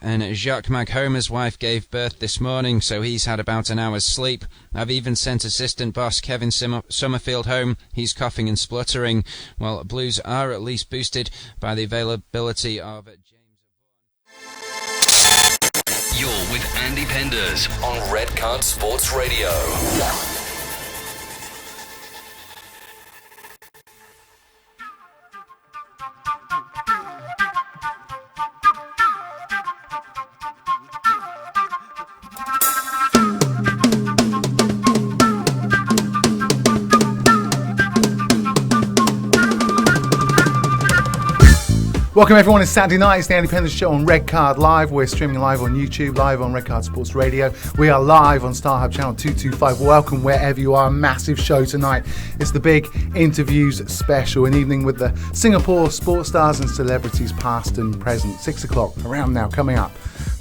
And Jacques Maghomer's wife gave birth this morning, so he's had about an hour's sleep. I've even sent assistant boss Kevin Summerfield home. He's coughing and spluttering. Well, Blues are at least boosted by the availability of James. You're with Andy Penders on Red Card Sports Radio. Welcome everyone, it's Saturday night, it's the Andy Penders Show on Red Card Live. We're streaming live on YouTube, live on Red Card Sports Radio. We are live on StarHub Channel 225. Welcome wherever you are, massive show tonight. It's the big interviews special, an evening with the Singapore sports stars and celebrities past and present. 6 o'clock, around now, coming up.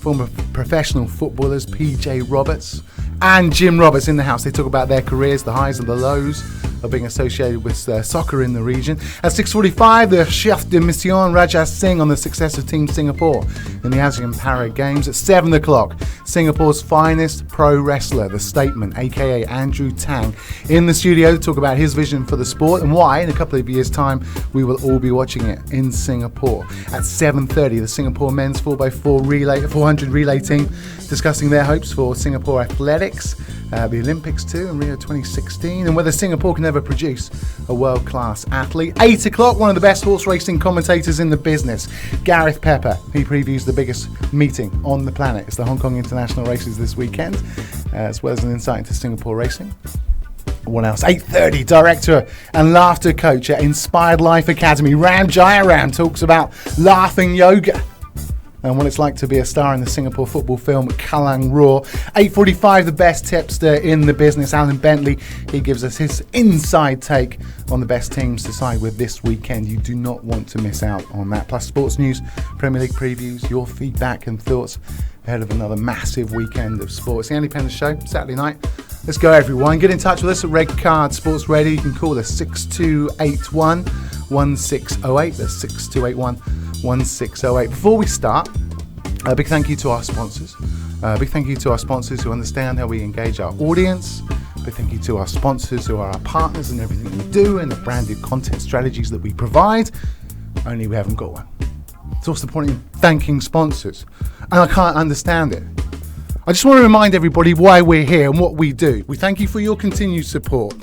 Former professional footballers PJ Roberts and Jim Roberts in the house. They talk about their careers, the highs and the lows of being associated with soccer in the region. At 6:45, the chef de mission Raja Singh on the success of Team Singapore in the ASEAN Para Games. At 7 o'clock, Singapore's finest pro wrestler, The Statement, aka Andrew Tang, in the studio to talk about his vision for the sport and why, in a couple of years' time, we will all be watching it in Singapore. At 7:30, the Singapore men's 4x400 relay team discussing their hopes for Singapore athletics, the Olympics too, in Rio 2016, and whether Singapore can ever produce a world-class athlete. 8 o'clock, one of the best horse racing commentators in the business, Gareth Pepper. He previews the biggest meeting on the planet. It's the Hong Kong International Races this weekend, as well as an insight into Singapore racing. What else? 8:30, director and laughter coach at Inspired Life Academy, Ram Jayaram, talks about laughing yoga and what it's like to be a star in the Singapore football film Kallang Roar. 8:45, the best tipster in the business, Alan Bentley. He gives us his inside take on the best teams to side with this weekend. You do not want to miss out on that. Plus sports news, Premier League previews, your feedback and thoughts ahead of another massive weekend of sports. The Andy Penders Show, Saturday night. Let's go everyone. Get in touch with us at Red Card Sports Radio. You can call us 6281 1608. That's 6281 1608. Before we start, a big thank you to our sponsors. Big thank you to our sponsors who understand how we engage our audience. Big thank you to our sponsors who are our partners in everything we do and the branded content strategies that we provide. Only we haven't got one. So what's the point in thanking sponsors? And I can't understand it. I just want to remind everybody why we're here and what we do. We thank you for your continued support.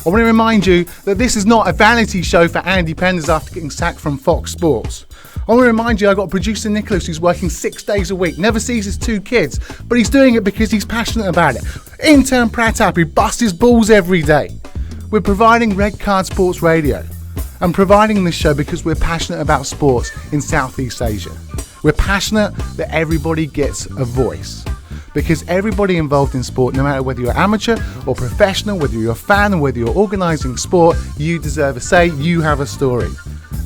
I want to remind you that this is not a vanity show for Andy Penders after getting sacked from Fox Sports. I want to remind you, I've got producer Nicholas who's working 6 days a week, never sees his 2 kids, but he's doing it because he's passionate about it. Intern Pratap, who busts his balls every day. We're providing Red Card Sports Radio and providing this show because we're passionate about sports in Southeast Asia. We're passionate that everybody gets a voice. Because everybody involved in sport, no matter whether you're amateur or professional, whether you're a fan or whether you're organising sport, you deserve a say, you have a story.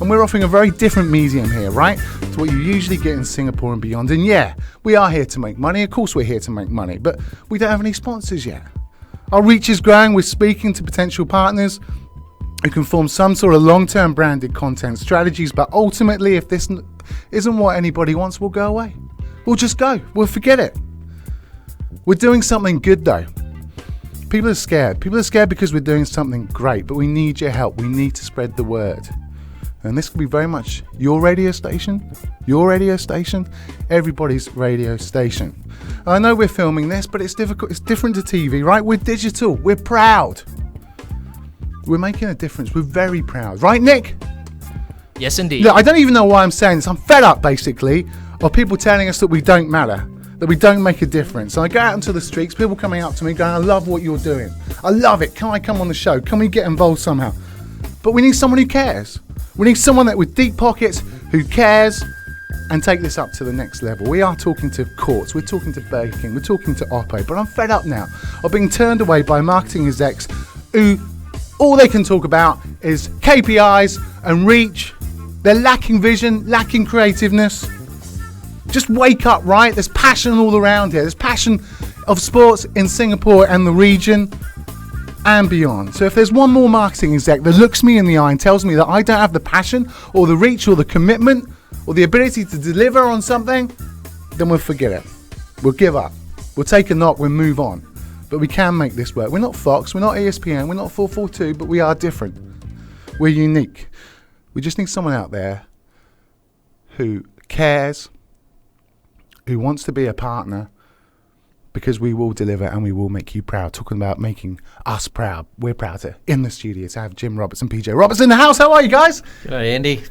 And we're offering a very different medium here, right, to what you usually get in Singapore and beyond. And yeah, we are here to make money. Of course we're here to make money, but we don't have any sponsors yet. Our reach is growing. We're speaking to potential partners who can form some sort of long-term branded content strategies, but ultimately, if this isn't what anybody wants, we'll go away. We'll just go. We'll forget it. We're doing something good though. People are scared. People are scared because we're doing something great, but we need your help. We need to spread the word. And this could be very much your radio station, everybody's radio station. I know we're filming this, but it's difficult. It's different to TV, right? We're digital. We're proud. We're making a difference. We're very proud. Right, Nick? Yes, indeed. Look, I don't even know why I'm saying this. I'm fed up, basically, of people telling us that we don't matter, that we don't make a difference. And I go out into the streets, people coming up to me going, I love what you're doing. I love it. Can I come on the show? Can we get involved somehow? But we need someone who cares. We need someone that with deep pockets who cares and take this up to the next level. We are talking to Courts, we're talking to Burger King, we're talking to Oppo, but I'm fed up now of being turned away by marketing execs who all they can talk about is KPIs and reach. They're lacking vision, lacking creativeness. Just wake up, right? There's passion all around here. There's passion of sports in Singapore and the region and beyond. So if there's one more marketing exec that looks me in the eye and tells me that I don't have the passion or the reach or the commitment or the ability to deliver on something, then we'll forget it. We'll give up. We'll take a knock, we'll move on. But we can make this work. We're not Fox, we're not ESPN, we're not 442, but we are different. We're unique. We just need someone out there who cares, who wants to be a partner, because we will deliver and we will make you proud. Talking about making us proud. We're proud to, in the studio, to have Jim Roberts and PJ Roberts in the house. How are you guys? G'day, Andy.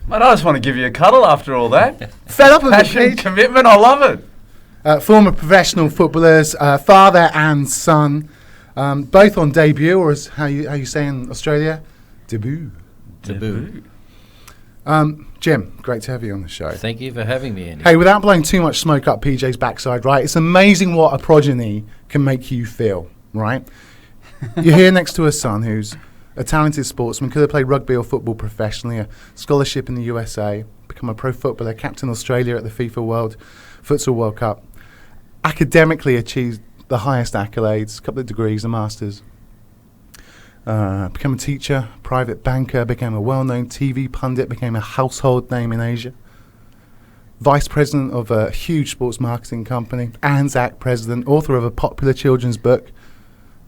Mate, I just want to give you a cuddle after all that. Fed up of Passion, it, commitment, I love it. former professional footballers, father and son, both on debut, or as how you say in Australia, debut. Jim, great to have you on the show. Thank you for having me, Andy. Hey, without blowing too much smoke up PJ's backside, right? It's amazing what a progeny can make you feel, right? You're here next to a son who's a talented sportsman, could have played rugby or football professionally, a scholarship in the USA, become a pro footballer, captain Australia at the FIFA Futsal World Cup, academically achieved the highest accolades, a couple of degrees, a master's, became a teacher, private banker, became a well-known TV pundit, became a household name in Asia, vice president of a huge sports marketing company, Anzac president, author of a popular children's book,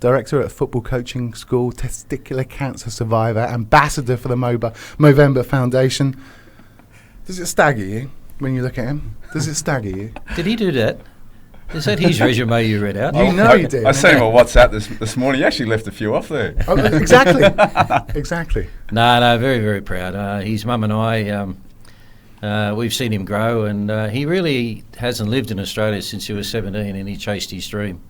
director at a football coaching school, testicular cancer survivor, ambassador for the Movember Foundation. Does it stagger you when you look at him? Does it stagger you? Did he do that? Is that his resume you read out? You know he did. I seen him on WhatsApp this morning. He actually left a few off there. Oh, exactly. Exactly. No, very, very proud. His mum and I, we've seen him grow, and he really hasn't lived in Australia since he was 17, and he chased his dream.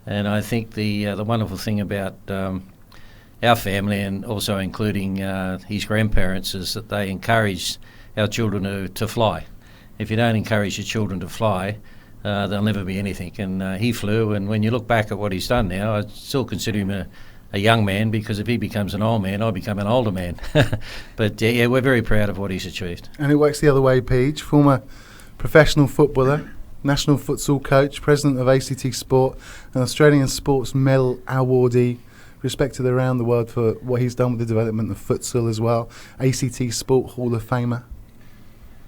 And I think the wonderful thing about our family, and also including his grandparents, is that they encouraged our children to fly. If you don't encourage your children to fly, they'll never be anything. And he flew, and when you look back at what he's done now, I still consider him a young man, because if he becomes an old man, I'll become an older man. But yeah, we're very proud of what he's achieved. And it works the other way, Peach, former professional footballer, national futsal coach, president of ACT Sport, an Australian Sports Medal awardee, respected around the world for what he's done with the development of futsal as well, ACT Sport Hall of Famer.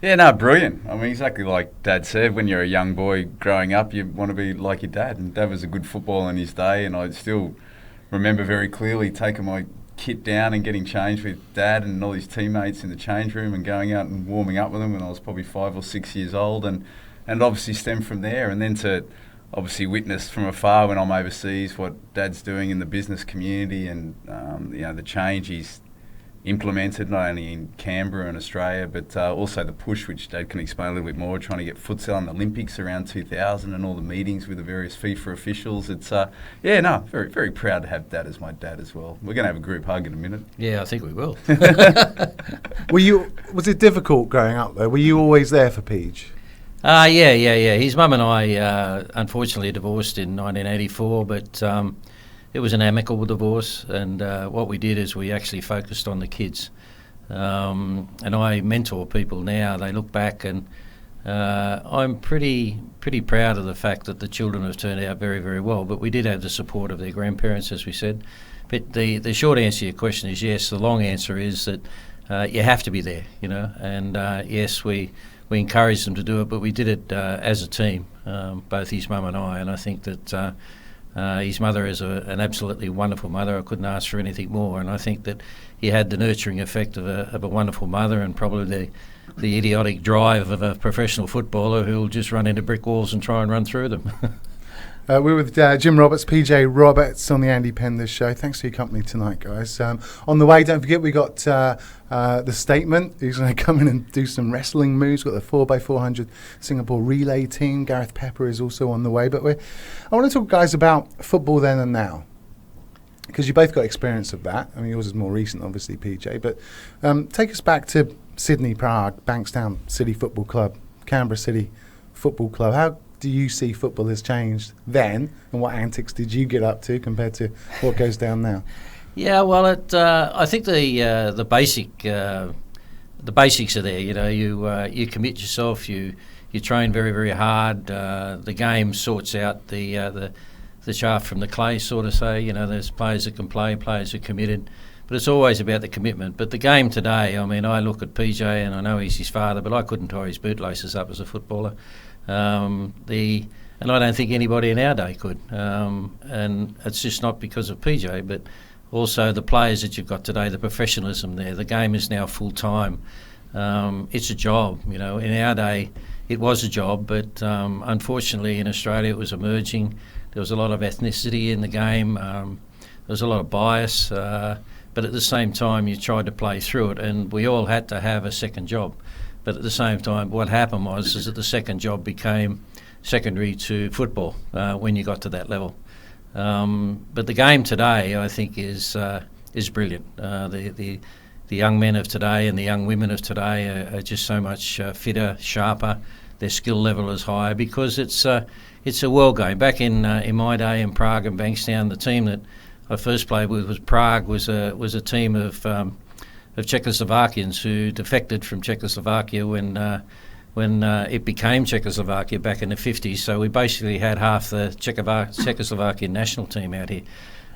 Yeah, no, brilliant. I mean, exactly like Dad said, when you're a young boy growing up, you want to be like your dad. And Dad was a good footballer in his day, and I still remember very clearly taking my kit down and getting changed with Dad and all his teammates in the change room and going out and warming up with them when I was probably 5 or 6 years old. And obviously stemmed from there, and then to obviously witness from afar when I'm overseas what Dad's doing in the business community, and the change he's implemented not only in Canberra and Australia, but also the push, which Dad can explain a little bit more, trying to get futsal in the Olympics around 2000, and all the meetings with the various FIFA officials. It's very, very proud to have Dad as my dad as well. We're going to have a group hug in a minute. Yeah, I think we will. Was it difficult growing up though? Were you always there for Peach? Yeah. His mum and I unfortunately divorced in 1984, but it was an amicable divorce, and what we did is we actually focused on the kids. And I mentor people now. They look back, and I'm pretty proud of the fact that the children have turned out very, very well. But we did have the support of their grandparents, as we said. But the short answer to your question is yes. The long answer is that you have to be there, And yes, we encouraged them to do it, but we did it as a team, both his mum and I. And I think that his mother is an absolutely wonderful mother. I couldn't ask for anything more. And I think that he had the nurturing effect of a wonderful mother, and probably the idiotic drive of a professional footballer who'll just run into brick walls and try and run through them. We're with Jim Roberts, PJ Roberts on the Andy Penders Show. Thanks for your company tonight, guys. On the way, don't forget, we got the statement. He's going to come in and do some wrestling moves. We've got the 4x400 Singapore relay team. Gareth Pepper is also on the way. But I want to talk, guys, about football then and now, because you both got experience of that. I mean, yours is more recent, obviously, PJ. But take us back to Sydney, Prague, Bankstown City Football Club, Canberra City Football Club. How do you see football has changed then, and what antics did you get up to compared to what goes down now? Yeah, well, I think the basics are there. You commit yourself. You train very, very hard. The game sorts out the chaff from the clay, sort of say. There's players that can play, players who are committed, but it's always about the commitment. But the game today, I mean, I look at PJ and I know he's his father, but I couldn't tie his bootlaces up as a footballer. And I don't think anybody in our day could. And it's just not because of PJ, but also the players that you've got today, the professionalism there. The game is now full time. It's a job, In our day, it was a job, but unfortunately in Australia it was emerging. There was a lot of ethnicity in the game. There was a lot of bias, but at the same time you tried to play through it, and we all had to have a second job. But at the same time, what happened is that the second job became secondary to football when you got to that level. But the game today, I think, is brilliant. The young men of today and the young women of today are just so much fitter, sharper. Their skill level is higher because it's a world game. Back in my day in Prague and Bankstown, the team that I first played with was Prague. Was a team of Czechoslovakians who defected from Czechoslovakia when it became Czechoslovakia back in the 50s. So we basically had half the Czechoslovakian national team out here,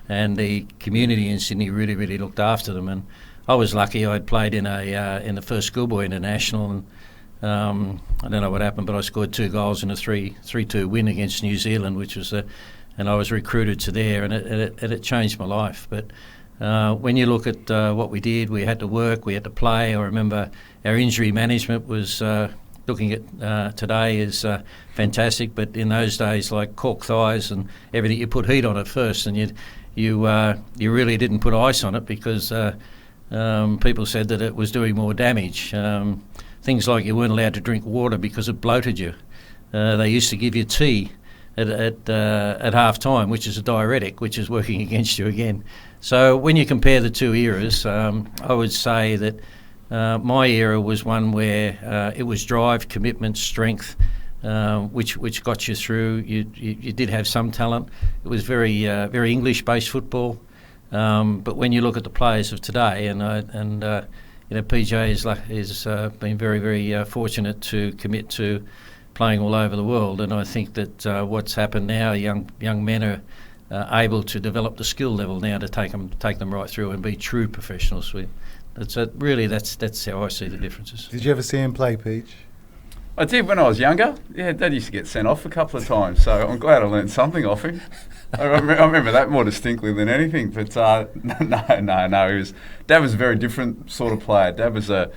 and the community in Sydney really, really looked after them. And I was lucky. I'd played in the first schoolboy international, and I don't know what happened, but I scored 2 goals in a 3-2 win against New Zealand, and I was recruited to there, and it changed my life. But when you look at what we did, we had to work, we had to play. I remember our injury management was looking at today is fantastic, but in those days, like cork thighs and everything, you put heat on it first, and you really didn't put ice on it because people said that it was doing more damage. Things like you weren't allowed to drink water because it bloated you. They used to give you tea at half time, which is a diuretic, which is working against you again. So when you compare the two eras, I would say that my era was one where it was drive, commitment, strength, which got you through. You did have some talent. It was very English-based football. But when you look at the players of today, PJ is been very, very fortunate to commit to playing all over the world, and I think that what's happened now, young men are able to develop the skill level now to take them right through and be true professionals. That's how I see the differences. Did you ever see him play, Peach? I did when I was younger. Yeah, Dad used to get sent off a couple of times, so I'm glad I learned something off him. I remember that more distinctly than anything. But no. Dad was a very different sort of player. Dad was a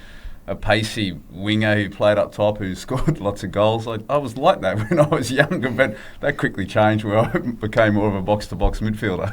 pacey winger who played up top, who scored lots of goals. I was like that when I was younger, but that quickly changed where I became more of a box-to-box midfielder.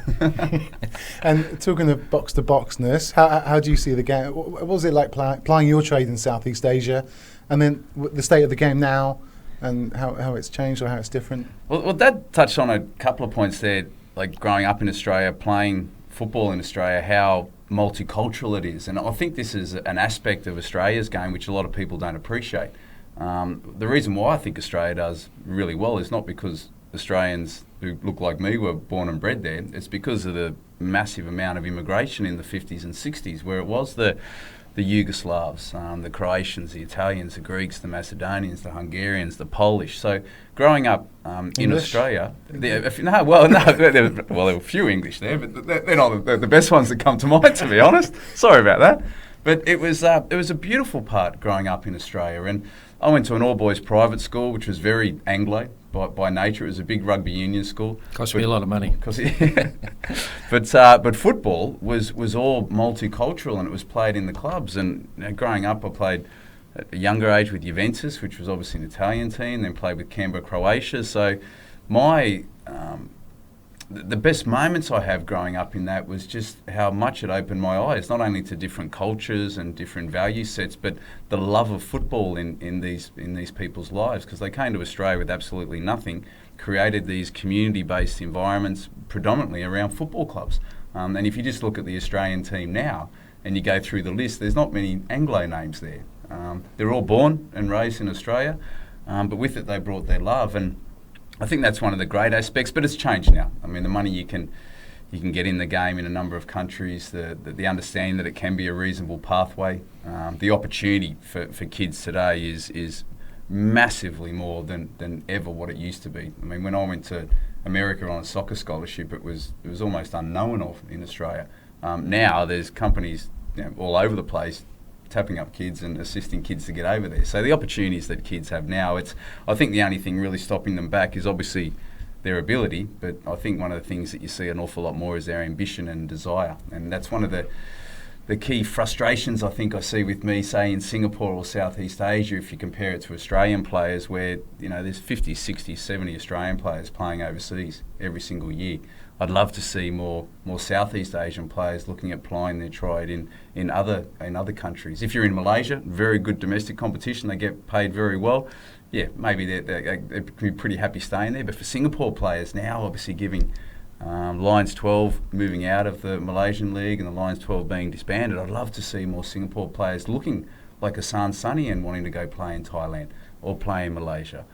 And talking of box-to-boxness, how do you see the game? What was it like plying your trade in Southeast Asia, and then the state of the game now, and how it's changed or how it's different? Well, Dad touched on a couple of points there, like growing up in Australia, playing football in Australia, how multicultural it is. And I think this is an aspect of Australia's game which a lot of people don't appreciate. The reason why I think Australia does really well is not because Australians who look like me were born and bred there. It's because of the massive amount of immigration in the 50s and 60s, where it was the Yugoslavs, the Croatians, the Italians, the Greeks, the Macedonians, the Hungarians, the Polish. So growing up in Australia, there were a few English there, but they're not the best ones that come to mind, to be honest. Sorry about that. But it was a beautiful part growing up in Australia. And I went to an all-boys private school, which was very Anglo by nature. It was a big rugby union school. Cost me a lot of money. But football was all multicultural, and it was played in the clubs. And growing up, I played at a younger age with Juventus, which was obviously an Italian team, then played with Canberra, Croatia. So the best moments I have growing up in that was just how much it opened my eyes, not only to different cultures and different value sets, but the love of football in these people's lives, because they came to Australia with absolutely nothing, created these community-based environments predominantly around football clubs. And if you just look at the Australian team now and you go through the list, there's not many Anglo names there. They're all born and raised in Australia, but with it they brought their love. And I think that's one of the great aspects, but it's changed now. I mean, the money you can get in the game in a number of countries, the understanding that it can be a reasonable pathway, the opportunity for kids today is massively more than ever what it used to be. I mean, when I went to America on a soccer scholarship, it was almost unknown of in Australia. Now there's companies all over the place tapping up kids and assisting kids to get over there. So the opportunities that kids have now, I think the only thing really stopping them back is obviously their ability, but I think one of the things that you see an awful lot more is their ambition and desire, and that's one of the key frustrations I think I see with me, say in Singapore or Southeast Asia, if you compare it to Australian players, where there's 50, 60, 70 Australian players playing overseas every single year. I'd love to see more Southeast Asian players looking at plying their trade in other countries. If you're in Malaysia, very good domestic competition, they get paid very well. Yeah, maybe they'd be pretty happy staying there. But for Singapore players now, obviously giving Lions 12 moving out of the Malaysian League and the Lions 12 being disbanded, I'd love to see more Singapore players looking like Hassan Sunny and wanting to go play in Thailand or play in Malaysia.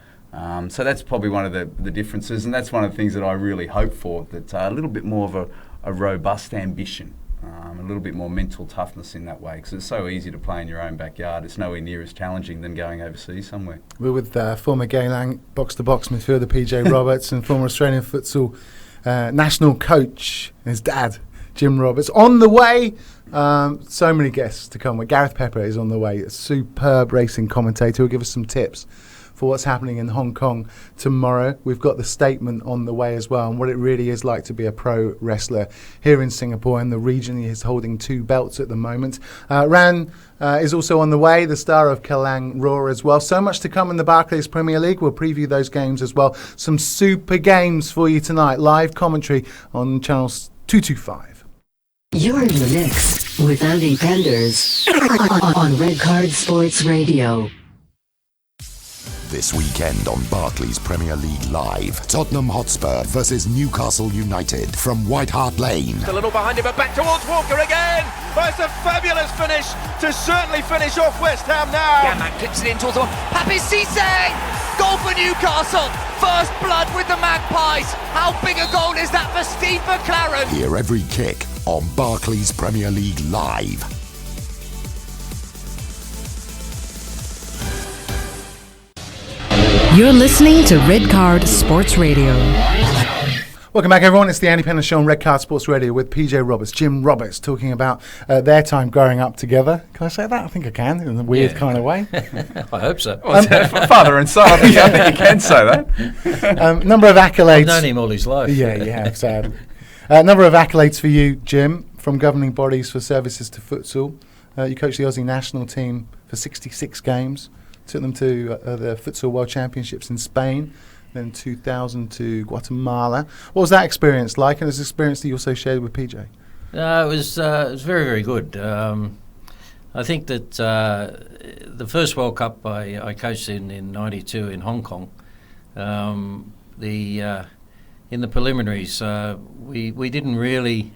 So that's probably one of the differences, and that's one of the things that I really hope for, that a little bit more of a robust ambition, a little bit more mental toughness in that way, because it's so easy to play in your own backyard. It's nowhere near as challenging than going overseas somewhere. We're with former Geylang box-to-box midfielder PJ Roberts and former Australian futsal national coach, his dad, Jim Roberts. On the way, so many guests to come. Gareth Pepper is on the way, a superb racing commentator who'll give us some tips for what's happening in Hong Kong tomorrow. We've got the statement on the way as well, and what it really is like to be a pro wrestler here in Singapore and the region. He is holding 2 belts at the moment. Ran is also on the way, the star of Kelang Roar as well. So much to come in the Barclays Premier League. We'll preview those games as well. Some super games for you tonight. Live commentary on channels 225. You're in the mix with Andy Penders on Red Card Sports Radio. This weekend on Barclays Premier League Live, Tottenham Hotspur versus Newcastle United from White Hart Lane. A little behind him, but back towards Walker again. Oh, it's a fabulous finish to certainly finish off West Ham now. Yanmack clips it in towards the wall. Happy Cisse! Goal for Newcastle. First blood with the Magpies. How big a goal is that for Steve McLaren? Hear every kick on Barclays Premier League Live. You're listening to Red Card Sports Radio. Welcome back, everyone. It's the Andy Penders Show on Red Card Sports Radio with PJ Roberts, Jim Roberts, talking about their time growing up together. Can I say that? I think I can, in a weird kind of way. I hope so. Father and son, I think you can say that. Number of accolades. I've known him all his life. Yeah, you have, sadly. Number of accolades for you, Jim, from governing bodies for services to futsal. You coached the Aussie national team for 66 games. Took them to the Futsal World Championships in Spain, then 2000 to Guatemala. What was that experience like, and was an experience that you also shared with PJ? It was very, very good. I think that the first World Cup I coached in 92 in Hong Kong, in the preliminaries, we didn't really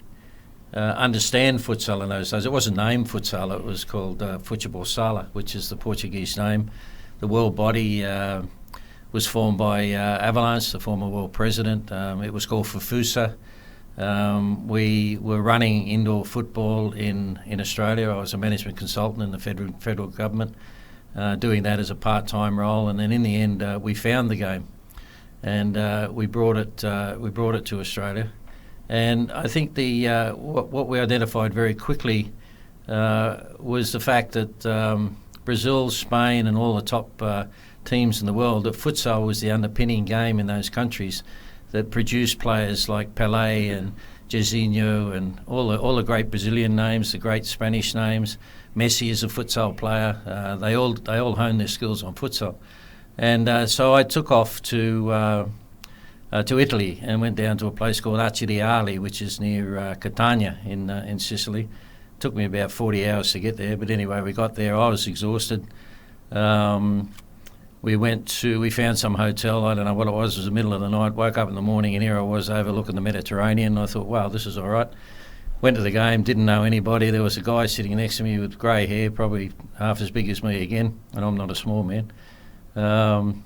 understand futsal in those days. It wasn't named futsal, it was called Futebol Sala, which is the Portuguese name. The world body was formed by Avalanche, the former world president. It was called FUFUSA. We were running indoor football in Australia. I was a management consultant in the federal government, doing that as a part-time role. And then in the end, we found the game, and we brought it to Australia. And I think what we identified very quickly was the fact that Brazil, Spain, and all the top teams in the world, that futsal was the underpinning game in those countries that produced players like Pelé and Jairzinho and all the great Brazilian names, the great Spanish names. Messi is a futsal player. They all honed their skills on futsal. And so I took off to Italy and went down to a place called Acciaiali, which is near Catania in Sicily. Took me about 40 hours to get there, but anyway, we got there. I was exhausted. We found some hotel. I don't know what it was. It was the middle of the night. Woke up in the morning, and here I was overlooking the Mediterranean. I thought, wow, this is all right. Went to the game, didn't know anybody. There was a guy sitting next to me with grey hair, probably half as big as me again, and I'm not a small man. And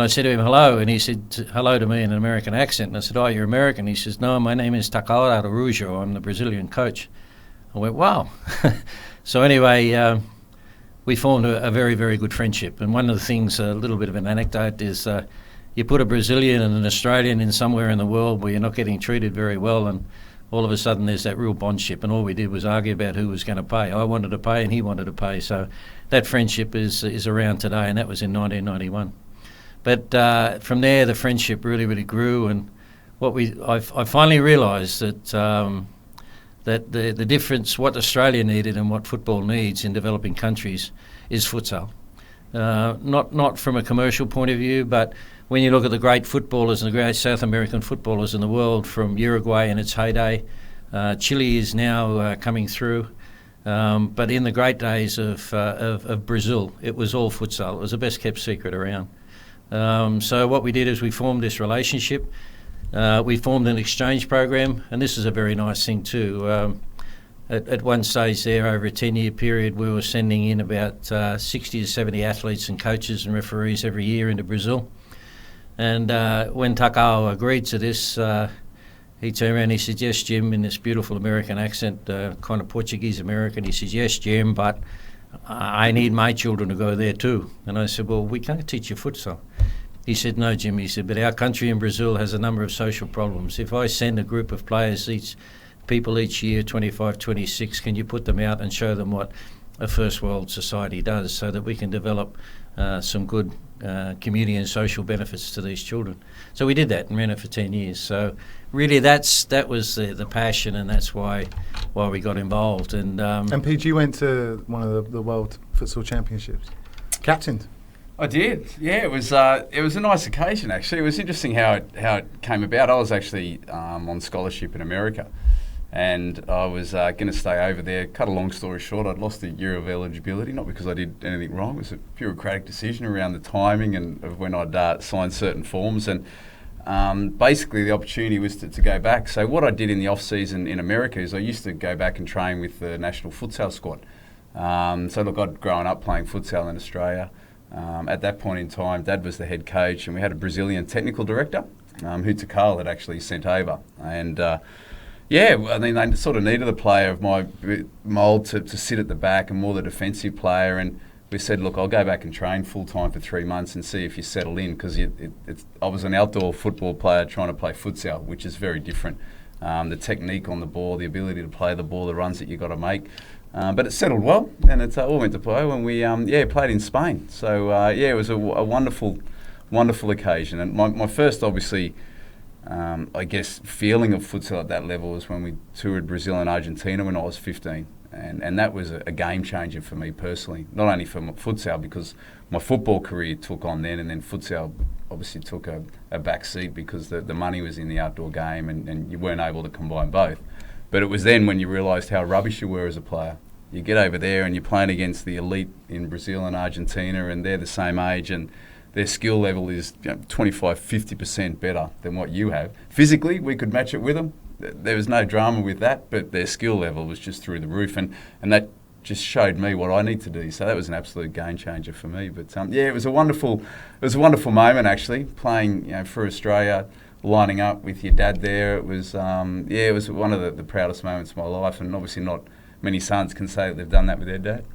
I said to him, hello, and he said hello to me in an American accent. And I said, oh, you're American? He says, no, my name is Takao Araújo. I'm the Brazilian coach. I went, wow. So anyway, we formed a very, very good friendship. And one of the things, a little bit of an anecdote, is you put a Brazilian and an Australian in somewhere in the world where you're not getting treated very well, and all of a sudden there's that real bondship, and all we did was argue about who was going to pay. I wanted to pay and he wanted to pay. So that friendship is around today, and that was in 1991. But from there, the friendship really, really grew, and I finally realised that that the difference, what Australia needed and what football needs in developing countries, is futsal. Not from a commercial point of view, but when you look at the great footballers and the great South American footballers in the world, from Uruguay in its heyday, Chile is now coming through. But in the great days of Brazil, it was all futsal. It was the best kept secret around. So what we did is we formed this relationship. We formed an exchange program, and this is a very nice thing too. At one stage there, over a 10-year period, we were sending in about 60 to 70 athletes and coaches and referees every year into Brazil. And when Takao agreed to this, he turned around and he said, "Yes, Jim," in this beautiful American accent, kind of Portuguese-American. He says, "Yes, Jim, but I need my children to go there too." And I said, "Well, we can't teach you futsal." He said, "No, Jim," he said, "but our country in Brazil has a number of social problems. If I send a group of players, each year, 25, 26, can you put them out and show them what a first world society does so that we can develop some good community and social benefits to these children?" So we did that and ran it for 10 years. So really that was the passion, and that's why we got involved. And Pete, you went to one of the World Futsal Championships. Captained. I did. Yeah, it was a nice occasion actually. It was interesting how it came about. I was actually on scholarship in America, and I was going to stay over there. Cut a long story short, I'd lost a year of eligibility, not because I did anything wrong. It was a bureaucratic decision around the timing and of when I'd signed certain forms, and basically the opportunity was to go back. So what I did in the off season in America is I used to go back and train with the national futsal squad. So look, I'd grown up playing futsal in Australia. At that point in time, Dad was the head coach, and we had a Brazilian technical director, who Takao had actually sent over. And yeah, I mean, they sort of needed a player of my mould to sit at the back and more the defensive player. And we said, look, I'll go back and train full time for 3 months and see if you settle in, because I was an outdoor football player trying to play futsal, which is very different. The technique on the ball, the ability to play the ball, the runs that you got to make. But it settled well, and it all went to play when we played in Spain. So it was a wonderful occasion. And my first, obviously, I guess, feeling of futsal at that level was when we toured Brazil and Argentina when I was 15. And that was a game changer for me personally, not only for my futsal, because my football career took on then, and then futsal obviously took a back seat because the money was in the outdoor game, and you weren't able to combine both. But it was then when you realised how rubbish you were as a player. You get over there and you're playing against the elite in Brazil and Argentina, and they're the same age, and their skill level is 25, 50% better than what you have. Physically, we could match it with them. There was no drama with that, but their skill level was just through the roof, and that just showed me what I need to do. So that was an absolute game changer for me. But it was a wonderful moment actually, playing for Australia, lining up with your dad there. It was it was one of the proudest moments of my life, and obviously not many sons can say that they've done that with their dad.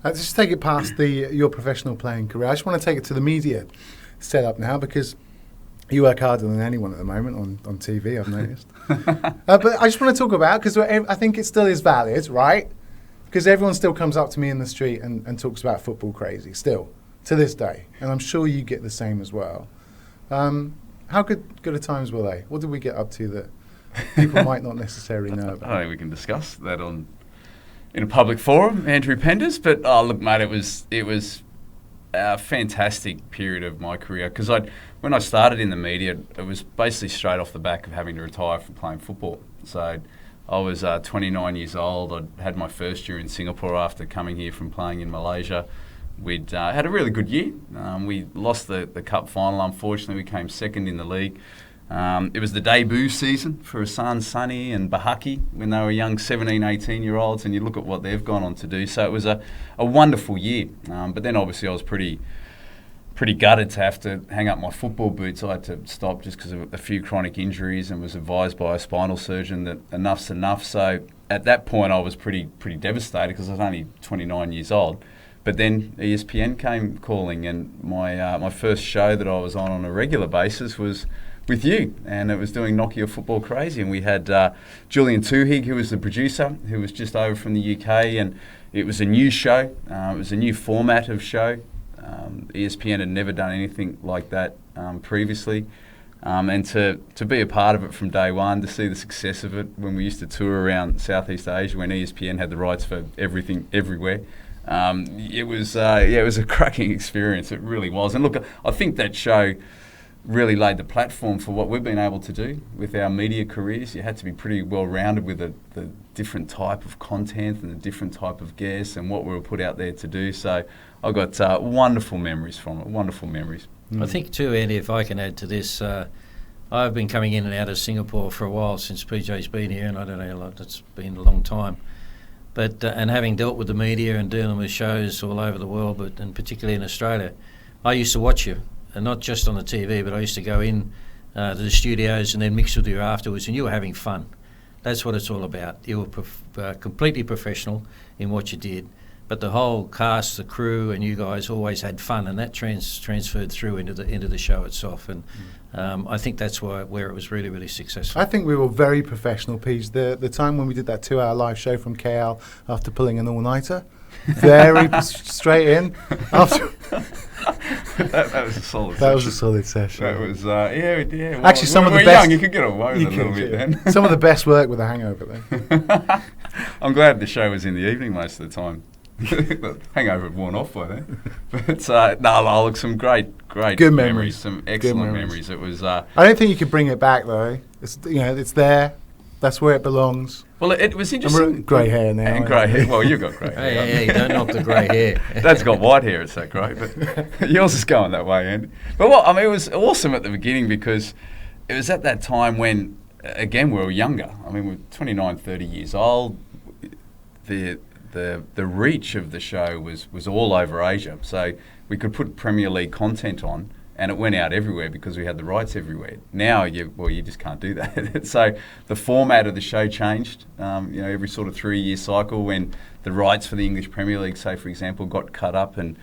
Just take it past your professional playing career. I just want to take it to the media setup now, because you work harder than anyone at the moment on TV, I've noticed. But I just want to talk about, because I think it still is valid, right? Because everyone still comes up to me in the street and talks about football crazy, still, to this day. And I'm sure you get the same as well. How good a times were they? What did we get up to that people might not necessarily know about? I don't think we can discuss that in a public forum, Andrew Penders. But look, mate, it was a fantastic period of my career, because when I started in the media, it was basically straight off the back of having to retire from playing football. So I was 29 years old. I had my first year in Singapore after coming here from playing in Malaysia. We'd had a really good year. We lost the cup final, unfortunately. We came second in the league. It was the debut season for Hassan, Sunny and Bahaki when they were young 17, 18-year-olds, and you look at what they've gone on to do. So it was a wonderful year. But then obviously I was pretty gutted to have to hang up my football boots. I had to stop just because of a few chronic injuries, and was advised by a spinal surgeon that enough's enough. So at that point I was pretty devastated, because I was only 29 years old. But then ESPN came calling, and my first show that I was on a regular basis was with you, and it was doing Nokia Football Crazy, and we had Julian Tuhig, who was the producer, who was just over from the UK, and it was a new show. It was a new format of show. ESPN had never done anything like that previously. And to be a part of it from day one, to see the success of it when we used to tour around Southeast Asia when ESPN had the rights for everything everywhere, it was a cracking experience. It really was. And look, I think that show really laid the platform for what we've been able to do with our media careers. You had to be pretty well rounded with the different type of content and the different type of guests and what we were put out there to do. So I got wonderful memories from it. Wonderful memories. I think too, Andy, if I can add to this, I've been coming in and out of Singapore for a while since PJ's been here, and I don't know, it's been a long time. But and having dealt with the media and dealing with shows all over the world, and particularly in Australia, I used to watch you, and not just on the TV, but I used to go in to the studios and then mix with you afterwards, and you were having fun. That's what it's all about. You were completely professional in what you did. But the whole cast, the crew, and you guys always had fun, and that transferred through into the show itself. And I think that's where it was really, really successful. I think we were very professional, Peach. The time when we did that 2-hour live show from KL after pulling an all-nighter, very straight in. After that was a solid. That was a solid session. That was yeah. Well, actually, some of the best. Young, you could get away with it a little bit then. Some of the best work with a hangover then. I'm glad the show was in the evening most of the time. The hangover had worn off by then. But look, some great good memories, some excellent memories. It was. I don't think you could bring it back though. It's it's there. That's where it belongs. Well, it was interesting. Grey hair now. And grey hair. Well, you've got grey hair. Hey, don't knock the grey hair. Dad's got white hair. It's that great, but yours is going that way, Andy. But it was awesome at the beginning because it was at that time when, again, we were younger. I mean, we're 29, 30 years old. The reach of the show was all over Asia, so we could put Premier League content on, and it went out everywhere because we had the rights everywhere. Now, you just can't do that. So the format of the show changed. Every sort of 3-year cycle, when the rights for the English Premier League, say for example, got cut up, and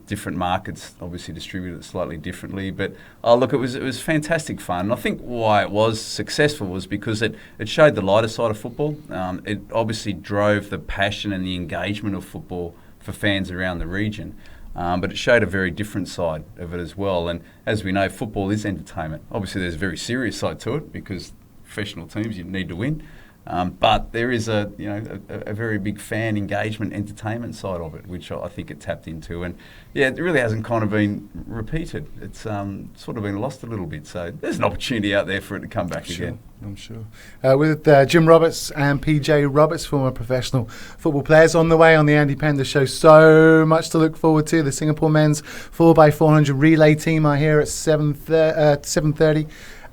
different markets obviously distributed it slightly differently. But look, it was fantastic fun. And I think why it was successful was because it showed the lighter side of football. It obviously drove the passion and the engagement of football for fans around the region. But it showed a very different side of it as well. And as we know, football is entertainment. Obviously, there's a very serious side to it because professional teams, you need to win. But there is a very big fan engagement entertainment side of it, which I think it tapped into. And it really hasn't kind of been repeated. It's sort of been lost a little bit. So there's an opportunity out there for it to come back again. I'm sure. With Jim Roberts and PJ Roberts, former professional football players, on the way on the Andy Penders Show. So much to look forward to. The Singapore men's 4x400 relay team are here at 7:30.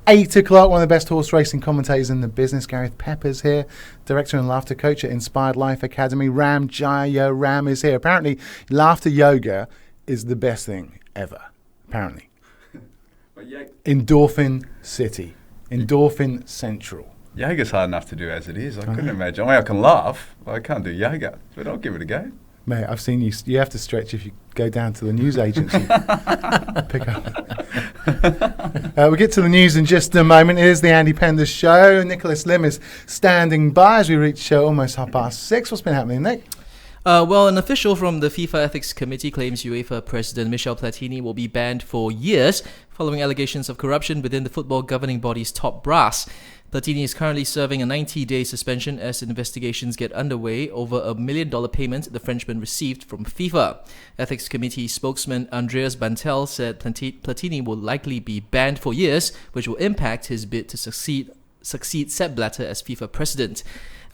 8 o'clock, one of the best horse racing commentators in the business, Gareth Pepper's here, director and laughter coach at Inspired Life Academy. Ram Jaya Ram is here. Apparently, laughter yoga is the best thing ever. Apparently. Endorphin City. Endorphin Central. Yoga's hard enough to do as it is. I couldn't imagine. I mean, I can laugh, but I can't do yoga. But I'll give it a go. Mate, I've seen you. You have to stretch if you go down to the news agency. Pick up. We'll get to the news in just a moment. It is the Andy Penders Show. Nicholas Lim is standing by as we reach almost 6:30. What's been happening, Nick? Well, an official from the FIFA Ethics Committee claims UEFA President Michel Platini will be banned for years following allegations of corruption within the football governing body's top brass. Platini is currently serving a 90-day suspension as investigations get underway over a $1 million payment the Frenchman received from FIFA. Ethics Committee spokesman Andreas Bantel said Platini will likely be banned for years, which will impact his bid to succeed Sepp Blatter as FIFA president.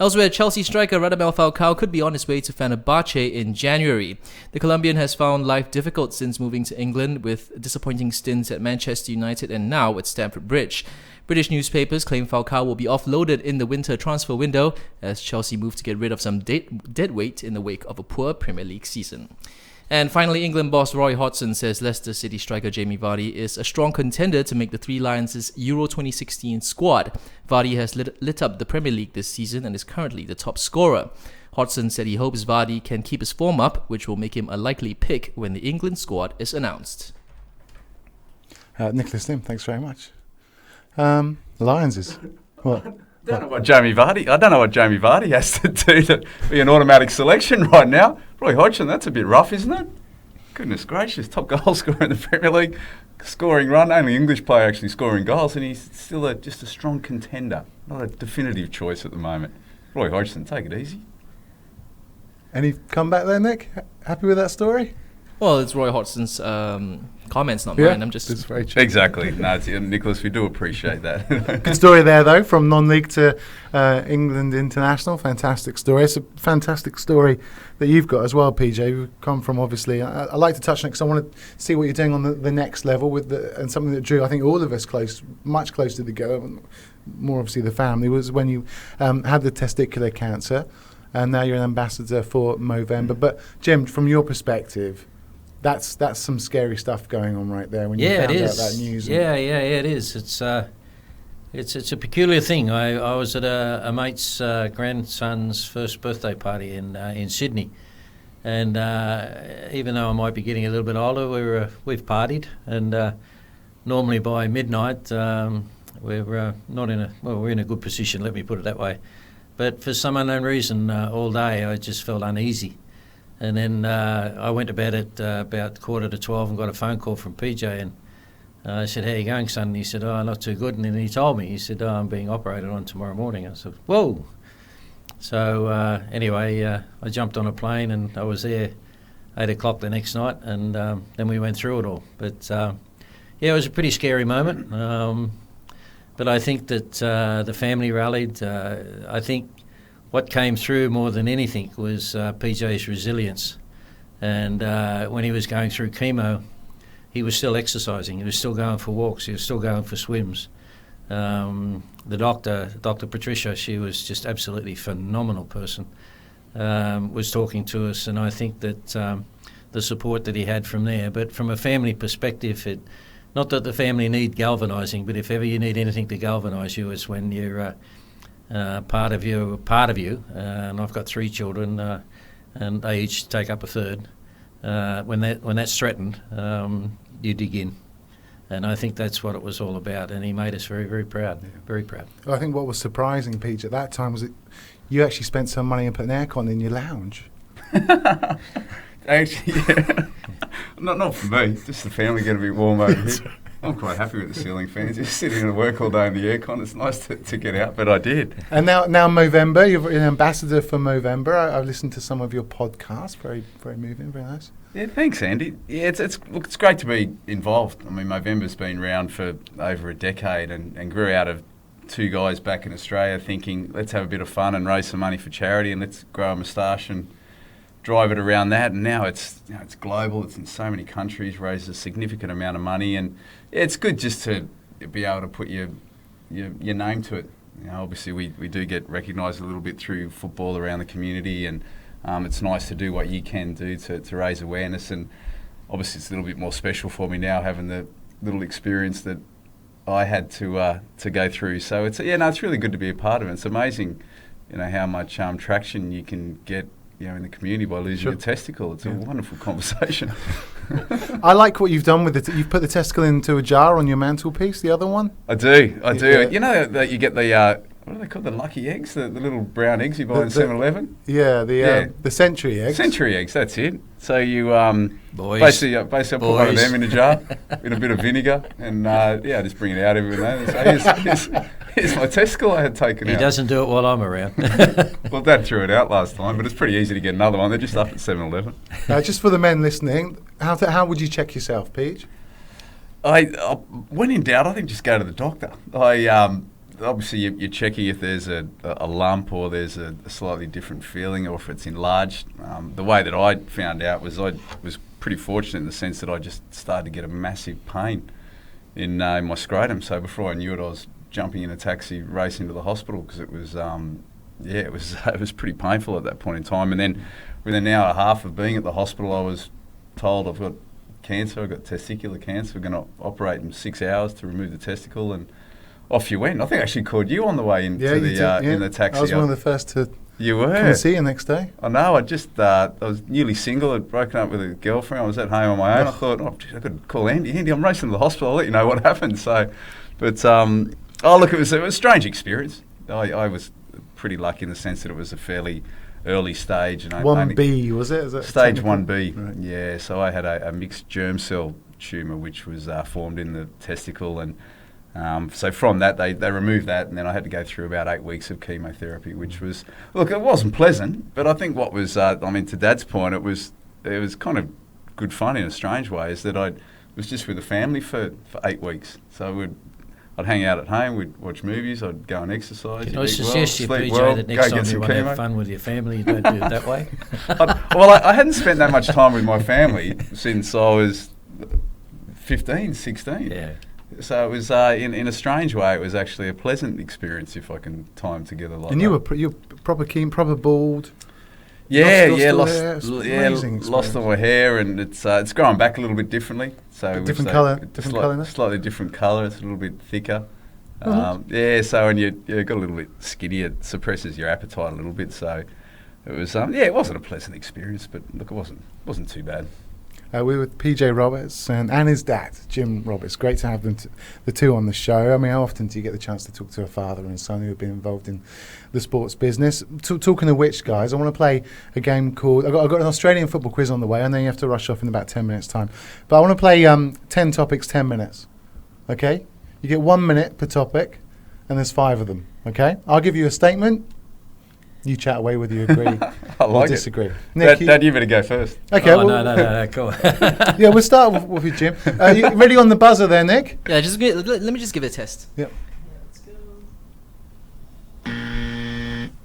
Elsewhere, Chelsea striker Radamel Falcao could be on his way to Fenerbahce in January. The Colombian has found life difficult since moving to England, with disappointing stints at Manchester United and now at Stamford Bridge. British newspapers claim Falcao will be offloaded in the winter transfer window as Chelsea move to get rid of some dead weight in the wake of a poor Premier League season. And finally, England boss Roy Hodgson says Leicester City striker Jamie Vardy is a strong contender to make the Three Lions' Euro 2016 squad. Vardy has lit up the Premier League this season and is currently the top scorer. Hodgson said he hopes Vardy can keep his form up, which will make him a likely pick when the England squad is announced. Nicholas Lim, thanks very much. Lions is what? I don't know what Jamie Vardy has to do to be an automatic selection right now. Roy Hodgson, that's a bit rough, isn't it? Goodness gracious, top goal scorer in the Premier League, scoring run, only English player actually scoring goals, and he's still just a strong contender, not a definitive choice at the moment. Roy Hodgson, take it easy. Any comeback there, Nick? Happy with that story? Well, it's Roy Hodgson's comments, not mine. I'm just it's very true. Exactly. No, Nicholas, we do appreciate that. Good story there, though, from non-league to England international. Fantastic story. It's a fantastic story that you've got as well, PJ. We've come from, obviously, I like to touch on it because I want to see what you're doing on the next level with and something that drew, I think, all of us much closer together, more obviously the family, was when you had the testicular cancer, and now you're an ambassador for Movember. But, Jim, from your perspective, that's some scary stuff going on right there when you found out that news. Yeah, it is. It's a peculiar thing. I was at a mate's grandson's first birthday party in Sydney, and even though I might be getting a little bit older, we've partied, and normally by midnight we're in a good position. Let me put it that way. But for some unknown reason, all day I just felt uneasy. And then I went to bed at about 11:45 and got a phone call from PJ, and I said, "How you going, son?" And he said, "Oh, not too good." And then he told me, he said, "Oh, I'm being operated on tomorrow morning." I said, "Whoa." So anyway, I jumped on a plane and I was there 8 o'clock the next night, and then we went through it all. But it was a pretty scary moment. But I think that the family rallied. I think what came through more than anything was PJ's resilience. And when he was going through chemo, he was still exercising. He was still going for walks. He was still going for swims. The doctor, Dr. Patricia, she was just absolutely phenomenal person, was talking to us. And I think that the support that he had from there. But from a family perspective, not that the family need galvanising, but if ever you need anything to galvanise you, it's when you're part of you, and I've got 3 children, and they each take up a third. When that's threatened, you dig in, and I think that's what it was all about. And he made us very, very proud, very proud. Well, I think what was surprising, Peach, at that time was that you actually spent some money and put an aircon in your lounge. Actually, yeah. Not for me. Just the family get a bit warm over here. I'm quite happy with the ceiling fans. Just sitting in the work all day in the aircon. It's nice to get out, but I did. And now Movember, you're an ambassador for Movember. I've listened to some of your podcasts. Very, very moving, very nice. Yeah, thanks, Andy. Yeah, it's great to be involved. I mean, Movember's been around for over a decade and grew out of 2 guys back in Australia thinking, let's have a bit of fun and raise some money for charity and let's grow a moustache and drive it around that. And now it's global. It's in so many countries, raises a significant amount of money, and it's good just to be able to put your name to it. Obviously we do get recognised a little bit through football around the community, and it's nice to do what you can do to raise awareness. And obviously it's a little bit more special for me now, having the little experience that I had to go through. So it's really good to be a part of it. It's amazing, how much traction you can get in the community by losing a testicle. It's a wonderful conversation. I like what you've done with it. You've put the testicle into a jar on your mantelpiece, the other one? I do. Yeah. You know that you get the, what do they call the lucky eggs? The little brown eggs you buy in 7-Eleven? Yeah, the century eggs. Century eggs, that's it. So you basically I put one of them in a jar with a bit of vinegar and I just bring it out every now and then. So here's my testicle I had taken out. He doesn't do it while I'm around. Well, Dad threw it out last time, but it's pretty easy to get another one. They're just up at 7-Eleven. Just for the men listening, how would you check yourself, Peach? I when in doubt, I think just go to the doctor. Obviously you're checking if there's a lump or there's a slightly different feeling, or if it's enlarged. The way that I found out was I was pretty fortunate in the sense that I just started to get a massive pain in my scrotum. So before I knew it, I was jumping in a taxi, racing to the hospital because it was it was pretty painful at that point in time. And then within an hour and a half of being at the hospital, I was told I've got cancer. I've got testicular cancer. We're going to operate in 6 hours to remove the testicle, and off you went. I think I actually called you on the way into in the taxi. I was one of the first to You were. Come and see you next day. I know. I was newly single. I'd broken up with a girlfriend. I was at home on my own. I thought, geez, I could call Andy. Andy, I'm racing to the hospital. I'll let you know what happened. So, but look, it was a strange experience. I was pretty lucky in the sense that it was a fairly early stage. And 1B, was it? Is that stage 1B. Right. Yeah. So I had a mixed germ cell tumour which was formed in the testicle, and so from that they removed that, and then I had to go through about 8 weeks of chemotherapy, which was, look, it wasn't pleasant, but I think what was, to Dad's point, it was kind of good fun in a strange way, is that I was just with the family for 8 weeks. So I'd hang out at home, we'd watch movies, I'd go and exercise. Can I suggest you, PJ, that next time you want to have fun with your family, you don't do it that way? I hadn't spent that much time with my family since I was 15, 16. Yeah. So it was, in a strange way, it was actually a pleasant experience if I can tie them together like that. And you were proper keen, proper bald. Lost all my hair, and it's growing back a little bit differently. So different colour, slightly different colour. It's a little bit thicker. Oh, So when you got a little bit skinny, it suppresses your appetite a little bit. So it was, it wasn't a pleasant experience, but look, it wasn't too bad. We're with PJ Roberts and his dad, Jim Roberts. Great to have them, the two on the show. I mean, how often do you get the chance to talk to a father and son who have been involved in the sports business? Talking of which, guys, I want to play a game called... I've got an Australian football quiz on the way. I know you have to rush off in about 10 minutes' time. But I want to play 10 topics, 10 minutes. Okay? You get 1 minute per topic, and there's 5 of them. Okay? I'll give you a statement. You chat away whether you agree or disagree. Nick, Dad, you better go first. Okay. No, cool. Yeah, we'll start with you, Jim. You ready on the buzzer there, Nick? Yeah, let me just give it a test. Yep. Let's go.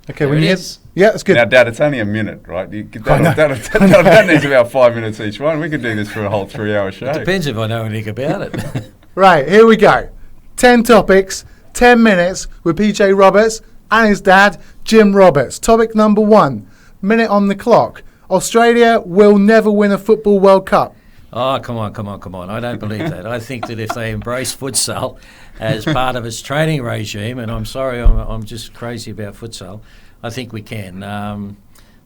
Okay, when you hit... Yeah, that's good. Now, Dad, it's only a minute, right? That needs about 5 minutes each one. We could do this for a whole 3-hour show. It depends if I know anything about it. Right, here we go. 10 topics, 10 minutes with PJ Roberts and his dad, Jim Roberts. Topic number 1, minute on the clock. Australia will never win a Football World Cup. Oh, come on. I don't believe that. I think that if they embrace futsal as part of its training regime, and I'm sorry, I'm just crazy about futsal, I think we can.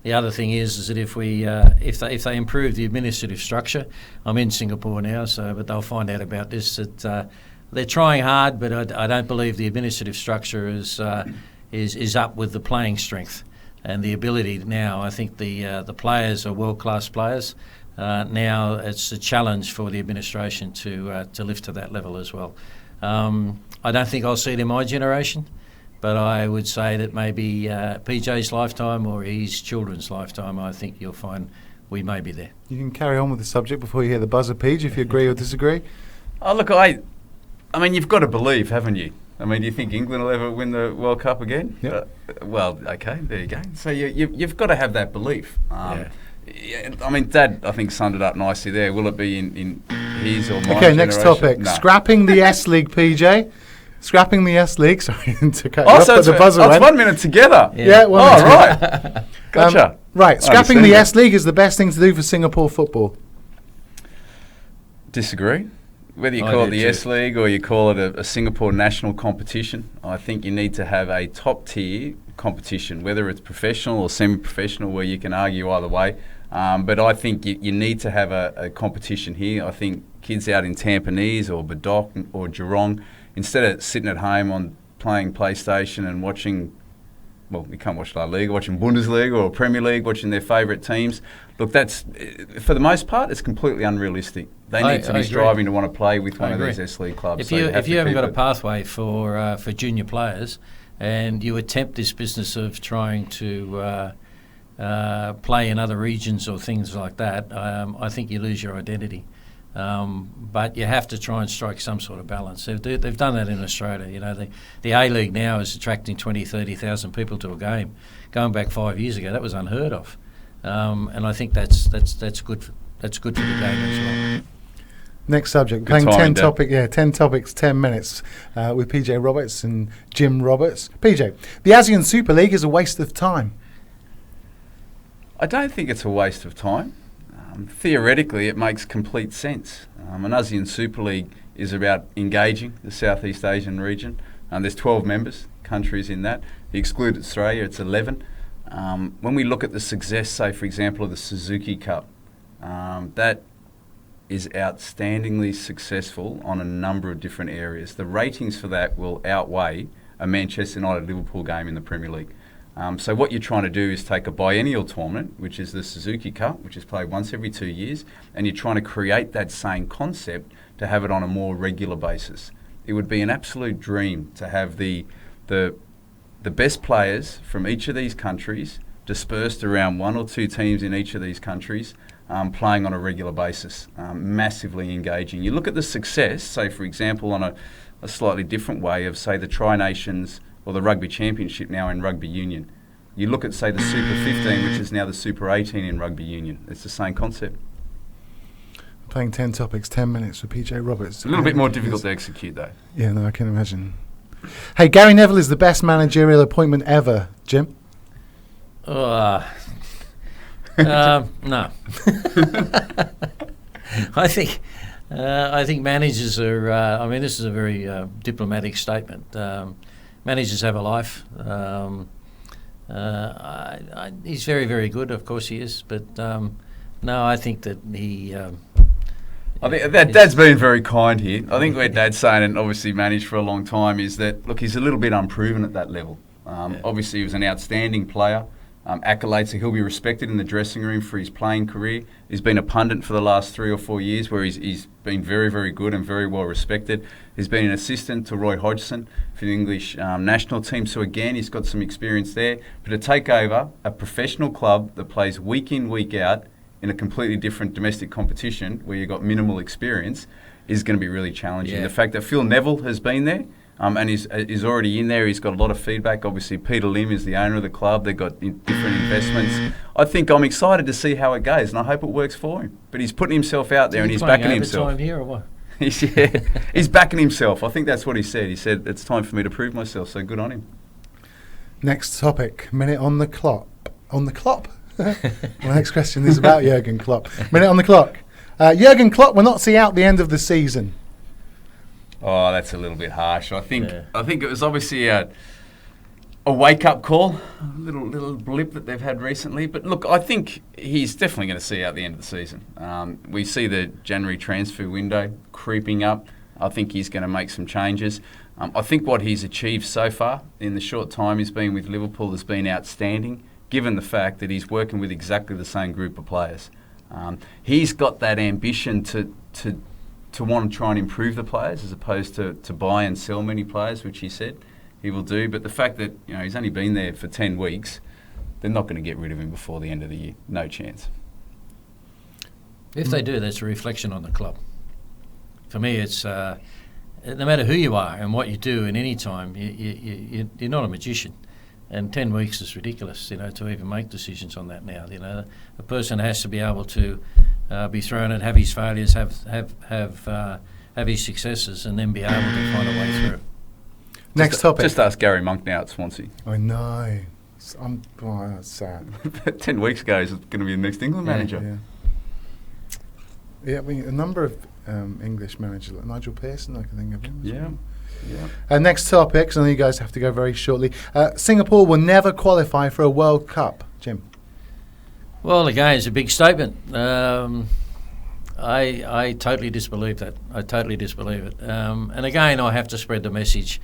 The other thing is that if they improve the administrative structure, I'm in Singapore now, but they'll find out about this, that they're trying hard, but I don't believe the administrative structure is up with the playing strength and the ability now. I think the players are world-class players. Now it's a challenge for the administration to lift to that level as well. I don't think I'll see it in my generation, but I would say that maybe PJ's lifetime or his children's lifetime, I think you'll find we may be there. You can carry on with the subject before you hear the buzzer, Page, if you agree or disagree. Oh, look, I mean, you've got to believe, haven't you? I mean, do you think England will ever win the World Cup again? Yep. Well, okay, there you go. So you've got to have that belief. Yeah, I mean, Dad, I think, summed it up nicely there. Will it be in his or my Okay, generation? next topic. No. Scrapping the S League, PJ. Scrapping the S League. Sorry, to cut you Oh, off, so but the buzzer it's went. 1 minute together. Yeah, 1 minute. Right. Gotcha. Right, scrapping the S League is the best thing to do for Singapore football. Disagree. Whether you call it the S League or you call it a Singapore national competition, I think you need to have a top tier competition, whether it's professional or semi-professional, where you can argue either way. But I think you need to have a competition here. I think kids out in Tampines or Badok or Geelong, instead of sitting at home playing PlayStation and watching, well, you can't watch La Liga, watching Bundesliga or Premier League, watching their favourite teams. Look, that's, for the most part, it's completely unrealistic. They need to be striving to want to play with one of these S League clubs. If you haven't got a pathway for junior players, and you attempt this business of trying to play in other regions or things like that, I think you lose your identity. But you have to try and strike some sort of balance. They've done that in Australia. You know, the A-League now is attracting 30,000 people to a game. Going back 5 years ago, that was unheard of. And I think that's good for the game as well. Next subject. Playing 10 topics, 10 minutes with PJ Roberts and Jim Roberts. PJ, the ASEAN Super League is a waste of time. I don't think it's a waste of time. Theoretically, it makes complete sense. An ASEAN Super League is about engaging the Southeast Asian region. There's 12 countries in that. If you exclude Australia, it's 11. when we look at the success, say for example, of the Suzuki Cup, that is outstandingly successful on a number of different areas. The ratings for that will outweigh a Manchester United-Liverpool game in the Premier League. So what you're trying to do is take a biennial tournament, which is the Suzuki Cup, which is played once every 2 years, and you're trying to create that same concept to have it on a more regular basis. It would be an absolute dream to have the best players from each of these countries dispersed around 1 or 2 teams in each of these countries, playing on a regular basis, massively engaging. You look at the success, say for example, on a slightly different way of, say, the Tri-Nations or the Rugby Championship now in Rugby Union. You look at, say, the Super 15, which is now the Super 18 in Rugby Union. It's the same concept. Playing 10 topics, 10 minutes for PJ Roberts. It's a little bit more difficult to execute, though. Yeah, no, I can imagine. Hey, Gary Neville is the best managerial appointment ever, Jim? No. I think managers are. I mean, this is a very diplomatic statement. Managers have a life. He's very, very good. Of course, he is. But no, I think that he. I think that Dad's been very kind here. I think where Dad's saying, and obviously managed for a long time, is that look, he's a little bit unproven at that level. Obviously, he was an outstanding player. Accolades, so he'll be respected in the dressing room for his playing career. He's been a pundit for the last 3 or 4 years where he's been very, very good and very well respected. He's been an assistant to Roy Hodgson for the English national team. So again, he's got some experience there. But to take over a professional club that plays week in, week out in a completely different domestic competition where you've got minimal experience is going to be really challenging. The fact that Phil Neville has been there, and is already in there. He's got a lot of feedback. Obviously, Peter Lim is the owner of the club. They've got different investments. I think I'm excited to see how it goes, and I hope it works for him. But he's putting himself out there, and he's backing himself. Time here or what? He's backing himself. I think that's what he said. He said, it's time for me to prove myself, so good on him. Next topic, minute on the clock. On the clock? My next question is about Jurgen Klopp. Minute on the clock. Jurgen Klopp will not see out the end of the season. Oh, that's a little bit harsh. I think it was obviously a wake-up call, a little blip that they've had recently. But look, I think he's definitely going to see out the end of the season. We see the January transfer window creeping up. I think he's going to make some changes. I think what he's achieved so far in the short time he's been with Liverpool has been outstanding, given the fact that he's working with exactly the same group of players. He's got that ambition to want to try and improve the players as opposed to buy and sell many players, which he said he will do. But the fact that he's only been there for 10 weeks, they're not going to get rid of him before the end of the year. No chance. If they do, that's a reflection on the club. For me, it's no matter who you are and what you do in any time, you're not a magician. And 10 weeks is ridiculous, to even make decisions on that now. A person has to be able to be thrown at, have his failures, have his successes, and then be able to find a way through. Next topic. Just ask Gary Monk now at Swansea. I know. That's sad. 10 weeks ago, he's going to be the next England manager. Yeah, I mean, a number of English managers, like Nigel Pearson, I can think of him as well. Yeah. Next topic, so I know you guys have to go very shortly. Singapore will never qualify for a World Cup. Jim? Well, again, it's a big statement. I totally disbelieve that. I totally disbelieve it. And again, I have to spread the message.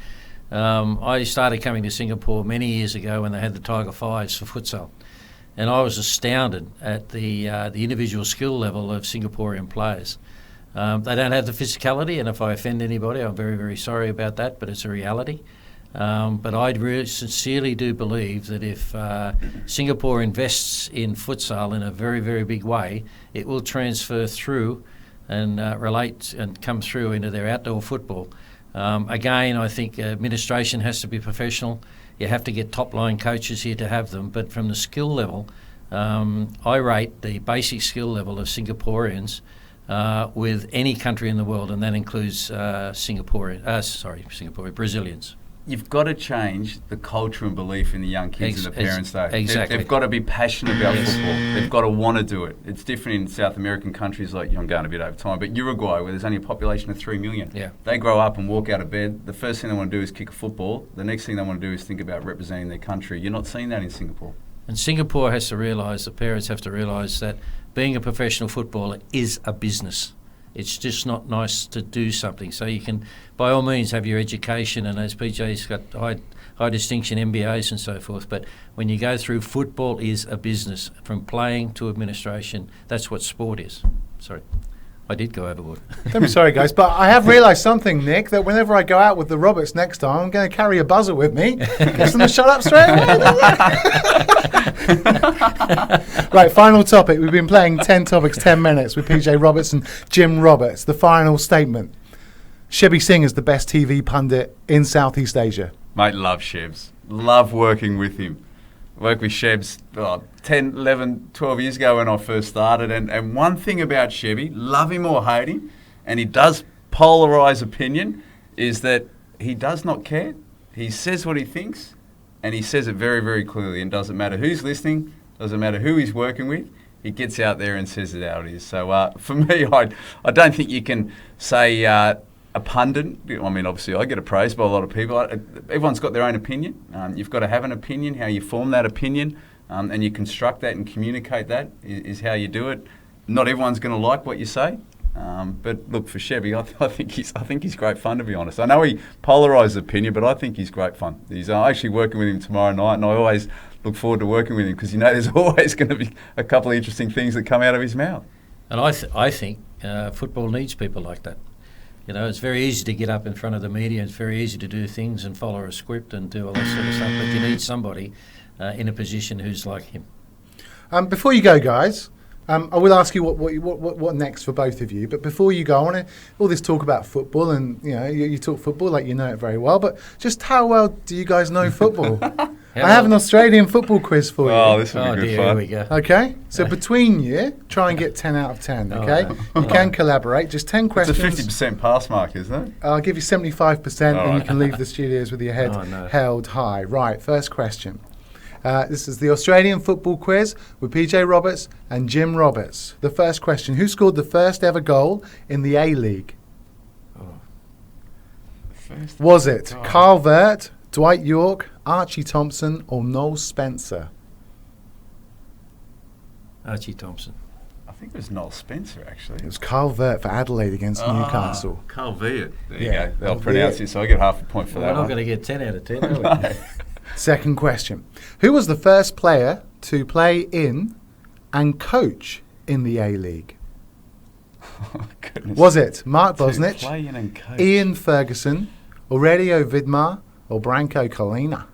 I started coming to Singapore many years ago when they had the Tiger Fives for futsal. And I was astounded at the individual skill level of Singaporean players. They don't have the physicality, and if I offend anybody, I'm very, very sorry about that, but it's a reality. But I really sincerely do believe that if Singapore invests in futsal in a very, very big way, it will transfer through and relate and come through into their outdoor football. Again, I think administration has to be professional. You have to get top-line coaches here to have them, but from the skill level, I rate the basic skill level of Singaporeans with any country in the world, and that includes Brazilians. You've got to change the culture and belief in the young kids and the parents, though. Exactly. They've got to be passionate about football. They've got to want to do it. It's different in South American countries like, I'm going a bit over time, but Uruguay, where there's only a population of 3 million. Yeah. They grow up and walk out of bed. The first thing they want to do is kick a football. The next thing they want to do is think about representing their country. You're not seeing that in Singapore. And Singapore has to realise, the parents have to realise that being a professional footballer is a business. It's just not nice to do something. So you can, by all means, have your education, and as PJ's got high distinction MBAs and so forth, but when you go through, football is a business. From playing to administration, that's what sport is. Sorry. I did go overboard. Don't be sorry, guys, but I have realised something, Nick, that whenever I go out with the Roberts next time, I'm going to carry a buzzer with me. Get them to shut up straight away. Right, final topic. We've been playing 10 topics, 10 minutes with PJ Roberts and Jim Roberts. The final statement. Shebby Singh is the best TV pundit in Southeast Asia. Mate, love Shebs. Love working with him. Worked with Shebs 10, 11, 12 years ago when I first started. And one thing about Shebby, love him or hate him, and he does polarise opinion, is that he does not care. He says what he thinks, and he says it very, very clearly. And doesn't matter who's listening, doesn't matter who he's working with, he gets out there and says it how it is. So for me, I don't think you can say a pundit. I mean, obviously, I get appraised by a lot of people. Everyone's got their own opinion. You've got to have an opinion. How you form that opinion and you construct that and communicate that is how you do it. Not everyone's going to like what you say. But look, for Shebby, I think he's great fun, to be honest. I know he polarises opinion, but I think he's great fun. He's actually working with him tomorrow night, and I always look forward to working with him because there's always going to be a couple of interesting things that come out of his mouth. And I think football needs people like that. It's very easy to get up in front of the media. It's very easy to do things and follow a script and do all that sort of stuff. But you need somebody in a position who's like him. Before you go, guys, I will ask you what next for both of you. But before you go, I want to all this talk about football, and you talk football like you know it very well. But just how well do you guys know football? I have an Australian football quiz for you. Oh, this will be good fun. Here we go. Okay, so between you, try and get 10 out of 10, okay? You can collaborate, just 10 questions. It's a 50% pass mark, isn't it? I'll give you 75% and right. you can leave the studios with your head held high. Right, first question. This is the Australian football quiz with PJ Roberts and Jim Roberts. The first question, who scored the first ever goal in the A-League? Was it Carl Vert, Dwight York, Archie Thompson or Noel Spencer? Archie Thompson. I think it was Noel Spencer, actually. It was Carl Vert for Adelaide against Newcastle. Carl Vert. There you go. They'll pronounce it, so I get half a point for that We're not one. going to get 10 out of 10, are we? Second question. Who was the first player to play in and coach in the A-League? Oh, goodness. Was it Mark Bosnich, play in and coach. Ian Ferguson, Aurelio Vidmar or Branko Colina?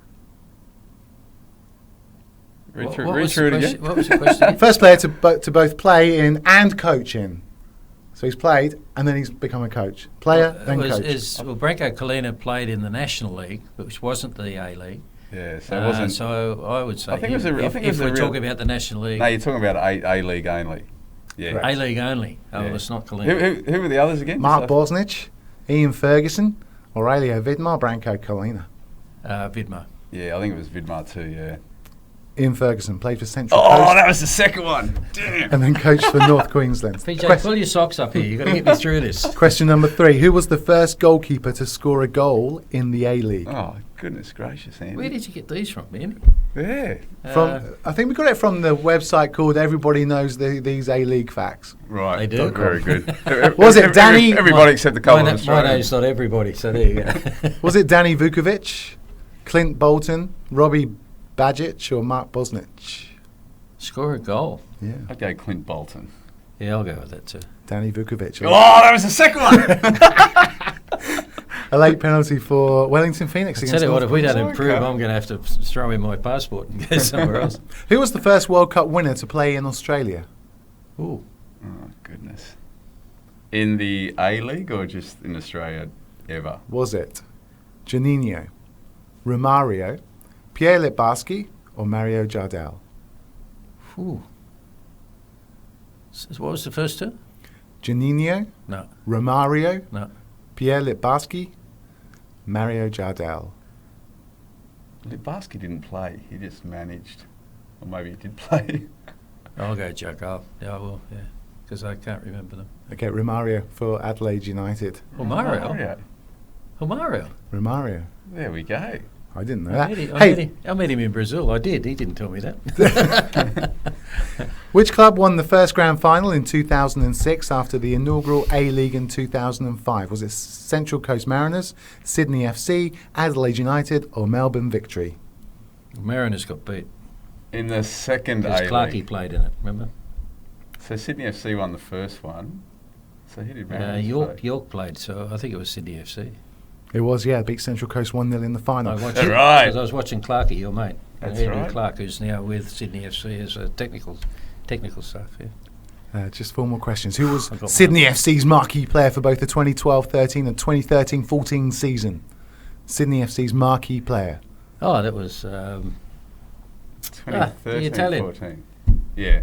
Read through it again. What was the question? First player to both play in and coach in. So he's played and then he's become a coach. Player, then coach. Branko Colina played in the National League, which wasn't the A-League. Yeah, so it wasn't. So I would say, if we're talking about the National League. No, you're talking about A-League only. Yeah. A-League only. Oh, well, it's not Colina. Who were the others again? Mark Bosnich, Ian Ferguson, Aurelio Vidmar, Branko Colina. Vidmar. Yeah, I think it was Vidmar too, yeah. Ian Ferguson played for Central Coast. Oh, that was the second one. Damn. And then coached for North Queensland. PJ, pull your socks up here. You've got to get me through this. Question number 3. Who was the first goalkeeper to score a goal in the A-League? Oh, goodness gracious, Andy. Where did you get these from, Andy? Yeah. I think we got it from the website called Everybody Knows These A-League Facts. Right. They do. Very good. Was it Danny? Everybody except the couple of Australians. My name's not everybody, so there you go. Was it Danny Vukovic, Clint Bolton, Robbie Badgett or Mark Bosnich? Score a goal. Yeah. I'd go Clint Bolton. Yeah, I'll go with that too. Danny Vukovic. Oh, that was the second one. A late penalty for Wellington Phoenix. I tell you what, if we don't improve, I'm going to have to throw in my passport and go somewhere else. Who was the first World Cup winner to play in Australia? Ooh. Oh, goodness. In the A-League or just in Australia ever? Was it Juninho, Romario, Pierre Littbarski or Mario Jardel? Ooh. So what was the first two? Juninho, No. Romario, No. Pierre Littbarski, Mario Jardel. Littbarski didn't play. He just managed. Or maybe he did play. I'll go Jardel. Yeah, I will, yeah. Because I can't remember them. Okay, Romario for Adelaide United. Romario? Romario? Romario. There we go. I didn't know that. I met him in Brazil. I did. He didn't tell me that. Which club won the first grand final in 2006 after the inaugural A-League in 2005? Was it Central Coast Mariners, Sydney FC, Adelaide United or Melbourne Victory? Mariners got beat. In the second A-League. Clarkey played in it, remember? So Sydney FC won the first one. So who did Mariners play? York played, so I think it was Sydney FC. It was, yeah. Beat Central Coast 1-0 in the final. That's right. Because I was watching Clarkey, your mate. That's Andrew right. Clark, who's now with Sydney FC as a technical staff, yeah. Just 4 more questions. Who was Sydney FC's marquee player for both the 2012-13 and 2013-14 season? Sydney FC's marquee player. Oh, that was... 2013-14. Yeah.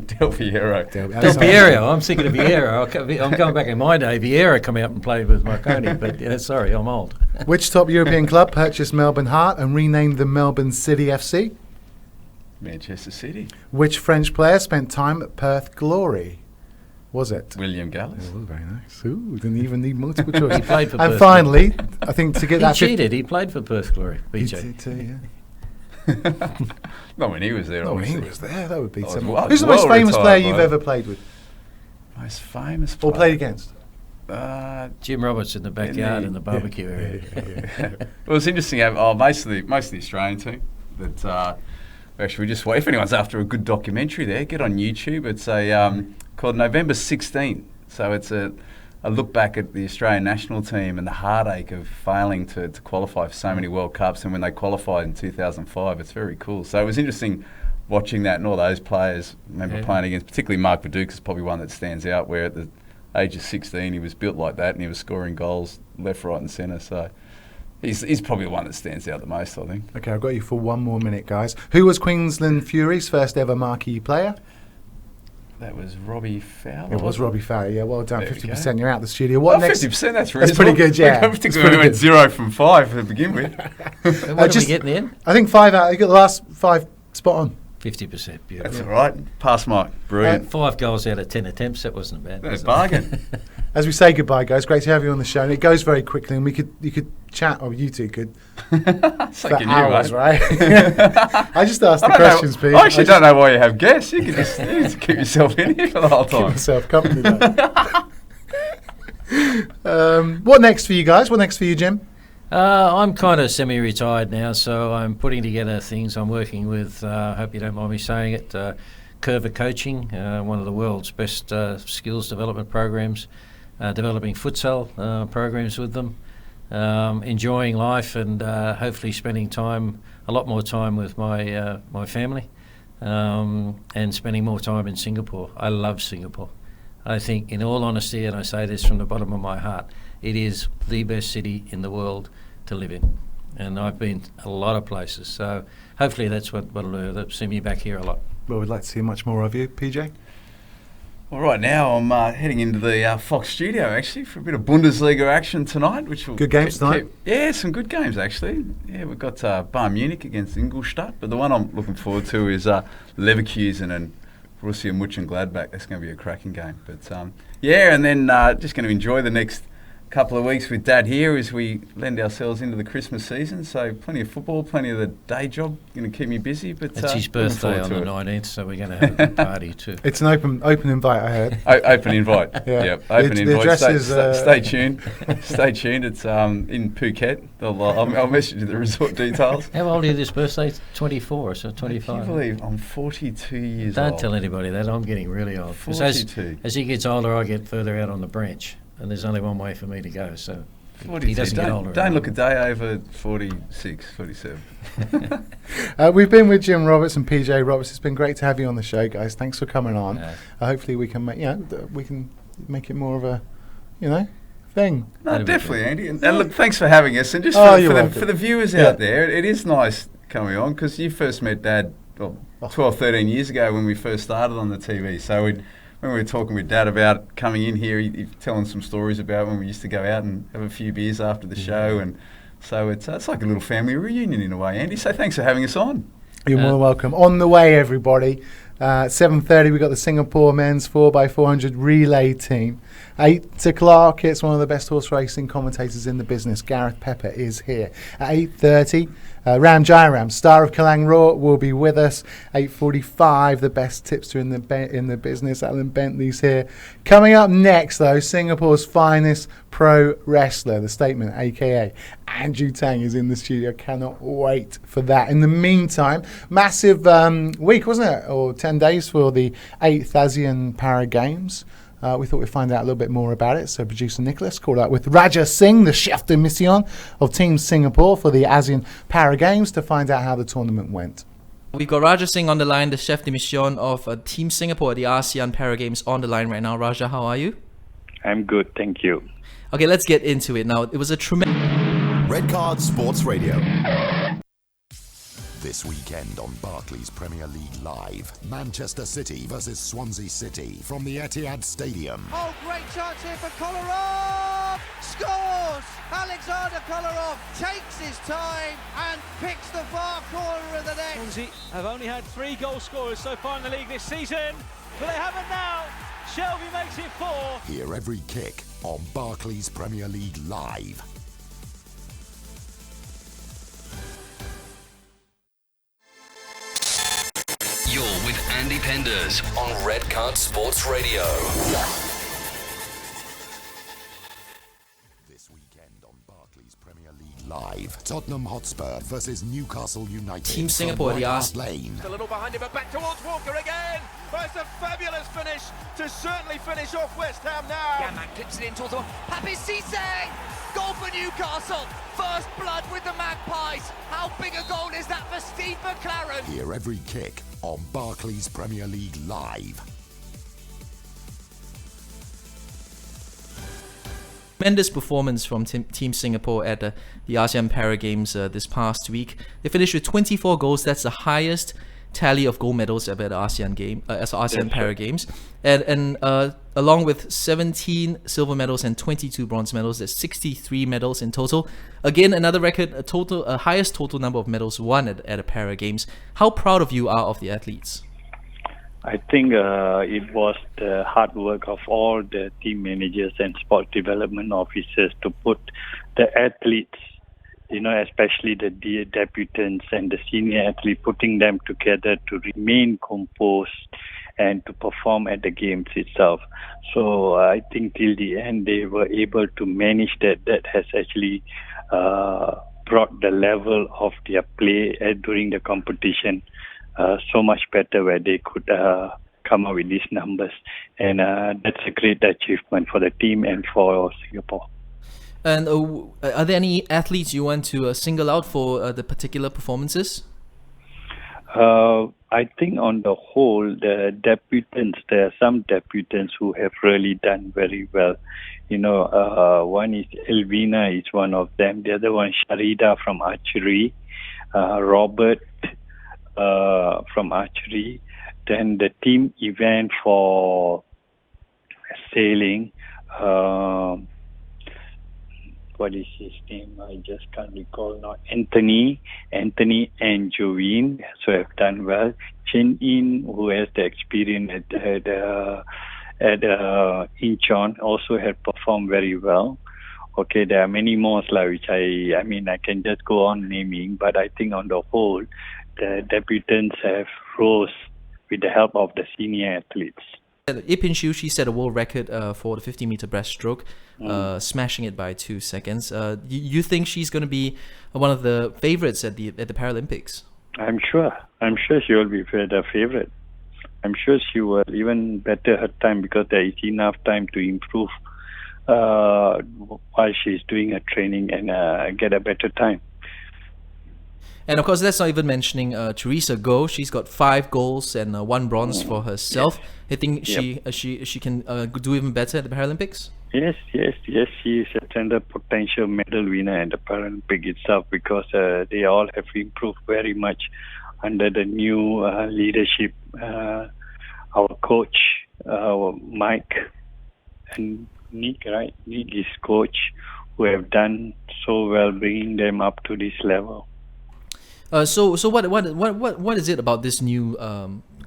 Del Piero. Del Piero. I'm thinking of Vieira. I'm going back in my day. Vieira come out and played with Marconi, but sorry, I'm old. Which top European club purchased Melbourne Heart and renamed them Melbourne City FC? Manchester City. Which French player spent time at Perth Glory? Was it? William Gallas. Oh, very nice. Ooh, didn't even need multiple choice. He played for and Perth. Finally, I think to get that... He cheated. He played for Perth Glory, BJ. He did too, yeah. Not when he was there. Not when he obviously. was there. That would be something. well- Who's the most well famous retired, player you've right? ever played with? Most famous Or player? played against? Jim Roberts in the backyard in the barbecue area. It was interesting. Most of the Australian team. But actually, we just if anyone's after a good documentary, there, get on YouTube. It's a called November 16. So it's a look back at the Australian national team and the heartache of failing to qualify for so many World Cups, and when they qualified in 2005, it's very cool. So it was interesting watching that and all those players. I remember playing against, particularly Mark Viduka is probably one that stands out, where at the age of 16 he was built like that and he was scoring goals left, right and centre. So he's probably the one that stands out the most, I think. Okay, I've got you for 1 more minute, guys. Who was Queensland Fury's first ever marquee player? That was Robbie Fowler. It was Robbie Fowler, yeah. Well done, There we 50%. You're out of the studio. What next? 50%, that's pretty good, yeah. I think we went 0 from 5 to begin with. What did we get in the end? I think 5 out. You got the last 5 spot on. 50%, beautiful. That's all right. Pass mark. Brilliant. 5 goals out of 10 attempts, that wasn't bad. That's a bargain. As we say goodbye, guys, great to have you on the show. And it goes very quickly, and you could chat, or you two could, for hours, right? I just asked the questions, Pete. I actually don't know why you have guests. You can just keep yourself in here for the whole time. Keep myself company, though. What next for you guys? What next for you, Jim? I'm kind of semi-retired now, so I'm putting together things. I'm working with, I hope you don't mind me saying it, Curva Coaching, one of the world's best skills development programs, developing futsal programs with them, enjoying life and hopefully spending a lot more time with my family, and spending more time in Singapore. I love Singapore. I think, in all honesty, and I say this from the bottom of my heart, it is the best city in the world to live in. And I've been a lot of places, so hopefully that's what'll do. That'll see me back here a lot. Well, we'd like to see much more of you, PJ. Well, right now I'm heading into the Fox studio, actually, for a bit of Bundesliga action tonight. Which will good games tonight? Yeah, some good games, actually. Yeah, we've got Bayern Munich against Ingolstadt, but the one I'm looking forward to is Leverkusen and Borussia Mönchengladbach. That's going to be a cracking game. But yeah, and then just going to enjoy the next couple of weeks with Dad here as we lend ourselves into the Christmas season. So plenty of football, plenty of the day job, going to keep me busy. But it's his birthday on the 19th, so we're going to have a big party too. It's an open invite, I heard. Open invite. Yeah. Yep. Open invite. The address stay tuned. Stay tuned. It's in Phuket. I'll message you the resort details. How old are you this birthday? 24, so 25. Can you believe I'm 42 years old? Don't tell anybody that. I'm getting really old. 42. As he gets older, I get further out on the branch. And there's only one way for me to go, so 42. He doesn't get older. Don't look a day over 46, 47. We've been with Jim Roberts and PJ Roberts. It's been great to have you on the show, guys. Thanks for coming on. Hopefully we can make it more of a, thing. No, definitely, Andy. And look, thanks for having us. And just for the viewers out there, it is nice coming on because you first met Dad 12, 13 years ago when we first started on the TV. So when we were talking with Dad about coming in here, he's telling some stories about when we used to go out and have a few beers after the show, and so it's like a little family reunion in a way, Andy. So thanks for having us on. You're more than welcome. On the way, everybody, 7:30 we got the Singapore men's 4x400 relay team. 8 o'clock, it's one of the best horse racing commentators in the business. Gareth Pepper is here. At 8:30, Ram Jairam, star of Kalang Raw, will be with us. 8:45, the best tipster in the business, Alan Bentley's here. Coming up next, though, Singapore's finest pro wrestler, the Statement, aka Andrew Tang, is in the studio. Cannot wait for that. In the meantime, massive week, wasn't it? Or 10 days for the 8th ASEAN Para Games. We thought we'd find out a little bit more about it. So producer Nicholas called up with Raja Singh, the chef de mission of Team Singapore for the ASEAN Para Games, to find out how the tournament went. We've got Raja Singh on the line, the chef de mission of Team Singapore at the ASEAN Para Games, on the line right now. Raja, how are you? I'm good, thank you. Okay, let's get into it now. It was a tremendous... Red Card Sports Radio. This weekend on Barclays Premier League Live, Manchester City versus Swansea City from the Etihad Stadium. Oh, great chance here for Kolarov! Scores! Alexander Kolarov takes his time and picks the far corner of the net. Swansea have only had 3 goal scorers so far in the league this season, but they haven't now. Shelby makes it 4. Hear every kick on Barclays Premier League Live. You're with Andy Penders on Red Card Sports Radio. This weekend on Barclays Premier League Live, Tottenham Hotspur versus Newcastle United. Team Singapore, the Lane. A little behind him, but back towards Walker again. Oh, it's a fabulous finish to certainly finish off West Ham now. Gamak clips it in towards the Papi Cisse! Goal for Newcastle. First blood with the Magpies. How big a goal is that for Steve McLaren? Hear every kick on Barclays Premier League Live. Tremendous performance from Team Singapore at the ASEAN Para Games this past week. They finished with 24 goals. That's the highest tally of gold medals ever at ASEAN Para Games, and along with 17 silver medals and 22 bronze medals, there's 63 medals in total. Again, another record, a highest total number of medals won at a Para Games. How proud of you are of the athletes? I think it was the hard work of all the team managers and sport development officers to put the athletes, especially the debutants and the senior athlete, putting them together to remain composed and to perform at the games itself. So I think till the end they were able to manage that. That has actually brought the level of their play during the competition so much better, where they could come up with these numbers. And that's a great achievement for the team and for Singapore. And are there any athletes you want to single out for the particular performances? I think on the whole, the debutants, there are some debutants who have really done very well. One is Elvina, is one of them. The other one, Sharida from archery. Robert from archery. Then the team event for sailing. What is his name? I just can't recall now. Anthony and Jovine, so have done well. Chen In, who has the experience at Incheon, also have performed very well. Okay, there are many more, which I can just go on naming, but I think on the whole, the debutants have rose with the help of the senior athletes. Ipin Shu, she set a world record for the 50-meter breaststroke, smashing it by 2 seconds. You think she's going to be one of the favorites at the Paralympics? I'm sure she will be the favorite. I'm sure she will even better her time, because there is enough time to improve while she's doing her training and get a better time. And of course, that's not even mentioning Teresa Goh. She's got 5 golds and 1 bronze for herself. Yes. I think she can do even better at the Paralympics. Yes. She is a tender potential medal winner at the Paralympic itself, because they all have improved very much under the new leadership. Our coach, Mike and Nick, right? Nick is coach, who have done so well, bringing them up to this level. So what is it about this new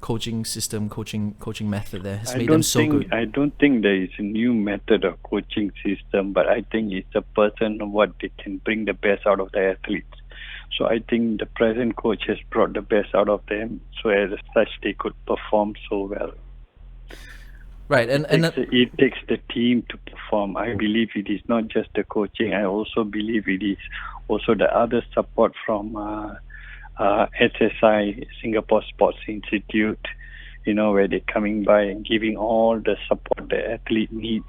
coaching system, coaching method that has made them so good? I don't think there is a new method of coaching system, but I think it's a person what they can bring the best out of the athletes. So I think the present coach has brought the best out of them, so as such they could perform so well. Right, it takes the team to perform. I believe it is not just the coaching. I also believe it is also the other support from SSI, Singapore Sports Institute, where they're coming by and giving all the support the athlete need,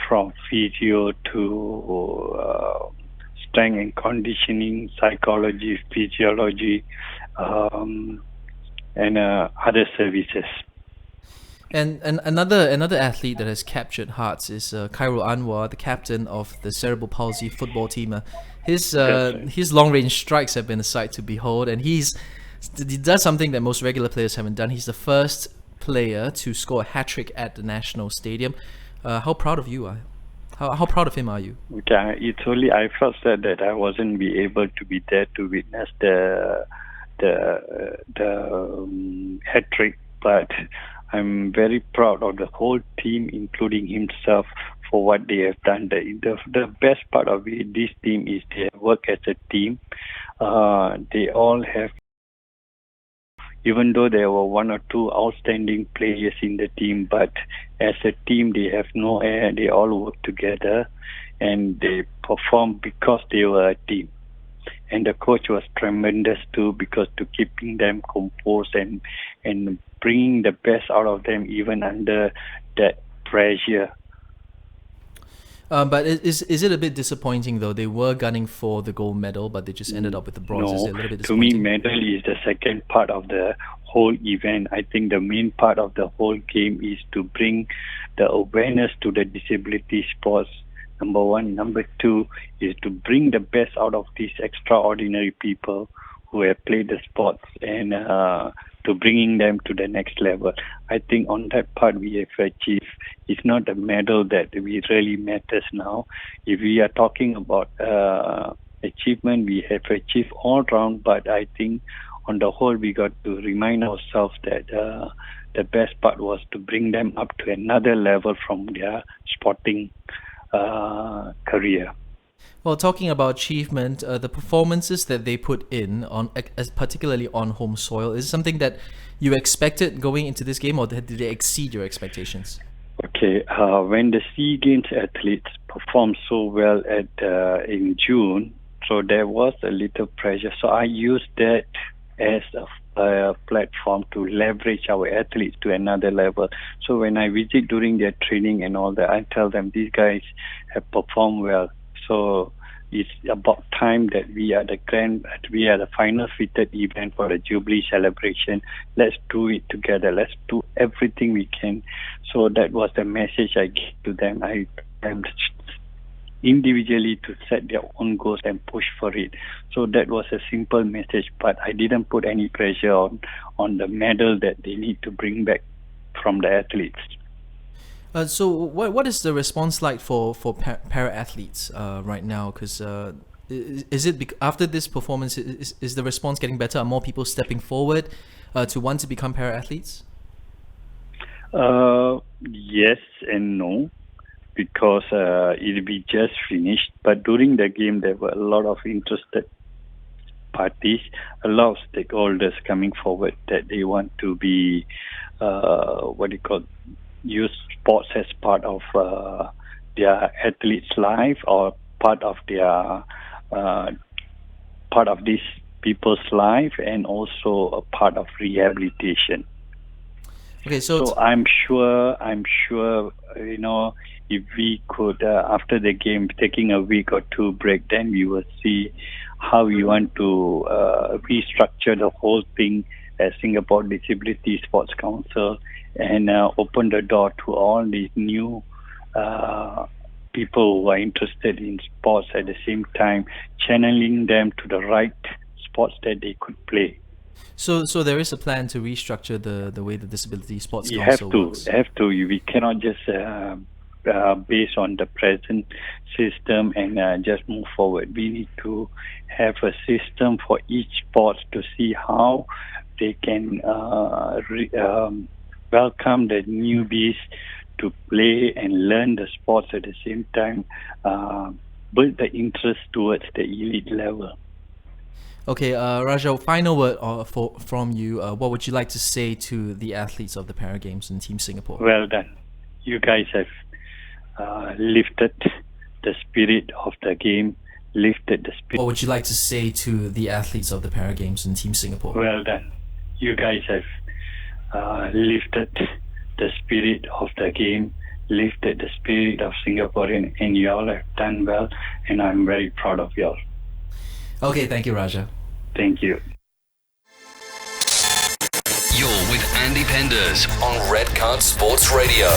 from physio to strength and conditioning, psychology, physiology, and other services. And another athlete that has captured hearts is Khairul Anwar, the captain of the cerebral palsy football team. His long range strikes have been a sight to behold, and he does something that most regular players haven't done. He's the first player to score a hat-trick at the national stadium. How proud of you are? How proud of him are you? Okay, it's only I felt sad that I wasn't be able to be there to witness the hat-trick, but I'm very proud of the whole team, including himself, for what they have done. The best part of this team is they work as a team. They all have, even though there were one or two outstanding players in the team, but as a team they have no air. They all work together and they perform because they were a team. And the coach was tremendous too, because to keeping them composed and bringing the best out of them even under that pressure. But is it a bit disappointing though? They were gunning for the gold medal, but they just ended up with the bronze. Is it a little bit disappointing? To me, medal is the second part of the whole event. I think the main part of the whole game is to bring the awareness to the disability sports. Number one. Number two is to bring the best out of these extraordinary people who have played the sports, and to bringing them to the next level. I think on that part we have achieved. It's not the medal that really matters now. If we are talking about achievement, we have achieved all round, but I think on the whole we got to remind ourselves that the best part was to bring them up to another level from their sporting career. Well, talking about achievement, the performances that they put in, particularly on home soil, is something that you expected going into this game, or did they exceed your expectations? Okay, when the SEA Games athletes performed so well in June, so there was a little pressure. So I used that as a platform to leverage our athletes to another level. So when I visit during their training and all that, I tell them these guys have performed well. So it's about time that we are the final fitted event for the Jubilee celebration. Let's do it together. Let's do everything we can. So that was the message I gave to them. I am individually to set their own goals and push for it. So that was a simple message, but I didn't put any pressure on the medal that they need to bring back from the athletes. So what is the response like for para-athletes right now? Because is it after this performance, is the response getting better? Are more people stepping forward to want to become para-athletes? Yes and no, because it'll be just finished. But during the game, there were a lot of interested parties, a lot of stakeholders coming forward that they want to be use sports as part of their athletes' life, or part of these people's life, and also a part of rehabilitation. Okay, so I'm sure, if we could, after the game, taking a week or two break, then we will see how we want to restructure the whole thing as Singapore Disability Sports Council, and open the door to all these new people who are interested in sports, at the same time channeling them to the right sports that they could play. So there is a plan to restructure the way the Disability Sports Council works. We cannot just based on the present system and just move forward. We need to have a system for each sport to see how they can welcome the newbies to play and learn the sports at the same time, build the interest towards the elite level. Okay, Raja, final word from you. What would you like to say to the athletes of the Para Games and Team Singapore? Well done. You guys have lifted the spirit of the game, lifted the spirit. What would you like to say to the athletes of the Para Games and Team Singapore? Well done. You guys have lifted the spirit of the game, lifted the spirit of Singaporean, and you all have done well, and I'm very proud of you all. Okay, thank you, Raja. Thank you. You're with Andy Penders on Red Card Sports Radio.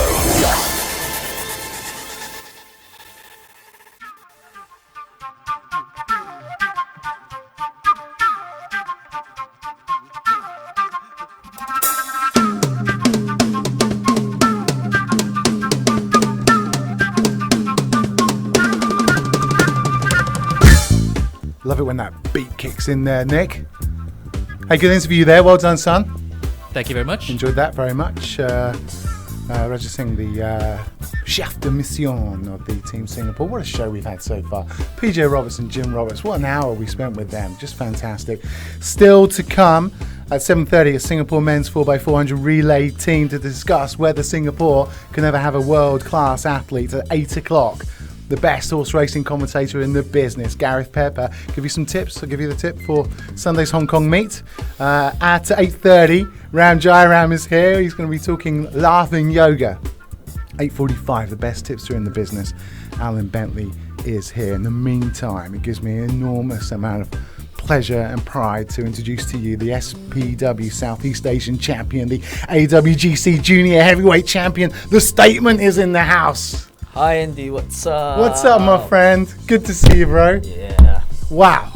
Love it when that beat kicks in there, Nick. Hey, good interview there. Well done, son. Thank you very much. Enjoyed that very much. Raja Singh, the chef de mission of the Team Singapore. What a show we've had so far. PJ Roberts and Jim Roberts. What an hour we spent with them. Just fantastic. Still to come at 7:30, a Singapore men's 4x400 relay team to discuss whether Singapore can ever have a world-class athlete. At 8 o'clock, the best horse racing commentator in the business, Gareth Pepper, give you some tips. I'll give you the tip for Sunday's Hong Kong meet. At 8:30, Ram Jairam is here. He's going to be talking laughing yoga. 8:45, the best tipster in the business, Alan Bentley, is here. In the meantime, it gives me an enormous amount of pleasure and pride to introduce to you the SPW Southeast Asian champion, the AWGC Junior Heavyweight champion. The Statement is in the house. Hi Andy, what's up? What's up, my friend? Good to see you, bro. Yeah. Wow,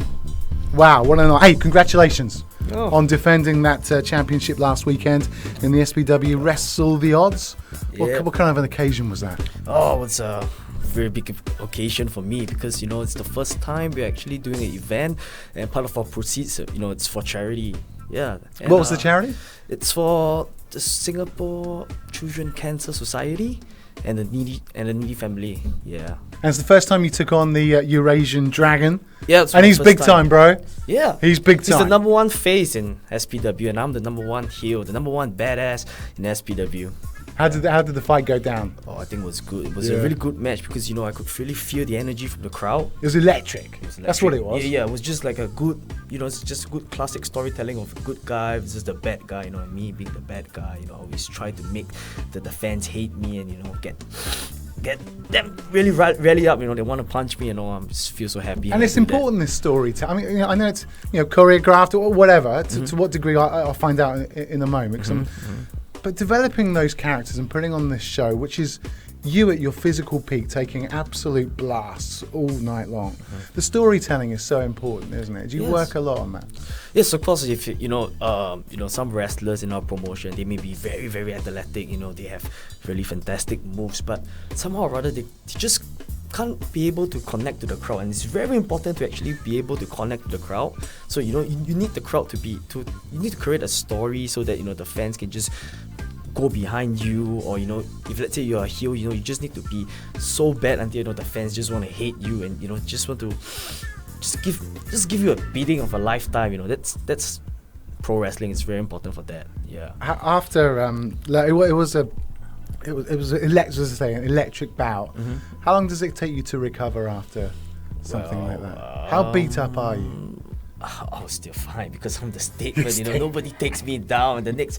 what an... Hey, congratulations on defending that championship last weekend in the SPW Wrestle the Odds. Yeah. What kind of an occasion was that? Oh, it's a very big occasion for me because, you know, it's the first time we're actually doing an event, and part of our proceeds, you know, it's for charity. Yeah. And, what was the charity? It's for the Singapore Children Cancer Society and the needy family. Yeah. And it's the first time you took on the Eurasian Dragon. Yeah, it's and he's big time, bro. Yeah, he's big time. He's the number one face in SPW, and I'm the number one heel, the number one badass in SPW. How did the fight go down? Oh, I think it was good. It was a really good match because, you know, I could really feel the energy from the crowd. It was electric. That's what it was. Yeah, it was just like a good, you know, it's just good classic storytelling of a good guy versus the bad guy. You know, and me being the bad guy. You know, I always try to make the fans hate me and, you know, get them really rally up. You know, they want to punch me and all. I just feel so happy. And it's important, this story. I mean, you know, I know it's, you know, choreographed or whatever. To what degree, I'll find out in a moment. But developing those characters and putting on this show, which is you at your physical peak, taking absolute blasts all night long. The storytelling is so important, isn't it? Do you work a lot on that? Yes, of course. If you know, some wrestlers in our promotion, they may be very, very athletic. You know, they have really fantastic moves, but somehow or other they just can't be able to connect to the crowd, and it's very important to actually be able to connect to the crowd. So, you know, you need the crowd you need to create a story so that, you know, the fans can just go behind you, or, you know, if let's say you're a heel, you know, you just need to be so bad until, you know, the fans just want to hate you and, you know, just want to just give you a beating of a lifetime. You know, that's pro wrestling. It's very important for that. Yeah. After it was an electric bout. How long does it take you to recover after something like that? How beat up are you? I was still fine because I'm the Statement. You know, nobody takes me down. The next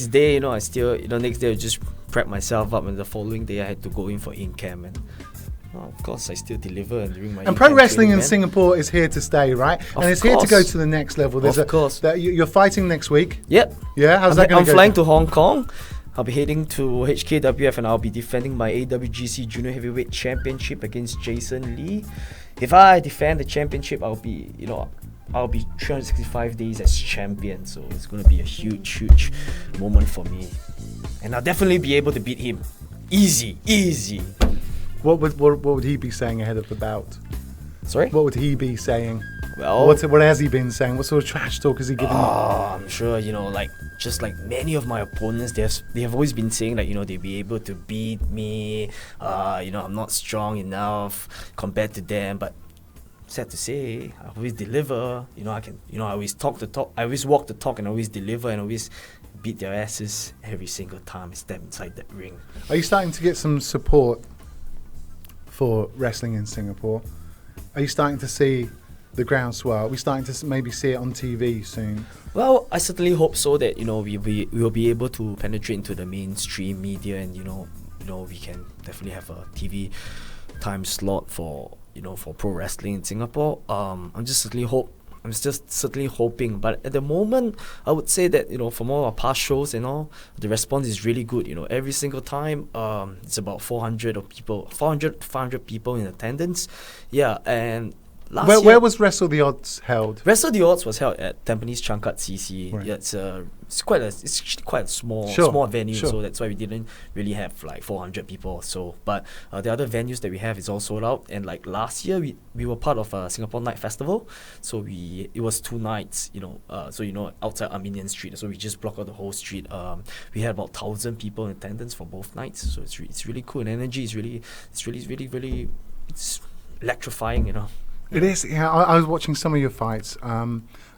day, you know, I just prep myself up, and the following day I had to go in for in-camp, and of course I still deliver during my. And pro wrestling in Singapore is here to stay, right? And it's here to go to the next level. Of course. You're fighting next week. Yep. Yeah. How's that going to go? I'm flying to Hong Kong. I'll be heading to HKWF, and I'll be defending my AWGC Junior Heavyweight Championship against Jason Lee. If I defend the championship, I'll be 365 days as champion, so it's going to be a huge moment for me, and I'll definitely be able to beat him. Easy. What would he be saying ahead of the bout? Sorry? What would he be saying? Well, what has he been saying? What sort of trash talk has he given you? I'm sure, just like many of my opponents, they have always been saying like, they'll be able to beat me. I'm not strong enough compared to them, but sad to say, I always deliver. I always talk the talk. I always walk the talk and always deliver and always beat their asses every single time I step inside that ring. Are you starting to get some support for wrestling in Singapore? Are you starting to see the groundswell? Are we starting to maybe see it on TV soon? Well, I certainly hope so that we will be able to penetrate into the mainstream media, and we can definitely have a TV time slot for pro wrestling in Singapore. I'm just certainly hoping, but at the moment, I would say that from all our past shows and all, the response is really good. Every single time, it's about 400 to 500 people in attendance. Yeah, and where was Wrestle the Odds held? Wrestle the Odds was held at Tampines Changkat CC. Right. Yeah, it's quite a small venue, so that's why we didn't really have like 400 people or so. But the other venues that we have is all sold out. And like last year, we were part of a Singapore Night Festival, so it was 2 nights. Outside Armenian Street, so we just blocked out the whole street. We had about 1,000 people in attendance for both nights, so it's really cool. And energy is really electrifying. It is. Yeah, I was watching some of your fights.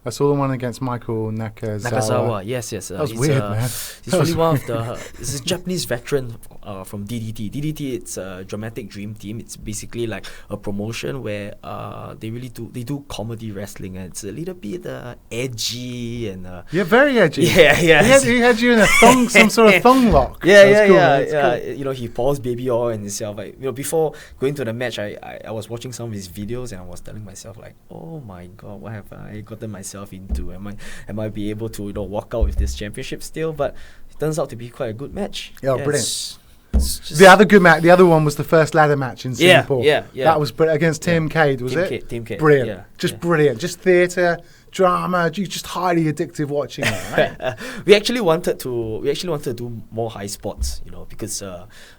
I saw the one against Michael Nakazawa. Yes. That was weird, man. He's really one of the. This is a Japanese veteran from DDT. DDT, it's a Dramatic Dream Team. It's basically like a promotion where they do comedy wrestling, and it's a little bit edgy and. Yeah, very edgy. Yeah. He had you in a thong, some sort of thong lock. Yeah. Cool. He pours baby oil in himself. Like before going to the match, I was watching some of his videos and I was telling myself like, oh my god, what have I gotten myself into? Am I be able to walk out with this championship still? But it turns out to be quite a good match. Yeah, brilliant. The other good match, the other one was the first ladder match in Singapore. Yeah. That was against Tim Cade, was it? Tim Cade. Brilliant. Yeah. Brilliant. Just theatre, drama, just highly addictive watching it, right? We actually wanted to do more high spots, because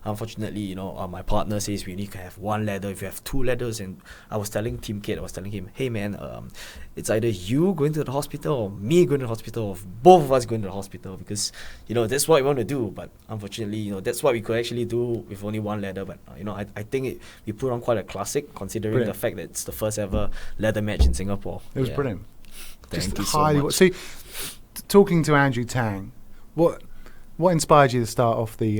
unfortunately, my partner says we need to have 1 ladder. If you have 2 ladders, and I was telling Tim Cade, hey man, it's either you going to the hospital or me going to the hospital, or both of us going to the hospital, because that's what we want to do. But unfortunately, that's what we could actually do with only 1 ladder. But I think we put on quite a classic, considering Brilliant. the fact that it's the first ever ladder match in Singapore. It was brilliant. Thank you so much. See, talking to Andrew Tang, what inspired you to start off the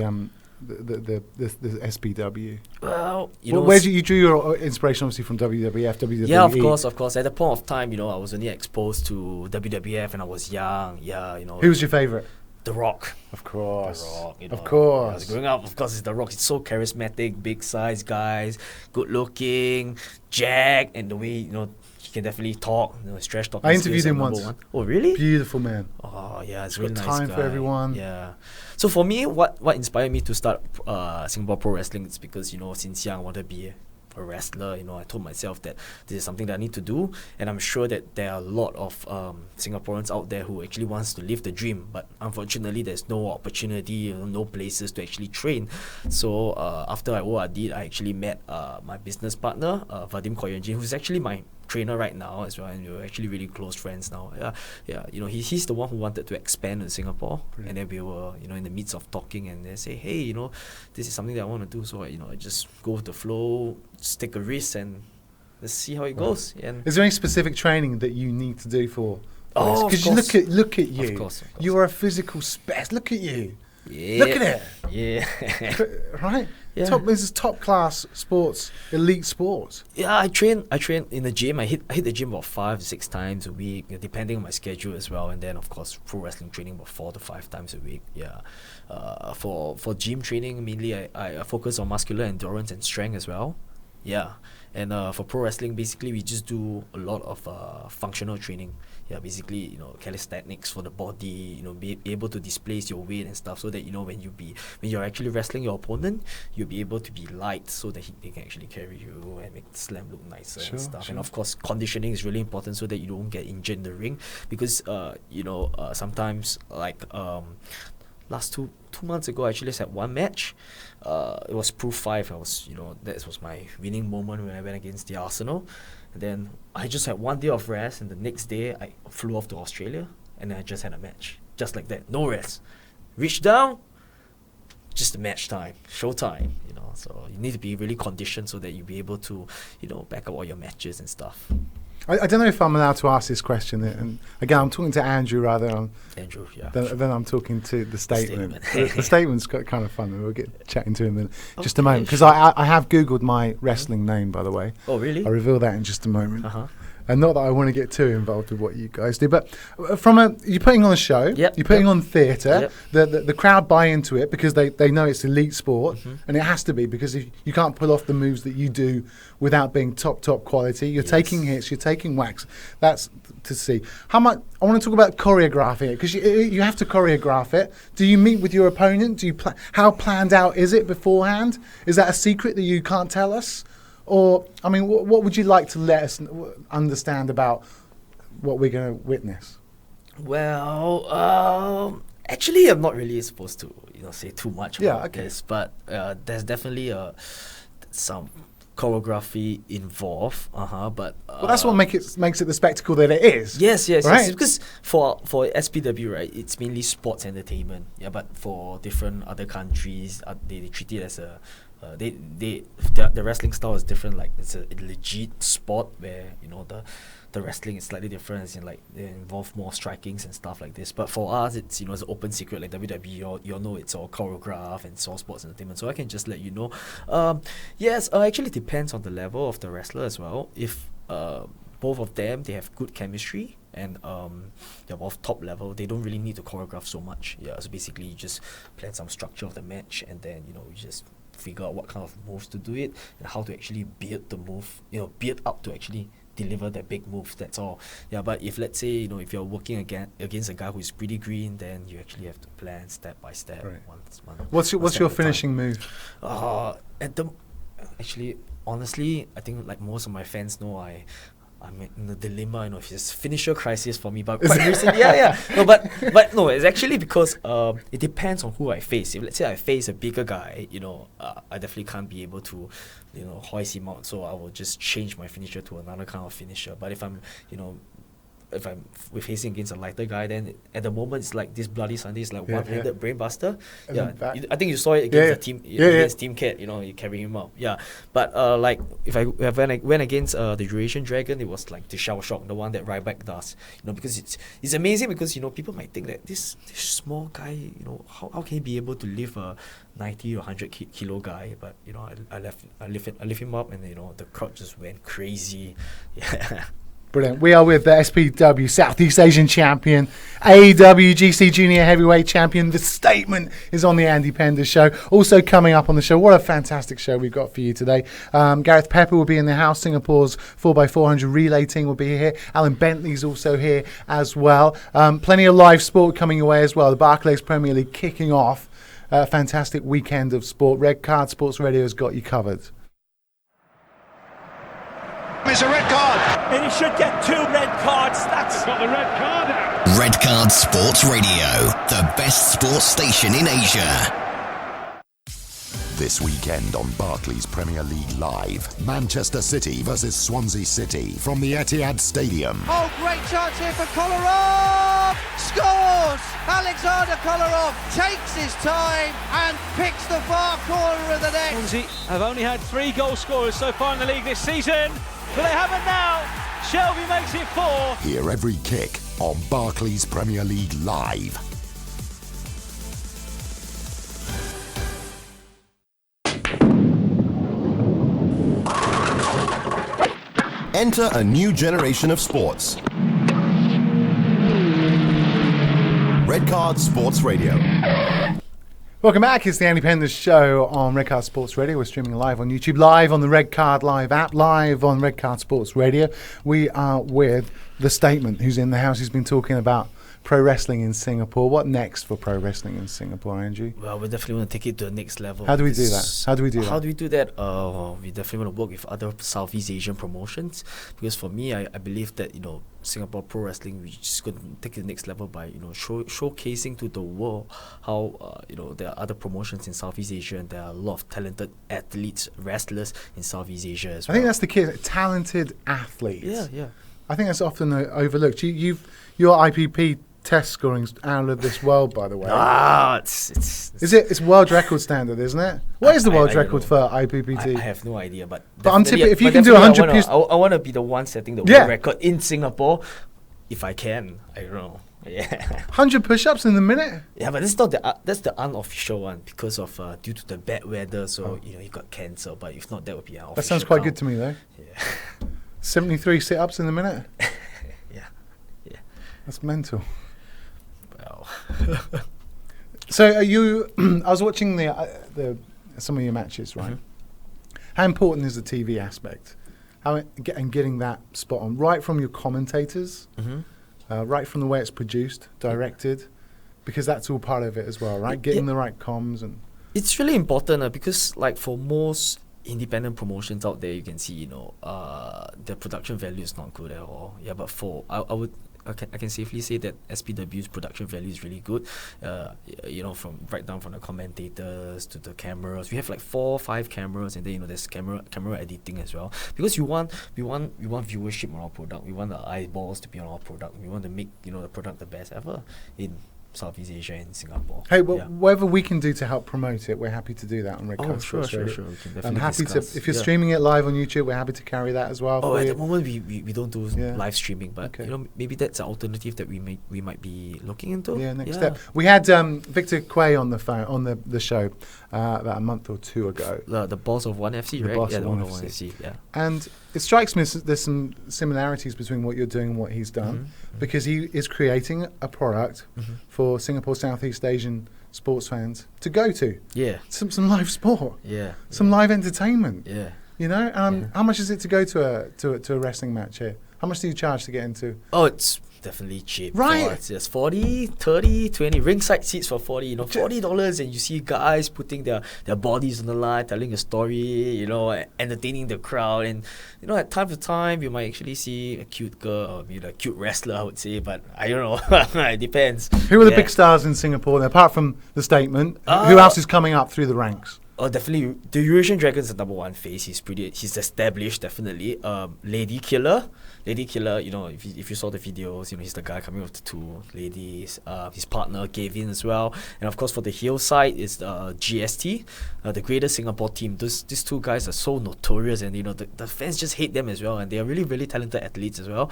SPW? Well, where did you drew your inspiration? Obviously from WWF, WWE. Yeah, of course. At the point of time, I was only exposed to WWF, and I was young. Yeah, Who was your favorite? The Rock. Of course. The Rock. Of course. I was growing up, of course, it's The Rock. It's so charismatic, big size guys, good looking, jacked, and the way he can definitely talk. His trash talking. I interviewed him once. Oh, really? Beautiful man. Oh, yeah, it's really nice time guy. for everyone. Yeah. So for me, what inspired me to start Singapore Pro Wrestling is because since young I wanted to be a wrestler. I told myself that this is something that I need to do, and I'm sure that there are a lot of Singaporeans out there who actually wants to live the dream, but unfortunately there's no opportunity, no places to actually train. So after I ORD'd, I actually met my business partner, Vadim Koyanjin, who's actually my trainer right now as well, and we're actually really close friends now. He's the one who wanted to expand in Singapore. Brilliant. And then we were in the midst of talking, and they say, hey, this is something that I want to do, so I just go with the flow, just take a risk, and let's see how it goes. And is there any specific training that you need to do for this? Because you look at you, of course. You are a physical spec. Look at you. Yeah. Look at it. Yeah. Right? Yeah. This is top class sports, elite sports. Yeah, I train in the gym. I hit the gym about 5 to 6 times a week, depending on my schedule as well. And then of course pro wrestling training about 4 to 5 times a week. Yeah. For gym training, mainly I focus on muscular endurance and strength as well. Yeah. And for pro wrestling, basically we just do a lot of functional training. Yeah, basically, calisthenics for the body, be able to displace your weight and stuff, so that when you're actually wrestling your opponent, you'll be able to be light, so that they can actually carry you and make the slam look nicer and stuff. And of course, conditioning is really important, so that you don't get injured in the ring, because sometimes last two months ago, I actually just had one match. It was Proof 5. That was my winning moment when I went against the Arsenal. And then I just had 1 day of rest, and the next day I flew off to Australia, and then I just had a match. Just like that, no rest. Reach down, just a match time, show time, So you need to be really conditioned so that you'll be able to, back up all your matches and stuff. I don't know if I'm allowed to ask this question. And again, I'm talking to Andrew rather than than I'm talking to the statement. The statement's kind of fun. We'll get chatting to him in just a moment. Because I have Googled my wrestling name, by the way. Oh, really? I'll reveal that in just a moment. And not that I want to get too involved with what you guys do, but you're putting on a show, you're putting on theatre, the crowd buy into it because they know it's elite sport, and it has to be, because if you can't pull off the moves that you do without being top quality. You're taking hits, you're taking whacks. That's to see. How much, I want to talk about choreographing it, because you have to choreograph it. Do you meet with your opponent? How planned out is it beforehand? Is that a secret that you can't tell us? Or, I mean, what would you like to let us understand about what we're going to witness? Well, actually, I'm not really supposed to, say too much about this, but there's definitely some choreography involved. But that's what makes it the spectacle that it is. Yes, right? Because for SPW, right, it's mainly sports entertainment. Yeah, but for different other countries, they treat it as a the wrestling style is different. Like, it's a legit sport where the wrestling is slightly different, as in, like, they involve more strikings and stuff like this. But for us, it's it's an open secret. Like WWE, you all know it's all choreographed and it's all sports entertainment. So I can just let you know. Actually it depends on the level of the wrestler as well. If both of them, they have good chemistry and they're both top level, they don't really need to choreograph so much. So basically you just plan some structure of the match, and then you just figure out what kind of moves to do it and how to actually build the move, build up to actually deliver that big move. That's all. But if, let's say, if you're working against a guy who is pretty green, then you actually have to plan step by step. Right. What's your finishing move? Actually, honestly, I think, like, most of my fans know, I'm in a dilemma, if it's finisher crisis for me, but quite recently, No, but no, it's actually because it depends on who I face. If, let's say, I face a bigger guy, I definitely can't be able to, hoist him out, so I will just change my finisher to another kind of finisher. But if I'm we're facing against a lighter guy, then at the moment it's like this Bloody Sunday is like one-handed brainbuster. I think you saw it against against Team Cat. You carry him up. But like when I went against the Eurasian Dragon, it was like the Shell Shock, the one that Ryback does. Because it's amazing, because people might think that this small guy, how can he be able to lift a 90 or 100 kilo guy? But I lift him up, and the crowd just went crazy. Brilliant. We are with the SPW Southeast Asian Champion, AWGC Junior Heavyweight Champion. The Statement is on the Andy Penders Show. Also coming up on the show, what a fantastic show we've got for you today. Gareth Pepper will be in the house. Singapore's 4x400 relay team will be here. Alan Bentley's also here as well. Plenty of live sport coming your way as well. The Barclays Premier League kicking off. A fantastic weekend of sport. Red Card Sports Radio has got you covered. It's a red card, and he should get 2 red cards. That's got the red card out. Red Card Sports Radio, the best sports station in Asia. This weekend on Barclays Premier League Live, Manchester City versus Swansea City from the Etihad Stadium. Oh, great chance here for Kolarov! Scores! Alexander Kolarov takes his time and picks the far corner of the net. Swansea have only had 3 goal scorers so far in the league this season, but they have it now. Shelby makes it 4. Hear every kick on Barclays Premier League Live. Enter a new generation of sports. Red Card Sports Radio. Welcome back. It's the Andy Penders Show on Red Card Sports Radio. We're streaming live on YouTube, live on the Red Card Live app, live on Red Card Sports Radio. We are with The Statement, who's in the house. He's been talking about pro wrestling in Singapore. What next for pro wrestling in Singapore, Andrew? Well, we definitely want to take it to the next level. How do we do that? How do we do that? We definitely want to work with other Southeast Asian promotions, because for me, I believe that, Singapore pro wrestling, we just going to take it to the next level by, showcasing to the world how, there are other promotions in Southeast Asia, and there are a lot of talented athletes, wrestlers in Southeast Asia as well. I think that's the key, talented athletes. Yeah. I think that's often overlooked. Your IPP test scoring's out of this world, by the way. It's world record standard, isn't it? What is the world record for IPPT? I have no idea, but if you can do 100 pieces, I want to be the one setting the world record in Singapore, if I can. I don't know. Yeah, 100 push-ups in the minute. Yeah, but that's not that's the unofficial one, because of due to the bad weather. So you got cancer. But if not, that would be our. That sounds quite good to me, though. Yeah. 73 sit-ups in a minute. Yeah. That's mental. Well. So are you? I was watching the some of your matches, right? Mm-hmm. How important is the TV aspect? And getting that spot on, right from your commentators, right from the way it's produced, directed, because that's all part of it as well, right? Getting the right comms and. It's really important because, like, for most independent promotions out there, you can see, the production value is not good at all. Yeah, but I can safely say that SPW's production value is really good. From right down from the commentators to the cameras, we have like 4 or 5 cameras, and then there's camera editing as well. Because we want viewership on our product. We want the eyeballs to be on our product. We want to make the product the best ever in Southeast Asia and Singapore. Hey, whatever we can do to help promote it, we're happy to do that on Red Card Sports Sure. Radio. We can definitely I'm happy discuss. if you're streaming it live on YouTube, we're happy to carry that as well. At the moment we don't do live streaming, but maybe that's an alternative that we might be looking into. Yeah, next step. We had Victor Quay on the phone on the show about a month or 2 ago. The boss of One FC, right? Boss of One FC. Yeah. And it strikes me there's some similarities between what you're doing and what he's done, because he is creating a product for Singapore Southeast Asian sports fans to go to. Yeah. Some live sport. Yeah. Some live entertainment. Yeah. How much is it to go to a wrestling match here? How much do you charge to get into? Oh, it's definitely cheap. Right. It's just 40, 30, 20 ringside seats for $40. $40, and you see guys putting their bodies on the line, telling a story, entertaining the crowd, and at time to time you might actually see a cute girl or maybe a cute wrestler, I would say, but I don't know. It depends. Who are the big stars in Singapore then, apart from the statement? Who else is coming up through the ranks? Oh, definitely. The Eurasian Dragon's the number one face. He's established, definitely. Lady Killer, if you saw the videos, he's the guy coming with the 2 ladies. His partner Gavin as well, and of course for the heel side is GST, the Greater Singapore team. These 2 guys are so notorious, and the fans just hate them as well, and they are really, really talented athletes as well.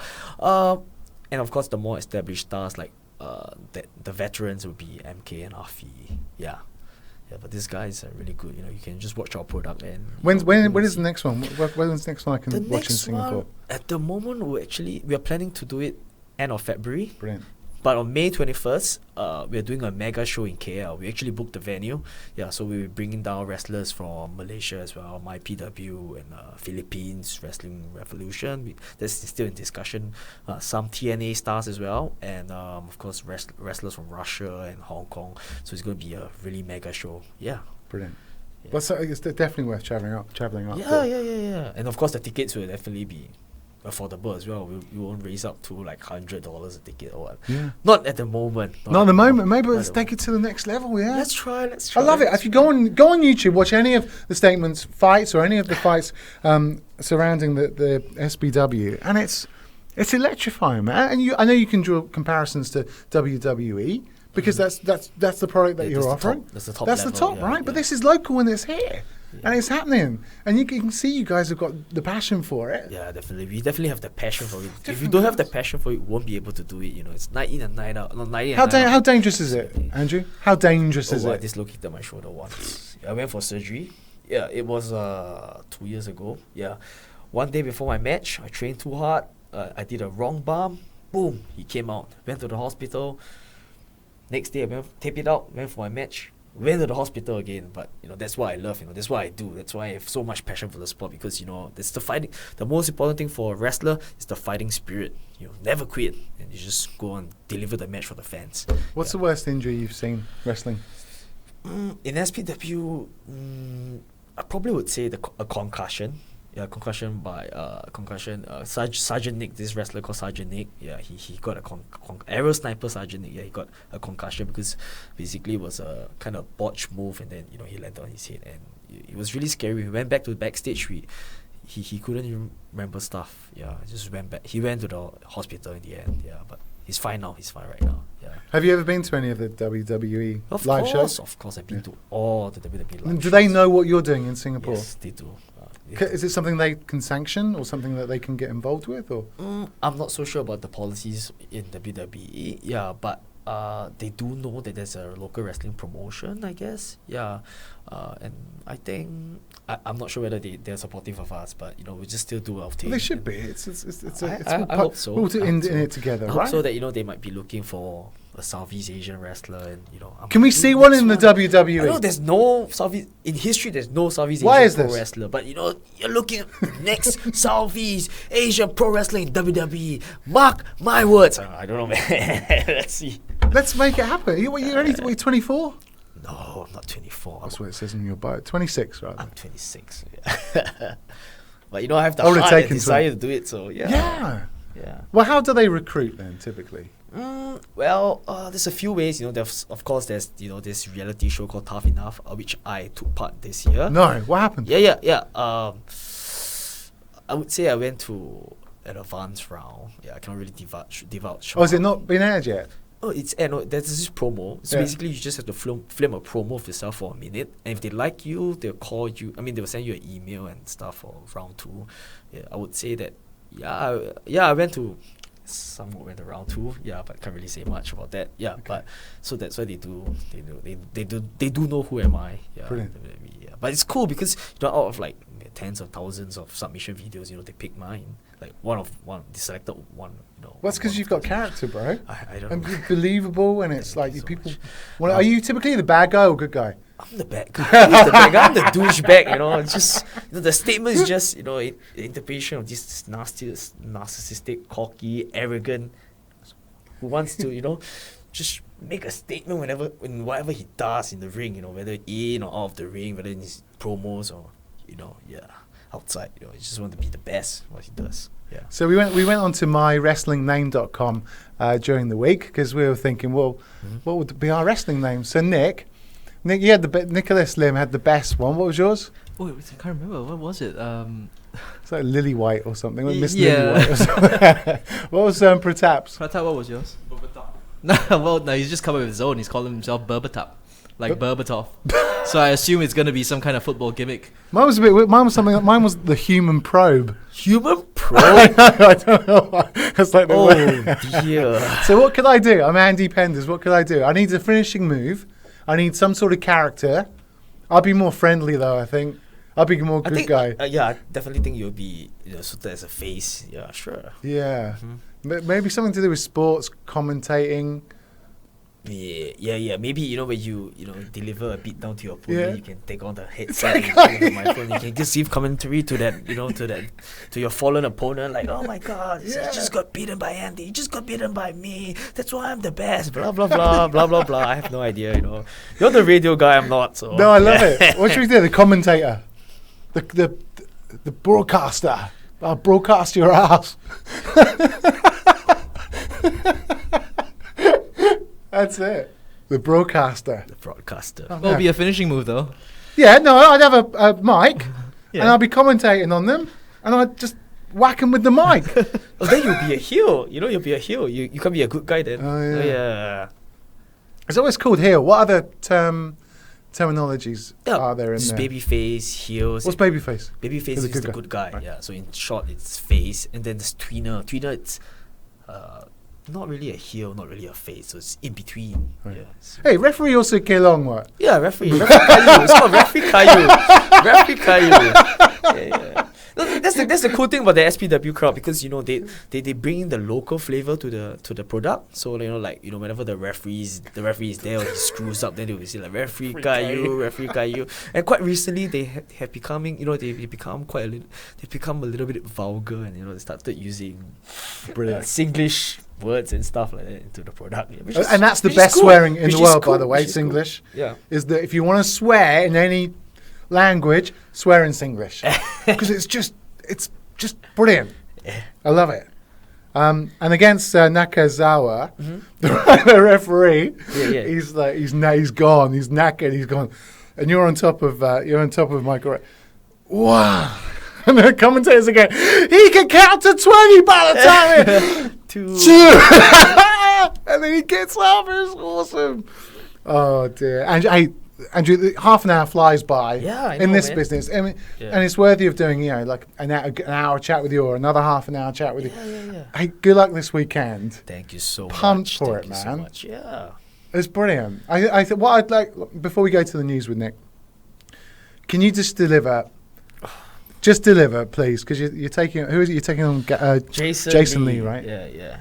And of course the more established stars like the veterans would be MK and Afi. Yeah, but these guys are really good. You can just watch our product. And when is the next one? When's the next one I can watch in Singapore? At the moment, we are planning to do it end of February. Brilliant. But on May 21st, we're doing a mega show in KL. We actually booked the venue. Yeah, so we're bringing down wrestlers from Malaysia as well, MyPW and Philippines Wrestling Revolution. That's still in discussion. Some TNA stars as well, and of course wrestlers from Russia and Hong Kong. So it's going to be a really mega show. Yeah. Brilliant. Yeah. Well, so it's definitely worth traveling up. Yeah. And of course the tickets will definitely be affordable as well. We won't raise up to like $100 a ticket or what. Yeah. Not at the moment. Not at the moment. Maybe let's take it to the next level. Yeah. Let's try. I love it. If you go on YouTube, watch any of the statements, fights, or any of the fights surrounding the SBW, and it's electrifying, man. And I know you can draw comparisons to WWE. Because that's the product that you're offering. That's the top. That's the top, right? But this is local and it's here. And it's happening. And you can see you guys have got the passion for it. Yeah, definitely. We definitely have the passion for it. If you don't have the passion for it, you won't be able to do it. It's night in and night out. No, night in and night out. How dangerous is it, Andrew? How dangerous is it? I dislocated my shoulder once. I went for surgery. Yeah, it was 2 years ago. Yeah. One day before my match, I trained too hard. I did a wrong bump. Boom, he came out. Went to the hospital. Next day, I taped it out, went for my match. went to the hospital again. But that's what I love. That's what I do. That's why I have so much passion for the sport, because it's the fighting. The most important thing for a wrestler is the fighting spirit. Never quit, and you just go and deliver the match for the fans. What's the worst injury you've seen wrestling? In SPW, I probably would say a concussion. Yeah, concussion by Sergeant Nick. This wrestler called Sergeant Nick. Yeah, he got a aero sniper Sergeant Nick. Yeah, he got a concussion because basically it was a kind of botch move, and then he landed on his head, and it was really scary. We went back to the backstage. He couldn't even remember stuff. Yeah, just went back. He went to the hospital in the end. Yeah, but he's fine now. He's fine right now. Yeah. Have you ever been to any of the WWE live shows? Of course, I've been to all the WWE live shows. Do they know what you're doing in Singapore? Yes, they do. Is it something they can sanction or something that they can get involved with? Or I'm not so sure about the policies in WWE. Yeah, but they do know that there's a local wrestling promotion, I guess. Yeah, and I think I'm not sure whether they're supportive of us, but we just still do our thing. Well, they should be. I hope so. We'll do in it together, I right? hope so that they might be looking for a Southeast Asian wrestler, and Can we see one in the WWE? I know there's no Southeast in history. There's no Southeast Why Asian is pro this? wrestler, but you're looking at the next Southeast Asian pro wrestler in WWE. Mark my words. I don't know, man. Let's see. Let's make it happen. You're only 24? No, I'm not 24. That's what it says in your bio. 26, right? I'm 26. Yeah. But I have the I would've heart and taken desire to do it. So yeah. Well, how do they recruit then, typically? Well, there's a few ways. There's this reality show called Tough Enough, which I took part this year. No, what happened? Yeah. I would say I went to an advanced round. Yeah, I can't really divulge. Oh, has it not been aired yet? Oh, it's no. There's this promo. So basically, you just have to film a promo of yourself for a minute, and if they like you, they'll call you. I mean, they'll send you an email and stuff for round 2. Yeah, I would say that. Yeah, I went to. Somewhat went to round 2. Yeah, but can't really say much about that. Yeah, okay. But so that's why they do know who am I. Yeah, brilliant. Yeah, but it's cool because out of like tens of thousands of submission videos, they pick mine. Like they selected one. Well, that's because you've got character, bro. I don't and know. Believable, and it's like people. Well, are you typically the bad guy or good guy? I'm the bad guy. He's the bad guy. I'm the douchebag. It's just the statement is just interpretation of this narcissistic, cocky, arrogant, who wants to just make a statement in whatever he does in the ring. Whether in or out of the ring, whether in his promos or outside. He just wants to be the best what he does. Yeah. So we went on to mywrestlingname.com during the week because we were thinking, well, what would be our wrestling name? So Nick, you had Nicholas Lim had the best one. What was yours? Oh, I can't remember. What was it? It's like Lily White or something. Miss yeah. Lily White or something. What was Pratap's? Pratap, what was yours? No, he's just come up with his own. He's calling himself Berbatov. Like Berbatov. So I assume it's going to be some kind of football gimmick. Mine was a bit weird. Mine was the Human Probe. Human Probe? I don't know why. It's like dear. So what could I do? I'm Andy Penders. What could I do? I need a finishing move. I need some sort of character. I'll be more friendly though, I think. I'll be more good guy. I definitely think you'll be suited as a face. Yeah, sure. Yeah. Maybe something to do with sports, commentating. Yeah. Maybe when you deliver a beat down to your opponent, you can take on the headset and the microphone. You can just give commentary to that, to your fallen opponent. Like, oh my God, he just got beaten by Andy. He just got beaten by me. That's why I'm the best. Blah blah blah blah blah blah. I have no idea. You're the radio guy. I'm not. So no, I love it. What should we do? The commentator, the broadcaster. I'll broadcast your ass. That's it. The broadcaster. That'll be a finishing move, though. Yeah, no, I'd have a mic, and I'll be commentating on them, and I'd just whack them with the mic. Then you'll be a heel. You'll be a heel. You can't be a good guy then. Oh, yeah. It's always called heel. What other terminologies are there in there? Babyface, heels. What's babyface? Babyface is the good guy. Right. Yeah. So in short, it's face, and then there's tweener. Tweener, it's not really a heel, not really a face. So it's in between. Right. Yeah. Hey, referee also Kelong, what? Yeah, referee Caillou. It's called referee Caillou. Referee Caillou. Yeah. No, that's the cool thing about the SPW crowd, because they bring in the local flavor to the product. So whenever the referee is there or he screws up, then they will say like referee Caillou. And quite recently they have becoming they've become a little bit vulgar, and they started using Singlish words and stuff like that into the product. Yeah, and that's the best swearing in the world, by the way. Singlish. Cool. Yeah. Is that if you want to swear in any language, swear in Singlish, because it's just brilliant. Yeah. I love it. And against Nakazawa, the referee, he's gone. He's knackered. He's gone, and you're on top of Michael. Wow. And the commentators again. He can count to 20 by the time. Two. And then he gets up. It's awesome. Oh dear. Andrew, half an hour flies by in this business. I mean, and it's worthy of doing, like an hour chat with you or another half an hour chat with you. Yeah. Hey, good luck this weekend. Thank you so much. Pumped for Thank it, you man. so much. Yeah. It's brilliant. I think what I'd like, before we go to the news with Nick, can you just deliver? Just deliver, please, because you're taking. Who is it? You're taking on Jason Lee, right? Yeah.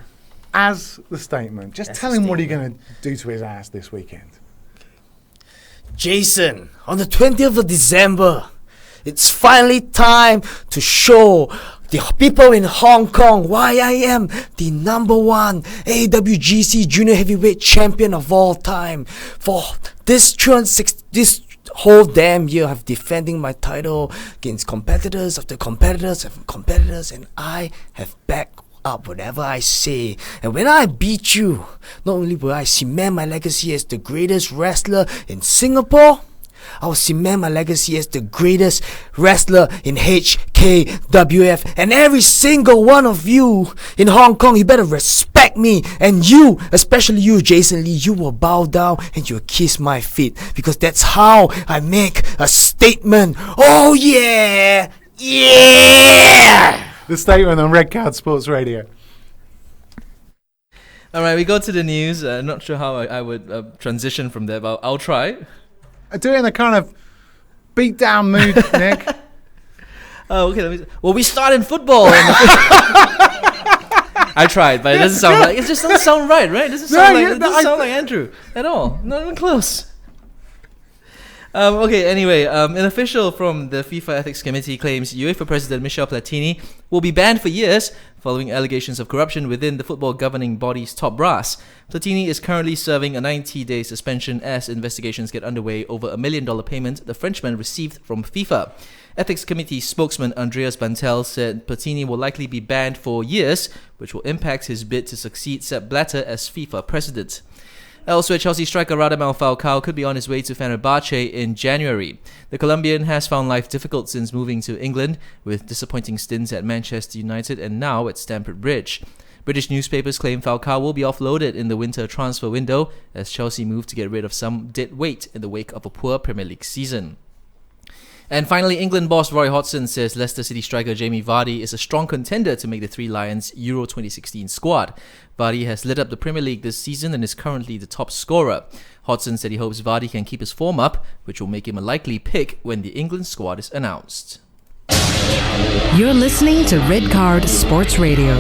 As the statement, just tell him what you're going to do to his ass this weekend. Jason, on the 20th of December, it's finally time to show the people in Hong Kong why I am the #1 AWGC Junior Heavyweight Champion of all time. For this whole damn year, I've defending my title against competitors after competitors after competitors, and I have backed up whatever I say. And when I beat you, not only will I cement my legacy as the greatest wrestler in Singapore, I will cement my legacy as the greatest wrestler in HKWF. And every single one of you in Hong Kong, you better respect me. And you, especially you, Jason Lee, you will bow down and you'll kiss my feet, because that's how I make a statement. Oh yeah! Yeah! The statement on Red Card Sports Radio. All right, we go to the news. Not sure how I would transition from there, but I'll try. I do it in a kind of beat down mood, Nick. Okay. We start in football. I tried, but it doesn't sound like. It just doesn't sound right? It doesn't sound like Andrew at all. Not even close. Anyway, an official from the FIFA Ethics Committee claims UEFA President Michel Platini will be banned for years following allegations of corruption within the football governing body's top brass. Platini is currently serving a 90-day suspension as investigations get underway over $1 million payment the Frenchman received from FIFA. Ethics Committee spokesman Andreas Bantel said Platini will likely be banned for years, which will impact his bid to succeed Sepp Blatter as FIFA president. Elsewhere, Chelsea striker Radamel Falcao could be on his way to Fenerbahce in January. The Colombian has found life difficult since moving to England, with disappointing stints at Manchester United and now at Stamford Bridge. British newspapers claim Falcao will be offloaded in the winter transfer window as Chelsea move to get rid of some dead weight in the wake of a poor Premier League season. And finally, England boss Roy Hodgson says Leicester City striker Jamie Vardy is a strong contender to make the Three Lions Euro 2016 squad. Vardy has lit up the Premier League this season and is currently the top scorer. Hodgson said he hopes Vardy can keep his form up, which will make him a likely pick when the England squad is announced. You're listening to Red Card Sports Radio.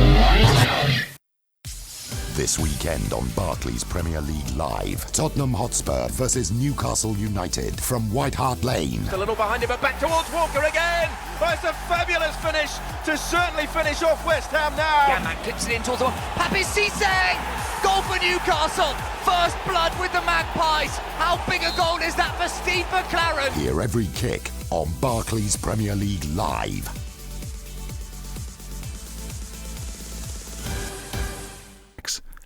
This weekend on Barclays Premier League Live, Tottenham Hotspur versus Newcastle United from White Hart Lane. A little behind him, but back towards Walker again. Oh, it's a fabulous finish to certainly finish off West Ham now. Yanmack clips it in towards the ball. Papi Cisse! Goal for Newcastle. First blood with the Magpies. How big a goal is that for Steve McLaren? Hear every kick on Barclays Premier League Live.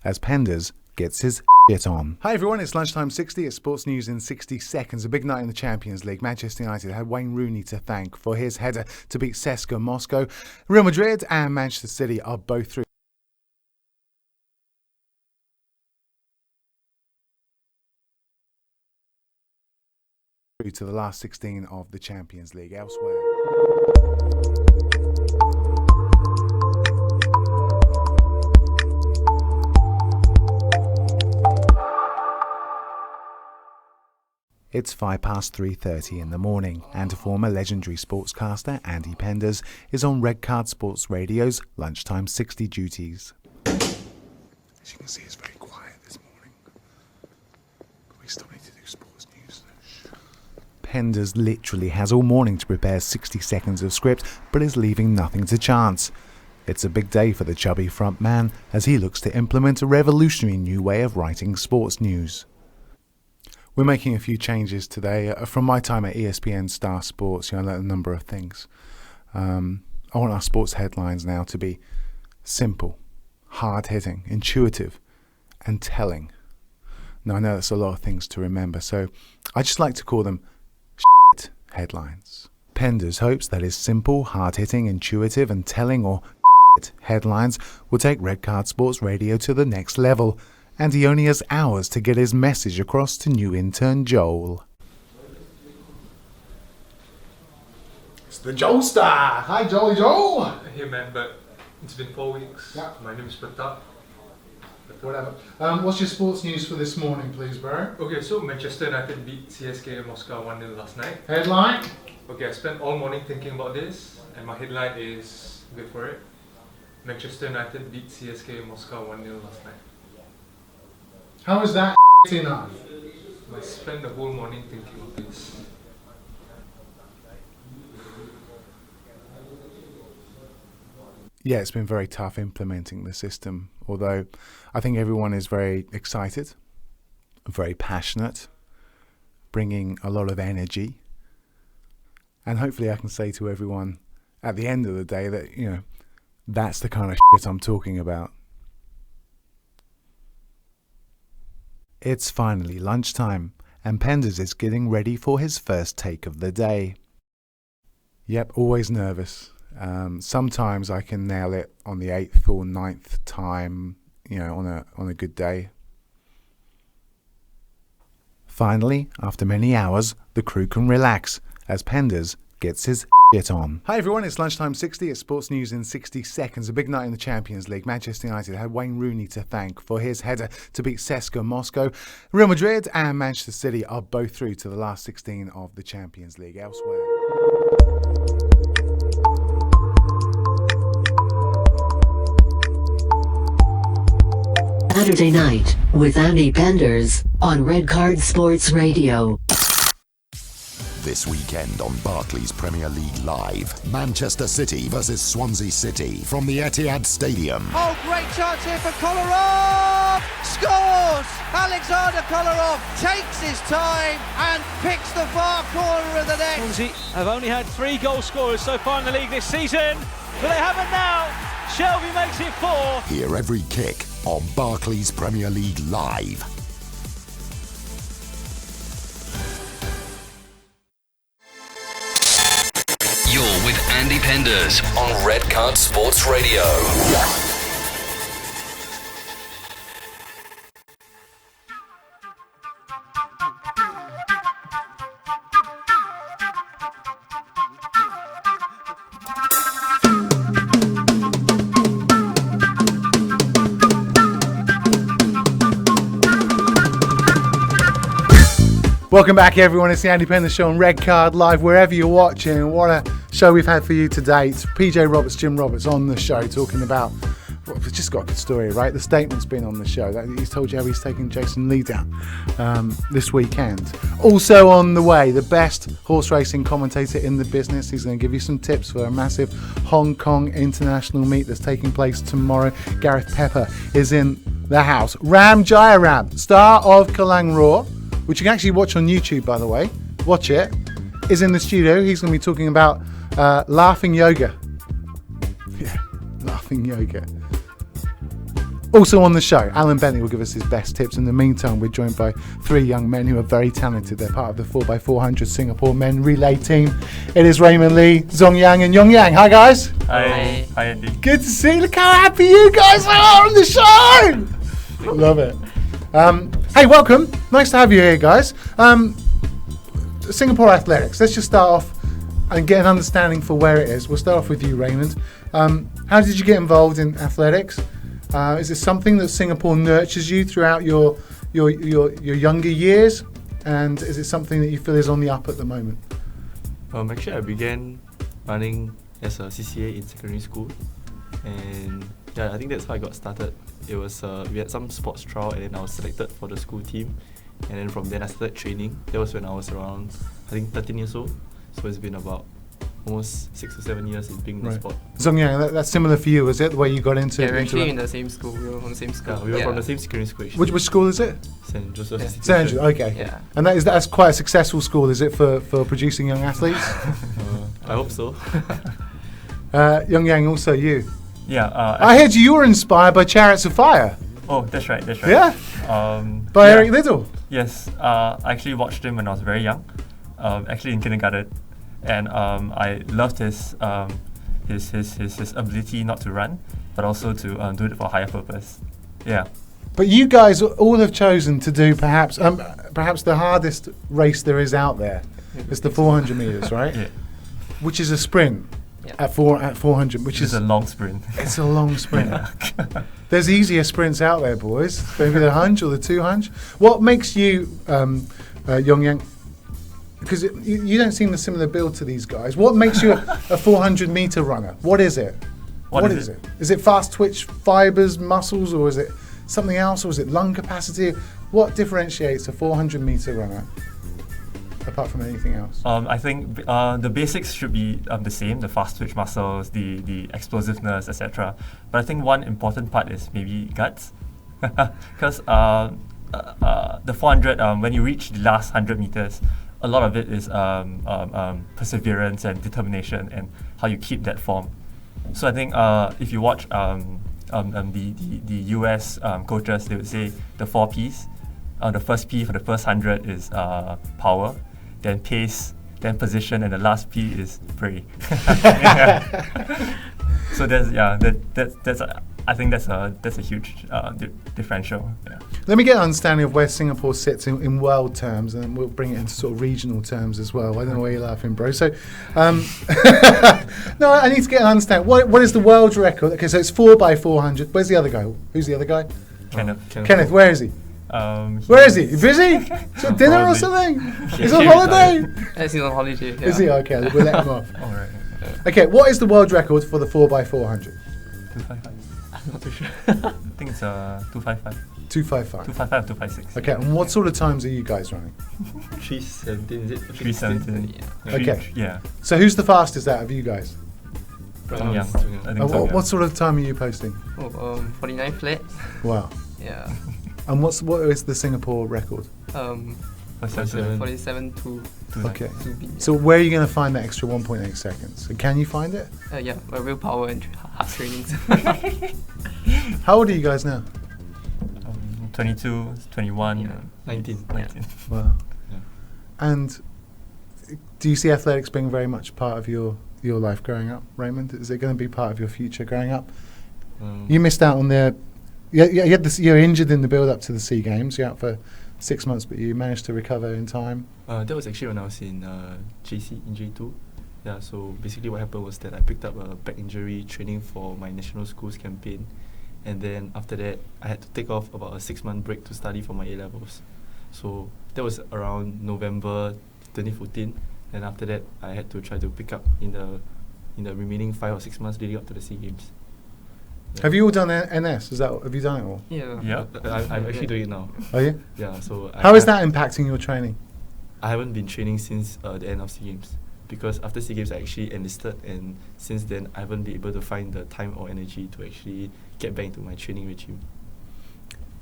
As Penders gets his shit on. Hi everyone, it's Lunchtime 60 at Sports News in 60 seconds. A big night in the Champions League. Manchester United had Wayne Rooney to thank for his header to beat CSKA Moscow. Real Madrid and Manchester City are both through to the last 16 of the Champions League. Elsewhere. It's 3:30 in the morning, and former legendary sportscaster Andy Penders is on Red Card Sports Radio's Lunchtime 60 duties. As you can see, it's very quiet this morning. We still need to do sports news. Penders literally has all morning to prepare 60 seconds of script, but is leaving nothing to chance. It's a big day for the chubby frontman as he looks to implement a revolutionary new way of writing sports news. We're making a few changes today. From my time at ESPN Star Sports, I learned a number of things. I want our sports headlines now to be simple, hard-hitting, intuitive, and telling. Now, I know that's a lot of things to remember, so I just like to call them shit headlines. Penders hopes that his simple, hard-hitting, intuitive, and telling or shit headlines will take Red Card Sports Radio to the next level, and he only has hours to get his message across to new intern Joel. It's the Joel Star! Hi, Jolly Joel! Hey man, but it's been 4 weeks. Yeah. My name is Pratap. Whatever. What's your sports news for this morning, please, bro? Okay, so Manchester United beat CSKA Moscow 1-0 last night. Headline? Okay, I spent all morning thinking about this, and my headline is, wait for it, Manchester United beat CSKA Moscow 1-0 last night. How is that enough? I spent the whole morning thinking of this. Yeah, it's been very tough implementing the system, although I think everyone is very excited, very passionate, bringing a lot of energy. And hopefully I can say to everyone at the end of the day that, that's the kind of shit I'm talking about. It's finally lunchtime, and Penders is getting ready for his first take of the day. Yep, always nervous. Sometimes I can nail it on the 8th or 9th time, on a good day. Finally, after many hours, the crew can relax as Penders gets his shit on. Hi everyone, it's Lunchtime 60. It's sports news in 60 seconds. A big night in the Champions League. Manchester United had Wayne Rooney to thank for his header to beat CSKA Moscow. Real Madrid and Manchester City are both through to the last 16 of the Champions League. Elsewhere, Saturday night with Andy Penders on Red Card Sports Radio. This weekend on Barclays Premier League Live, Manchester City versus Swansea City from the Etihad Stadium. Oh, great chance here for Kolarov! Scores! Alexander Kolarov takes his time and picks the far corner of the net. Swansea have only had 3 goal scorers so far in the league this season, but they have it now. Shelby makes it 4. Hear every kick on Barclays Premier League Live. You're with Andy Penders on Red Card Sports Radio. Welcome back everyone, it's the Andy Penders Show on Red Card Live, wherever you're watching. What a show we've had for you today. It's PJ Roberts, Jim Roberts on the show talking about, we've just got a good story, right? The Statement's been on the show. He's told you how he's taking Jason Lee down this weekend. Also on the way, the best horse racing commentator in the business. He's going to give you some tips for a massive Hong Kong international meet that's taking place tomorrow. Gareth Pepper is in the house. Ram Jayaram, star of Kalang Raw, which you can actually watch on YouTube, by the way. Watch it. Is in the studio. He's going to be talking about laughing yoga. Yeah, laughing yoga. Also on the show, Alan Bentley will give us his best tips. In the meantime, we're joined by 3 young men who are very talented. They're part of the 4x400 Singapore men relay team. It is Raymond Lee, Zong Yang and Yong Yang. Hi, guys. Hi. Hi, Andy. Good to see you. Look how happy you guys are on the show. Love it. Hey, welcome. Nice to have you here, guys. Singapore Athletics. Let's just start off and get an understanding for where it is. We'll start off with you, Raymond. How did you get involved in athletics? Is it something that Singapore nurtures you throughout your younger years? and is it something that you feel is on the up at the moment? Actually, I began running as a CCA in secondary school, and yeah, I think that's how I got started. It was we had some sports trial, and then I was selected for the school team, and then from then I started training. That was when I was around, I think, 13 years old. So it's been about almost 6 or 7 years in being in the sport. Zong Yang, that's similar for you, is it? The way you got into Yeah, we're into actually in the same school. We were from the same school. Yeah, we were from the same secondary school. Actually. Which school is it? St. Joseph's Institution. St. Andrews, okay. Yeah. And that's quite a successful school, is it, for producing young athletes? I hope so. Young Yang, also you. Yeah. I heard you were inspired by Chariots of Fire. Oh, that's right. Yeah? By Eric Liddell? Yes. I actually watched him when I was very young, actually in kindergarten. And I loved his ability not to run, but also to do it for a higher purpose. Yeah. But you guys all have chosen to do perhaps the hardest race there is out there. It's the 400 meters, right? Yeah. Which is a sprint at 400, which is a long sprint. It's a long sprint. There's easier sprints out there, boys. Maybe the 100 or the 200. What makes you, Yong Yang? Because you don't seem a similar build to these guys. What makes you a 400 meter runner? What is it? What is it? Is it fast twitch fibers, muscles, or is it something else, or is it lung capacity? What differentiates a 400 meter runner apart from anything else? I think the basics should be the same: the fast twitch muscles, the explosiveness, etc. But I think one important part is maybe guts, because the 400, when you reach the last 100 meters. A lot of it is perseverance and determination and how you keep that form. So I think if you watch the US coaches, they would say the 4 Ps. The first P for the first 100 is power, then pace, then position, and the last P is pray. So I think that's a huge differential. Yeah. Let me get an understanding of where Singapore sits in world terms, and then we'll bring it into sort of regional terms as well. I don't know why you're laughing, bro. So, no, I need to get an understanding. What is the world record? Okay, so it's 4x400. Where's the other guy? Who's the other guy? Kenneth, where is he? Where is he? You busy? Is it dinner or something? He's on holiday? Yes, he's on holiday. Yeah. Is he? Okay, we'll let him off. All right. Okay, what is the world record for the 4x400? 255. I'm not too sure. I think it's 255. 255. 255, 256. Okay, and what sort of times are you guys running? 3:17, is it? 3:17. Yeah. Okay. Yeah. So who's the fastest out of you guys? Young. I think what sort of time are you posting? 49 flat. Wow. Yeah. And what is the Singapore record? 47 to Okay. 2B. So where are you going to find that extra 1.8 seconds? And can you find it? Yeah, by willpower and hard training. How old are you guys now? 22, 21, 19. Wow. Yeah. And do you see athletics being very much part of your life growing up, Raymond? Is it going to be part of your future growing up? You missed out on you're injured in the build-up to the SEA Games. You're out for 6 months, but you managed to recover in time. That was actually when I was in JC, in J2. Yeah, so basically what happened was that I picked up a back injury training for my national schools campaign. And then after that, I had to take off about a 6-month break to study for my A-levels. So that was around November 2014. And after that, I had to try to pick up in the remaining 5 or 6 months leading up to the SEA Games. Yeah. Have you all done NS? Have you done it all? Yeah. I'm actually doing it now. Are you? Yeah. So how is that impacting your training? I haven't been training since the end of SEA Games, because after SEA Games I actually enlisted, and since then I haven't been able to find the time or energy to actually get back into my training regime.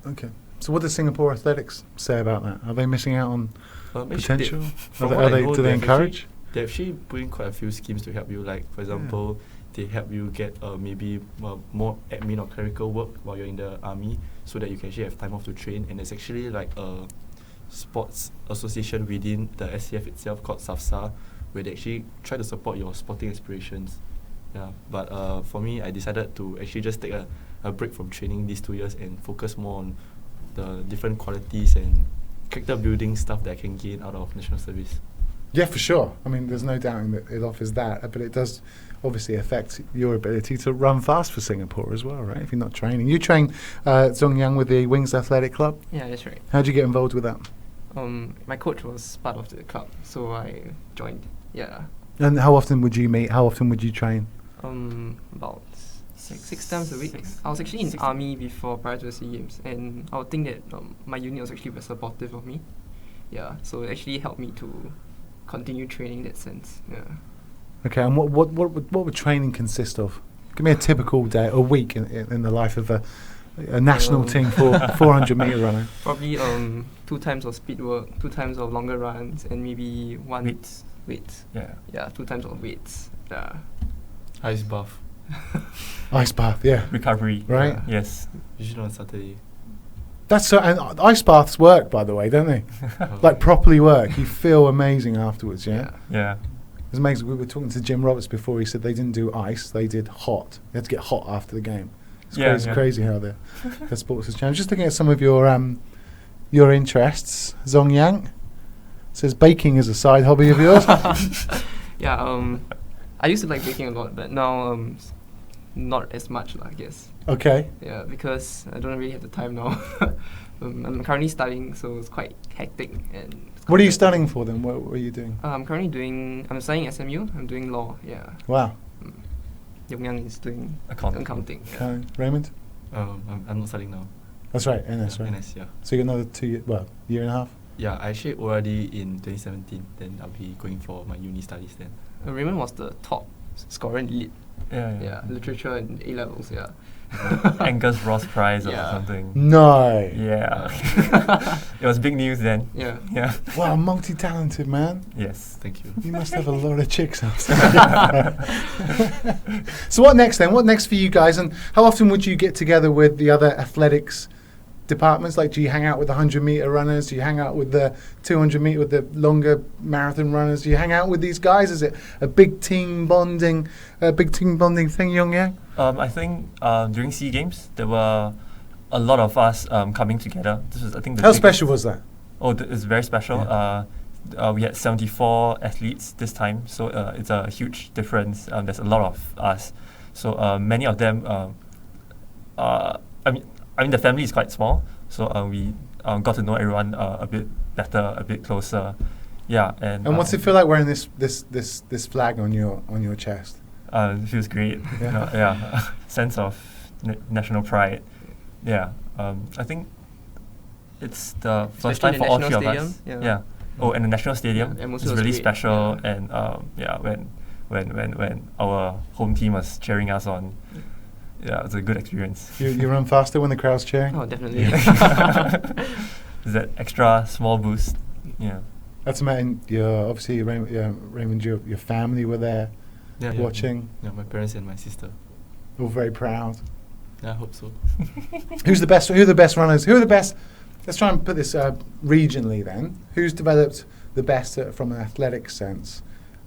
Okay. So what does Singapore Athletics say about that? Are they missing out on potential? Do they encourage? They actually put in quite a few schemes to help you. Like, for example, they help you get maybe more admin or clerical work while you're in the army, so that you can actually have time off to train. And there's actually like a sports association within the SCF itself called SAFSA, where they actually try to support your sporting aspirations. Yeah, but for me, I decided to actually just take a break from training these 2 years and focus more on the different qualities and character building stuff that I can gain out of national service. Yeah, for sure. I mean, there's no doubting that it offers that, but it does obviously affect your ability to run fast for Singapore as well, right? If you're not training. You train Zong Yang with the Wings Athletic Club? Yeah, that's right. How did you get involved with that? My coach was part of the club, so I joined. Yeah. And how often would you meet? How often would you train? About six times a week. I was actually in army before, prior to the SEA Games, and I would think that my uni was actually very supportive of me. Yeah, so it actually helped me to continue training in that sense. Yeah. Okay, and what would training consist of? Give me a typical day, a week in the life of a national team for 400 meter runner. Probably 2 times of speed work, 2 times of longer runs, and maybe one weights. Yeah, 2 times of weights. Yeah. Ice bath. Ice bath, yeah. Recovery. Right. Yes. Usually on Saturday. That's so, and ice baths work, by the way, don't they? Like properly work. You feel amazing afterwards, yeah? Yeah. It's amazing. We were talking to Jim Roberts before. He said they didn't do ice; they did hot. They had to get hot after the game. It's crazy how the sports has changed. Just looking at some of your interests. Zong Yang says baking is a side hobby of yours. Yeah. I used to like baking a lot, but now not as much, I guess. Okay. Yeah, because I don't really have the time now. I'm currently studying, so it's quite hectic. And what are you studying for then? What are you doing? I'm studying SMU. I'm doing law. Yeah. Wow. Yong Yang is doing accounting. Yeah. Okay. Raymond? I'm not studying now. That's right, NS, right? NS, yeah. So you got another year and a half? Yeah, I actually ORD in 2017. Then I'll be going for my uni studies then. Raymond was the top scorer in elite. Yeah. Literature and A levels. Yeah. Angus Ross Prize or something. No. Yeah. It was big news then. Yeah. Yeah. Wow, multi-talented man. Yes. Thank you. You must have a lot of chicks out there. So what next then? What next for you guys? And how often would you get together with the other athletics departments? Like, do you hang out with the 100 meter runners? Do you hang out with the 200 meter, with the longer marathon runners? Do you hang out with these guys? Is it a big team bonding thing, Yong Yang? I think during SEA Games there were a lot of us coming together. This was, I think, how special was that? Oh, it's very special. Yeah. We had 74 athletes this time, so it's a huge difference. There's a lot of us, so many of them. I mean, the family is quite small, so we got to know everyone a bit better, a bit closer. Yeah, and what's it feel like wearing this flag on your chest? It feels great. Yeah, sense of national pride. Yeah, I think it's the first time for all three of us. Yeah. Oh, and the national stadium. Yeah, it's really special, and when our home team was cheering us on. Yeah, it's a good experience. You run faster when the crowd's cheering? Oh, definitely. Is that extra small boost? Yeah. That's amazing. Obviously, Raymond, your family were there watching. Yeah, my parents and my sister. All very proud. Yeah, I hope so. Who are the best runners? Who are the best? Let's try and put this regionally then. Who's developed the best from an athletic sense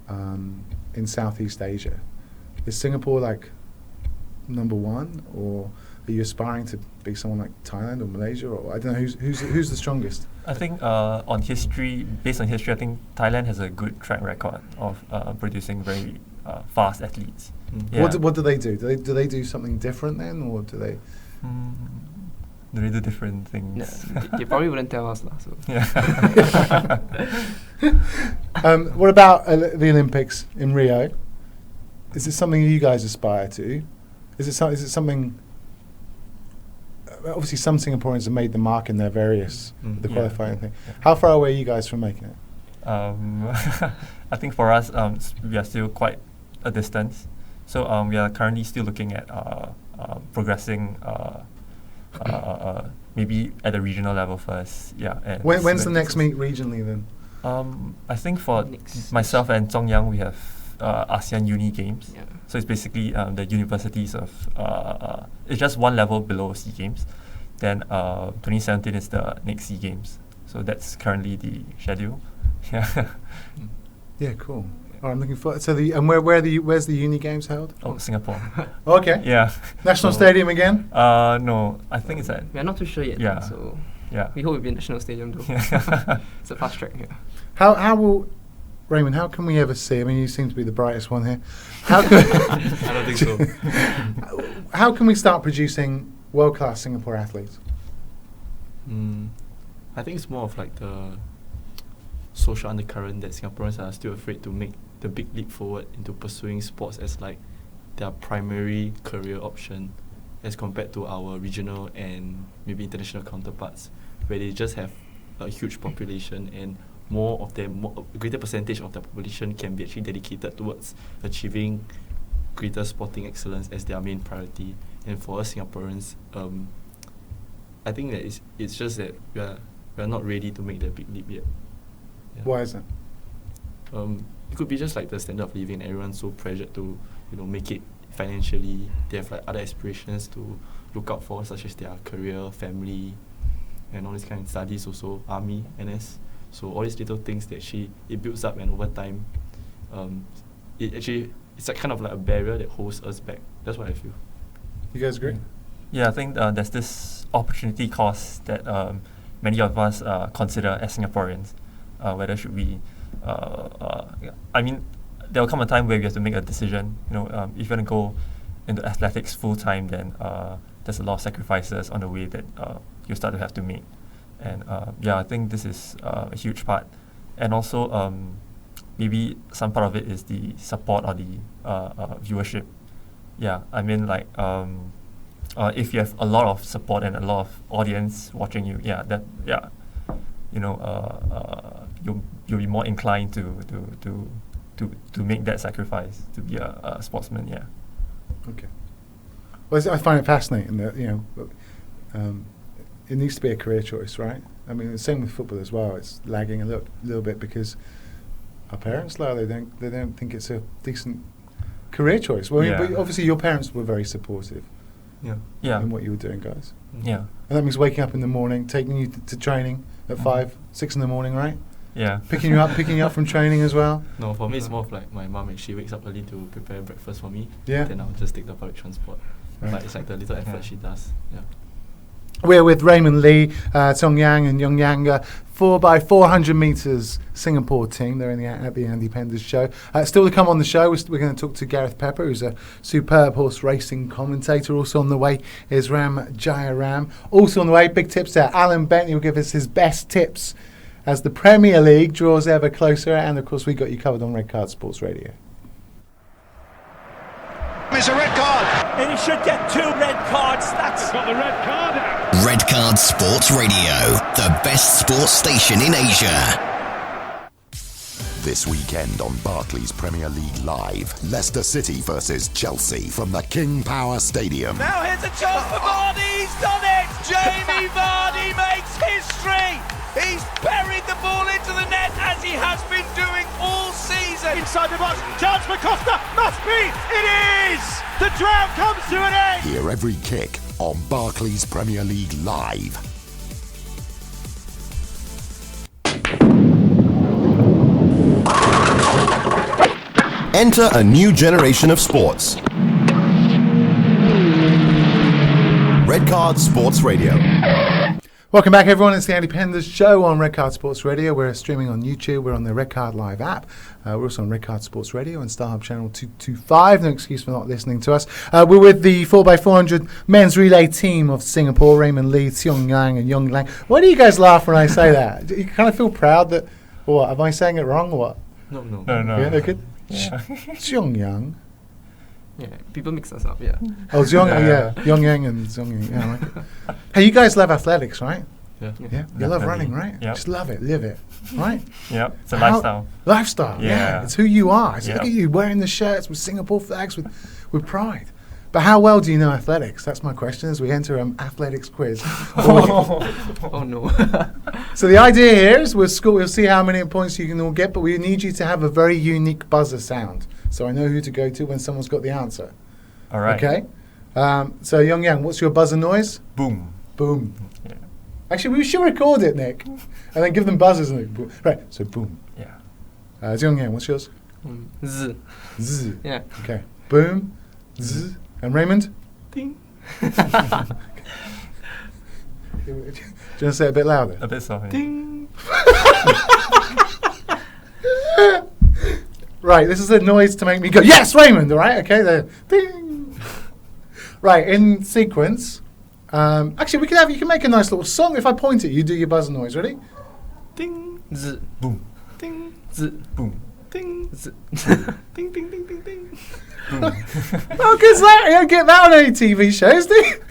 in Southeast Asia? Is Singapore like number one, or are you aspiring to be someone like Thailand or Malaysia, or I don't know who's the strongest? I think based on history, I think Thailand has a good track record of producing very fast athletes. Yeah. What do they do? Do they do something different then, or do they? They do different things. Yeah, they probably wouldn't tell us, so. Yeah. What about the Olympics in Rio? Is it something you guys aspire to? Is it something? Obviously, some Singaporeans have made the mark in their various the qualifying thing. Yeah. How far away are you guys from making it? I think for us, we are still quite a distance. So we are currently still looking at progressing, maybe at the regional level first. Yeah. And when's the next meet regionally then? I think for myself and Zong Yang, we have ASEAN Uni Games. Yeah. So it's basically the universities of it's just one level below SEA Games. Then 2017 is the next SEA Games. So that's currently the schedule. Yeah. Yeah, cool. Oh, I'm looking forward. So where's the Uni Games held? Oh, Singapore. Okay. Yeah. National Stadium again? No, I think it's at. We're not too sure yet. Yeah. So yeah. We hope it'll be National Stadium though. It's a fast track here. How will Raymond? How can we ever see? I mean, you seem to be the brightest one here. How can I don't think so. How can we start producing world-class Singapore athletes? I think it's more of like the social undercurrent that Singaporeans are still afraid to make the big leap forward into pursuing sports as like their primary career option, as compared to our regional and maybe international counterparts, where they just have a huge population and more of them, a greater percentage of the population can be actually dedicated towards achieving greater sporting excellence as their main priority. And for us Singaporeans, I think that it's just that we are not ready to make that big leap yet. Yeah. Why is that? It could be just like the standard of living. Everyone's so pressured to, make it financially. They have like other aspirations to look out for, such as their career, family, and all these kind of studies. Also, army, NS. So all these little things that it builds up, and over time, it's like kind of like a barrier that holds us back. That's what I feel. You guys agree? Yeah, I think there's this opportunity cost that many of us consider as Singaporeans. Whether should we, I mean, there will come a time where we have to make a decision. If you're going to go into athletics full time, then there's a lot of sacrifices on the way that you start to have to make. And I think this is a huge part. And also, maybe some part of it is the support or the viewership. Yeah, I mean, like, if you have a lot of support and a lot of audience watching you, you'll be more inclined to make that sacrifice to be a sportsman. Yeah. Okay. Well, I find it fascinating that it needs to be a career choice, right? I mean, the same with football as well. It's lagging a little bit because our parents, they don't think it's a decent career choice. Well, but obviously your parents were very supportive. Yeah. In what you were doing, guys. Yeah. And that means waking up in the morning, taking you to training at 5, 6 in the morning, right? Yeah. Picking you up from training as well. No, for me it's more of like my mum, and she wakes up early to prepare breakfast for me. Yeah. Then I'll just take the public transport. Right. But it's like the little effort she does. Yeah. We're with Raymond Lee, Tong Yang and Young Yang, 4x400 metres Singapore team. They're at the Andy Penders Show. Still to come on the show, we're going to talk to Gareth Pepper, who's a superb horse racing commentator. Also on the way is Ram Jayaram. Also on the way, big tips there. Alan Bentley will give us his best tips as the Premier League draws ever closer. And of course, we got you covered on Red Card Sports Radio. It's a red card. And he should get 2 red cards. That's got the red card. Red Card Sports Radio, the best sports station in Asia. This weekend on Barclays Premier League Live, Leicester City versus Chelsea from the King Power Stadium. Now here's a chance for Vardy. He's done it. Jamie Vardy makes history. He's buried the ball into the net as he has been doing all season. Inside the box, chance for Costa. Must be. It is. The drought comes to an end. Hear every kick on Barclays Premier League Live. Enter a new generation of sports. Red Card Sports Radio. Welcome back, everyone. It's the Andy Penders Show on Red Card Sports Radio. We're streaming on YouTube. We're on the Red Card Live app. We're also on Red Card Sports Radio and StarHub Channel 225. No excuse for not listening to us. We're with the 4x400 men's relay team of Singapore, Raymond Lee, Tsiong Yang and Yong Lang. Why do you guys laugh when I say that? Do you kind of feel proud that, or what, am I saying it wrong or what? No. Yeah, they're good? Tsiong Yang. Yeah, people mix us up, yeah. Oh, Yong Yang and Tsiong Yang. Yeah, I like it. Hey, you guys love athletics, right? Yeah. You love running, right? Yep. Just love it, live it, right? Yeah, it's a lifestyle. Lifestyle, yeah. It's who you are. So Yep. look at you wearing the shirts with Singapore flags with pride. But how well do you know athletics? That's my question as we enter an athletics quiz. Oh no. So the idea here is we'll see how many points you can all get, but we need you to have a very unique buzzer sound. So I know who to go to when someone's got the answer. All right. Okay? So Yong Yang, what's your buzzer noise? Boom. Boom. Yeah. Actually, we should record it, Nick, and then give them buzzers. Right, so boom. Yeah. Tsiong Yang, what's yours? Z. Z. Yeah. Okay. Boom. Z. And Raymond? Ding. Do you want to say it a bit louder? A bit soft. Ding. Right, this is a noise to make me go, yes, Raymond, all right? Okay, there. Ding. Right, in sequence. Actually, you can make a nice little song. If I point at you, do your buzzer noise. Ready? Ding. Z. Boom. Ding. Z. Boom. Ding. Z. Ding, ding, ding, ding, ding. Oh, because that, you don't get that on any TV shows, do you?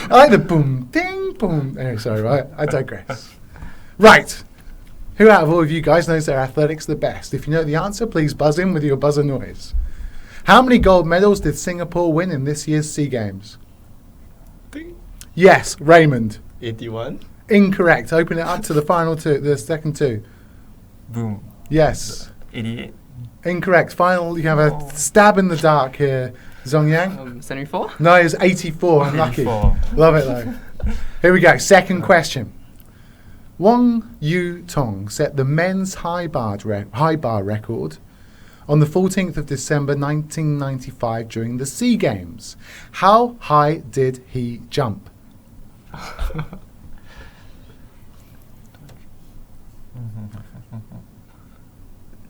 I like the boom, ding, boom. Anyway, sorry, right? I digress. Right. Who out of all of you guys knows their athletics the best? If you know the answer, please buzz in with your buzzer noise. How many gold medals did Singapore win in this year's SEA Games? Ding. Yes, Raymond. 81. Incorrect. Open it up to the final two, the second two. Boom. Yes. 88. Incorrect. Final, you have a stab in the dark here. Zhong Yang? 74? No, it was 84. Unlucky. 84. Love it, though. Here we go. Second question. Wong Yu Tong set the men's high bar record on the 14th of December 1995 during the SEA Games. How high did he jump?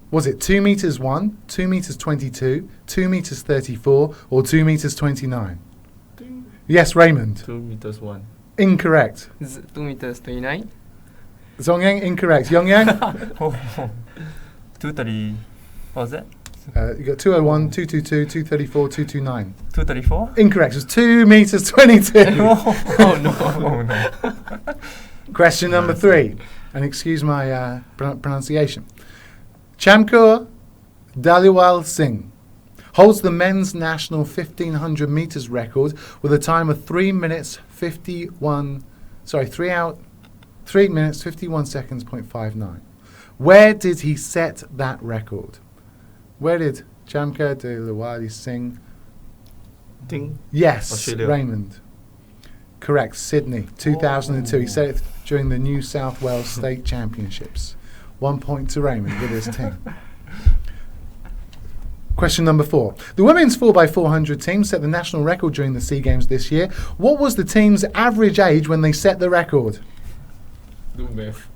Was it 2 meters 1, 2 meters 22, 2 meters 34, or 2 meters 29? Ding. Yes, Raymond. 2 meters 1. Incorrect. Z. 2 meters 29. Zhong Yang, incorrect. Yong Yang? 230. What was that? You got 201, 222, 234, 229. 234? Incorrect. It was 2 meters 22. Oh no. Oh no. Question number 3. And excuse my pronunciation. Chamkur Dhaliwal Singh holds the men's national 1500 meters record with a time of 3 minutes 51 seconds, 0.59. Where did he set that record? Where did Chamkur Dhaliwal Singh? Ding. Yes, Australia. Raymond. Correct, Sydney, 2002. He set it during the New South Wales State Championships. 1 point to Raymond with his team. Question number 4. The women's 4x400 team set the national record during the SEA Games this year. What was the team's average age when they set the record? Do math.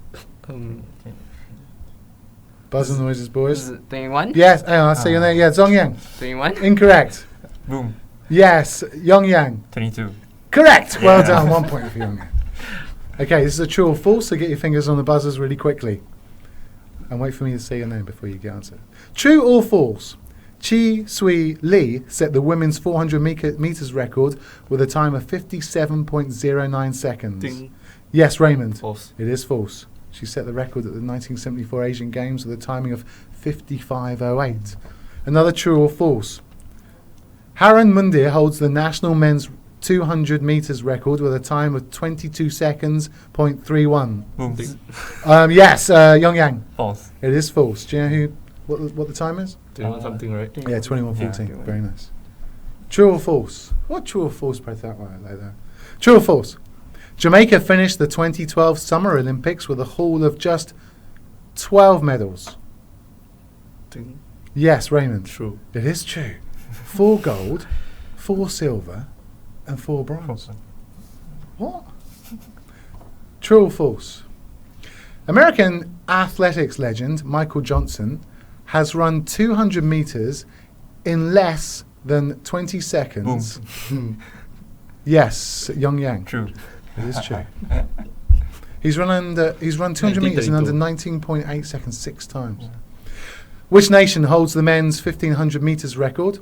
Buzzer noises, boys. 21? Yes, I'll say your name. Yeah, Zhong Yang. 21? Incorrect. Boom. Yes, Yong Yang. 22. Correct. Well done. 1 point for Yong Yang. Okay, this is a true or false, so get your fingers on the buzzers really quickly. And wait for me to say your name before you get answered. True or false? Chi Sui Lee set the women's 400 meters record with a time of 57.09 seconds. Ding. Yes, Raymond. False. It is false. She set the record at the 1974 Asian Games with a timing of 55.08. Another true or false? Haran Mundir holds the national men's 200 meters record with a time of 22 seconds, 0.31. Boom. Yes, Yong Yang. False. It is false. Do you know what the time is? 21 something, right? Yeah, 21:14. Yeah. Very nice. True or false? What true or false spread that way like that? True or false? Jamaica finished the 2012 Summer Olympics with a haul of just 12 medals. Ding. Yes, Raymond. True. It is true. 4 gold, 4 silver, and 4 bronze. What? True or false? American athletics legend Michael Johnson has run 200 meters in less than 20 seconds. Yes, Yong Yang. True. It is true. He's run 200 meters in under 19.8 seconds 6 times. Which nation holds the men's 1500 meters record?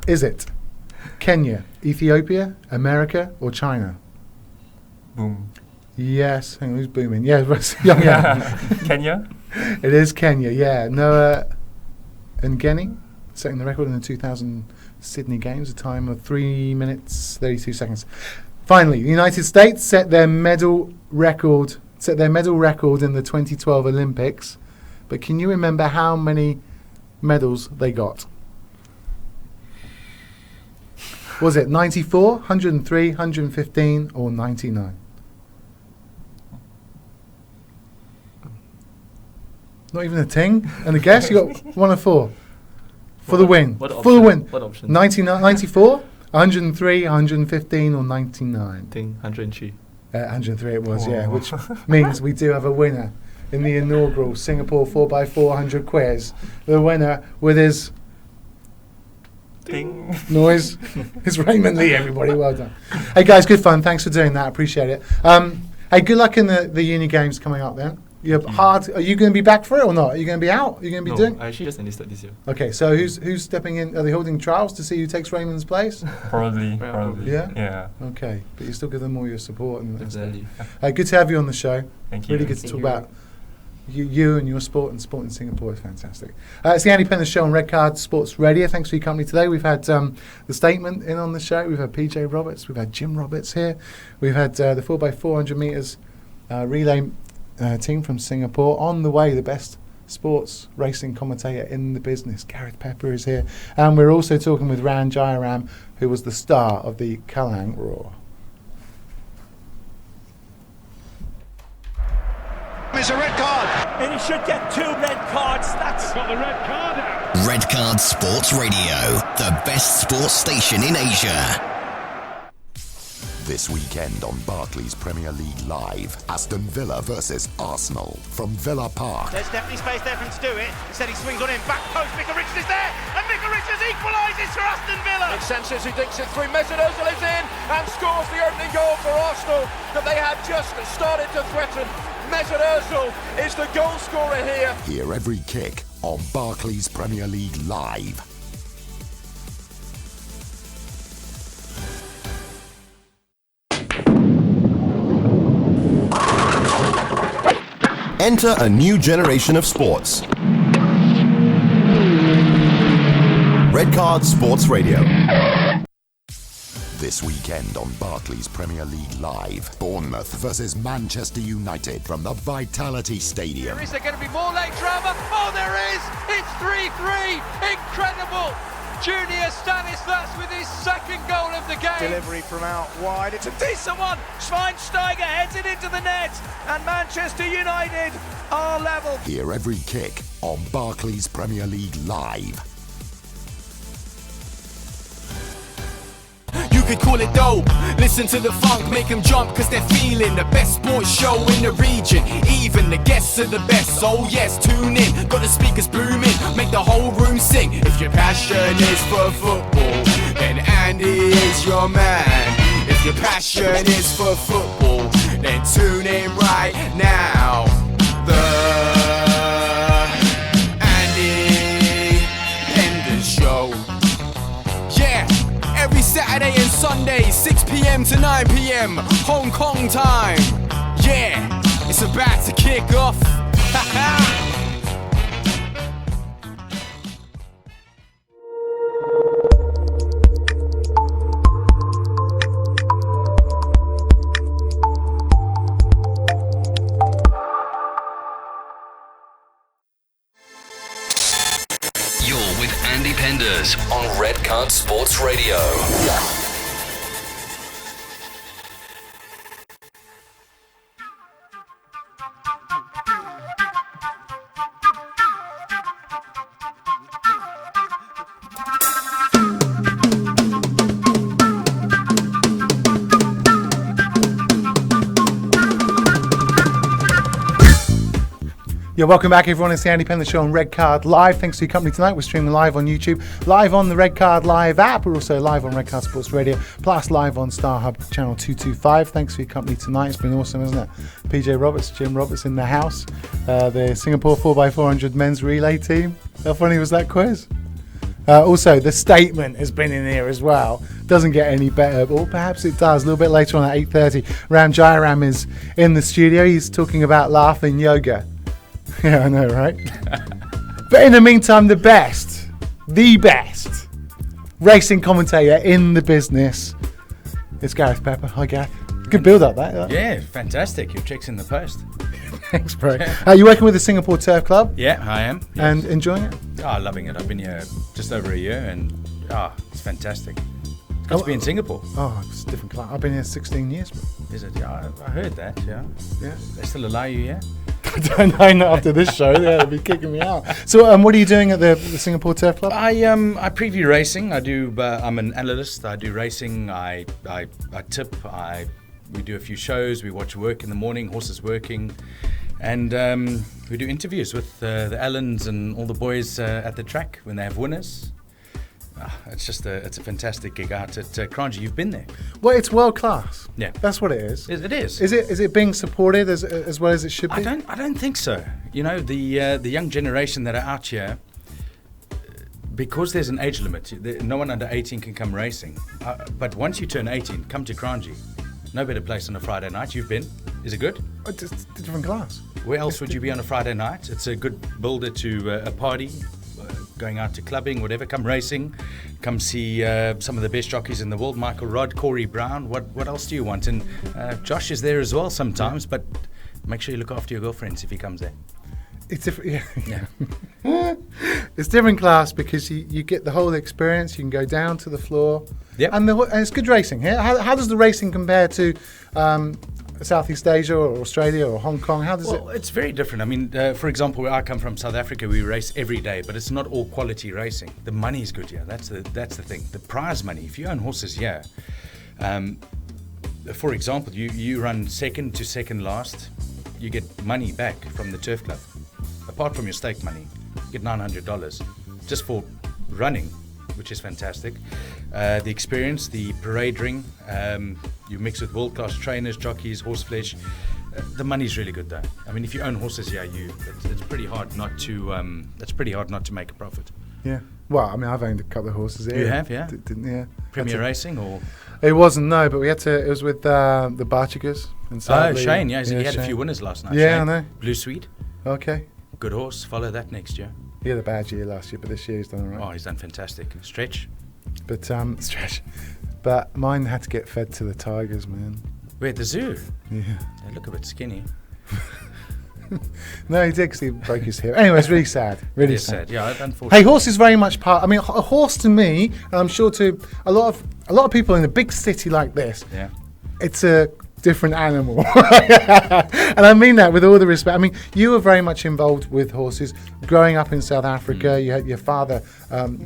Is it Kenya, Ethiopia, America, or China? Boom. Yes. Hang on, who's booming? Yeah, Yong Yang. Kenya? It is Kenya, yeah. Noah Ngeni setting the record in the 2000 Sydney Games, a time of 3 minutes 32 seconds. Finally, the United States set their medal record in the 2012 Olympics. But can you remember how many medals they got? Was it 94, 103, 115, or 99? Not even a ting? And a guess? You got 1 or 4. For the win. For the win. What option? 94, 103, 115, or 99? Ting, 103. 103 it was, yeah. Which means we do have a winner in the inaugural Singapore 4x400 quiz. The winner with his Ding. noise is Raymond Lee, everybody. Well done. Hey, guys, good fun. Thanks for doing that. Appreciate it. Hey, good luck in the uni games coming up then. You're hard. Are you going to be back for it or not? Are you going to be out? Are you going to be doing? I actually just enlisted this year. Okay, so who's stepping in? Are they holding trials to see who takes Raymond's place? Probably. Yeah? Yeah. Okay, but you still give them all your support. And Exactly. Good to have you on the show. Thank you. Really good to talk about you and your sport, and sport in Singapore is fantastic. It's the Andy Penders Show on Red Card Sports Radio. Thanks for your company today. We've had the Statement in on the show. We've had PJ Roberts. We've had Jim Roberts here. We've had the 4x400 metres relay team from Singapore. On the way, the best sports racing commentator in the business, Gareth Pepper, is here. And we're also talking with Ran Jairam, who was the star of the Kallang Roar. It's a red card, and he should get 2 red cards. That's got the red card out. Red Card Sports Radio, the best sports station in Asia. This weekend on Barclays Premier League Live, Aston Villa versus Arsenal from Villa Park. There's definitely space there for him to do it. Instead he swings on in, back post, Mika Richards is there, and Mika Richards equalises for Aston Villa. It's Sanchez who dinks it through, Mesut Ozil is in and scores the opening goal for Arsenal that they had just started to threaten. Mesut Ozil is the goal scorer here. Hear every kick on Barclays Premier League Live. Enter a new generation of sports. Red Card Sports Radio. This weekend on Barclays Premier League Live, Bournemouth versus Manchester United from the Vitality Stadium. Is there going to be more late drama? Oh, there is! It's 3-3! Incredible! Junior Stanislas with his second goal of the game. Delivery from out wide. It's a decent one. Schweinsteiger heads it into the net, and Manchester United are level. Hear every kick on Barclays Premier League Live. You could call it dope. Listen to the funk, make them jump cause they're feeling the best sports show in the region. Even the guests are the best, so yes, tune in. Got the speakers booming, make the whole room sing. If your passion is for football, then Andy is your man. If your passion is for football, then tune in right now. The Andy Penders Show. Yeah. Every Saturday and Sunday, 6 p.m. to 9 p.m. Hong Kong time. Yeah, it's about to kick off. You're with Andy Penders on Red Card Sports Radio. Yeah, welcome back everyone. It's the Andy Penders Show on Red Card Live. Thanks for your company tonight. We're streaming live on YouTube, live on the Red Card Live app. We're also live on Red Card Sports Radio, plus live on Star Hub channel 225. Thanks for your company tonight. It's been awesome, isn't it? PJ Roberts, Jim Roberts in the house. The Singapore 4x400 men's relay team. How funny was that quiz? Also, the Statement has been in here as well. Doesn't get any better, or perhaps it does. A little bit later on at 8:30, Ram Jairam is in the studio. He's talking about laughing yoga. Yeah, I know, right? But in the meantime, the best racing commentator in the business is Gareth Pepper. Hi, Gareth. Good build up, that. Yeah, fantastic. Your check's in the post. Thanks, bro. You're working with the Singapore Turf Club? Yeah, I am. Yes. And enjoying it? Oh, loving it. I've been here just over a year and it's fantastic. It's good to be in Singapore. Oh, it's a different club. I've been here 16 years. Bro. Is it? Yeah, I heard that, yeah. Yeah. They still allow you here? I don't know, not after this show. They'll be kicking me out. So, what are you doing at the Singapore Turf Club? I preview racing. I do. I'm an analyst. I do racing. I tip. We do a few shows. We watch work in the morning, horses working, and we do interviews with the Allens and all the boys at the track when they have winners. It's a fantastic gig out at Kranji. You've been there. Well, it's world class. Yeah, that's what it is. It is. Is it being supported as well as it should be? I don't think so. You know, the young generation that are out here, because there's an age limit. No one under 18 can come racing. But once you turn 18, come to Kranji. No better place on a Friday night. You've been. Is it good? It's a different class. Where else would you be on a Friday night? It's a good builder to a party. Going out to clubbing, whatever, come racing, come see some of the best jockeys in the world, Michael Rodd, Corey Brown, what else do you want? And Josh is there as well sometimes, but make sure you look after your girlfriends if he comes there. It's different, yeah. It's different class because you get the whole experience, you can go down to the floor, and it's good racing here. How does the racing compare to Southeast Asia or Australia or Hong Kong? How does it? Well, it's very different. I mean, for example, where I come from, South Africa, we race every day, but it's not all quality racing. The money is good here. That's the thing. The prize money. If you own horses here, for example, you run second to second last, you get money back from the turf club. Apart from your stake money, you get $900 just for running, which is fantastic. The experience, the parade ring, you mix with world-class trainers, jockeys, horse flesh. The money's really good though. I mean, if you own horses here, it's pretty hard not to make a profit. Yeah. Well, I mean, I've owned a couple of horses here. You have, yeah? Yeah. Premier Racing or? It wasn't, no, but it was with the Barchikers. Oh, Shane, yeah. He had a few winners last night. Yeah, Shane. I know. Blue Swede. Okay. Good horse. Follow that next year. He had a bad year last year, but this year he's done all right. Oh, he's done fantastic. Stretch. But But mine had to get fed to the tigers, man. Where, at the zoo? Yeah. They look a bit skinny. No, he did because he broke his hip. Anyway, it's really sad. Really sad. Yeah, unfortunately. Hey, horse is very much part. I mean, a horse to me, and I'm sure to a lot of people in a big city like this. Yeah. It's a different animal, and I mean that with all the respect. I mean, you were very much involved with horses growing up in South Africa. You had your father,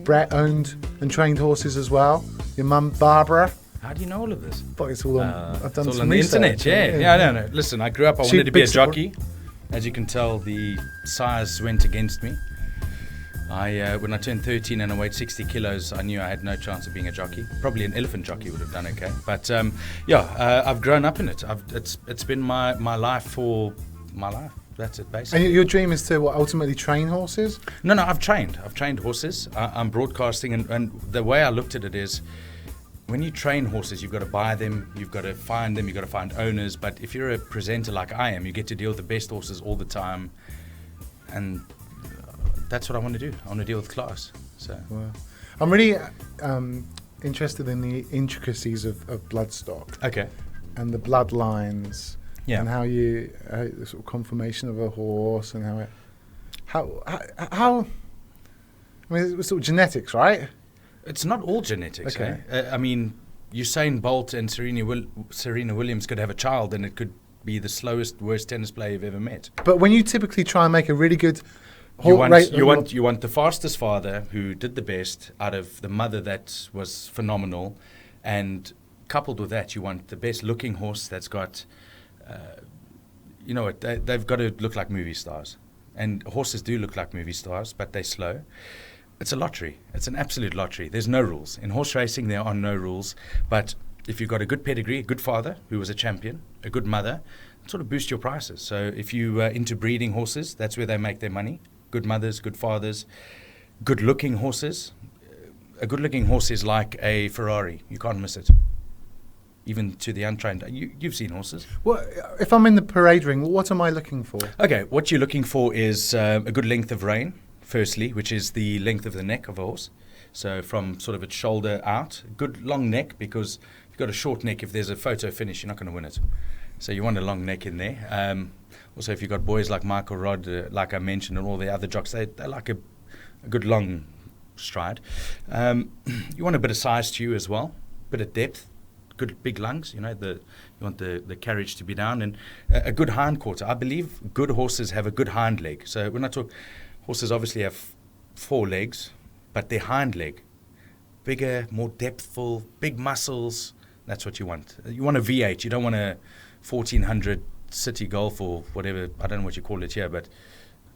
Brett, owned and trained horses as well. Your mum, Barbara. How do you know all of this? But it's all on. I've done some on the research. internet. Yeah, I don't know. Listen, I grew up. I wanted to be a jockey. As you can tell, the size went against me. When I turned 13 and I weighed 60 kilos, I knew I had no chance of being a jockey. Probably an elephant jockey would have done okay. But I've grown up in it. It's been my life for my life. That's it, basically. And your dream is to ultimately train horses? No, I've trained horses. I'm broadcasting, and the way I looked at it is, when you train horses, you've got to buy them, you've got to find them, you've got to find owners. But if you're a presenter like I am, you get to deal with the best horses all the time, and that's what I want to do. I want to deal with class. So, wow. I'm really interested in the intricacies of bloodstock. Okay. And the bloodlines. Yeah. And how the sort of conformation of a horse and how I mean, it was sort of genetics, right? It's not all genetics. Okay. I mean, Usain Bolt and Serena Williams could have a child, and it could be the slowest, worst tennis player you've ever met. But when you typically try and make a really good You want the fastest father who did the best out of the mother that was phenomenal, and coupled with that, you want the best looking horse that's got, they've got to look like movie stars, and horses do look like movie stars, but they're slow. It's a lottery. It's an absolute lottery. There's no rules. In horse racing, there are no rules. But if you've got a good pedigree, a good father who was a champion, a good mother, it sort of boosts your prices. So if you are into breeding horses, that's where they make their money. Good mothers, good fathers, good-looking horses. A good-looking horse is like a Ferrari. You can't miss it. Even to the untrained. You've seen horses. Well, if I'm in the parade ring, what am I looking for? Okay, what you're looking for is a good length of rein. Firstly, which is the length of the neck of a horse. So from sort of its shoulder out, good long neck, because if you've got a short neck, if there's a photo finish, you're not going to win it. So you want a long neck in there. Also, if you've got boys like Michael Rodd, like I mentioned, and all the other jocks, they like a good long stride. You want a bit of size to you as well, a bit of depth, good big lungs. You want the carriage to be down, and a good hind quarter. I believe good horses have a good hind leg. So when I talk, horses obviously have 4 legs, but their hind leg, bigger, more depthful, big muscles. That's what you want. You want a V8. You don't want a 1400 City Golf or whatever. I don't know what you call it here, but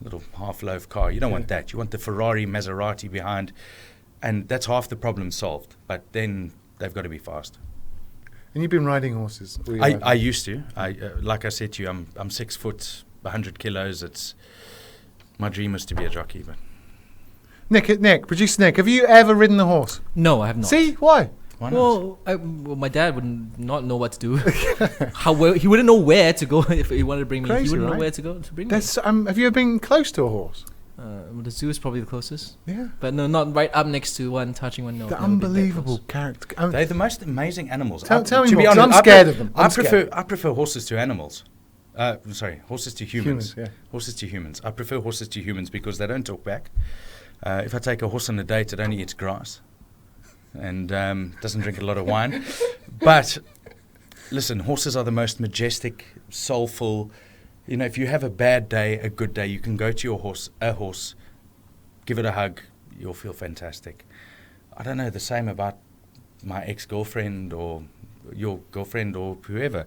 a little half-loaf car. You don't want that. You want the Ferrari, Maserati behind. and that's half the problem solved. But then they've got to be fast. And you've been riding horses? I used to. Like I said to you, I'm 6 foot, 100 kilos. It's my dream is to be a jockey. But Nick, producer Nick, have you ever ridden a horse? No, I have not. See, why? Why not? Well, my dad would not know what to do. He wouldn't know where to go if he wanted to bring me. Crazy, He wouldn't right? know where to go to bring That's, have you ever been close to a horse? me. The zoo is probably the closest. Yeah. But no, not right up next to one, touching one. No. The never been that unbelievable close. character. They're the most amazing animals. Tell me to more, be 'cause honest, I'm scared of them. I prefer horses to animals. Horses to humans. Horses to humans. I prefer horses to humans because they don't talk back. If I take a horse on a date, it only eats grass and doesn't drink a lot of wine. But listen, horses are the most majestic, soulful. You know, if you have a bad day, a good day, you can go to a horse, give it a hug, you'll feel fantastic. I don't know the same about my ex-girlfriend or your girlfriend or whoever.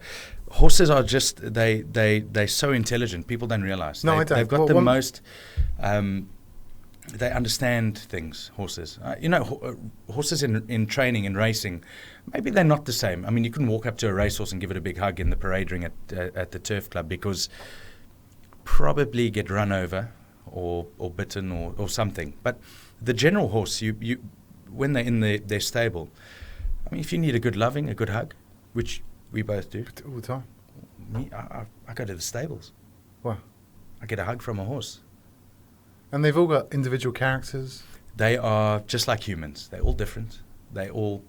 Horses are just, they're so intelligent. People don't realize. No, I don't. They've got the most... they understand things, horses. Horses in training and racing, maybe they're not the same. I mean, you couldn't walk up to a racehorse and give it a big hug in the parade ring at the turf club because probably get run over or bitten or something. But the general horse, you when they're in their stable, I mean, if you need a good loving, a good hug, which we both do. All the time. I go to the stables. Wow. I get a hug from a horse. And they've all got individual characters. They are just like humans. They're all different. They all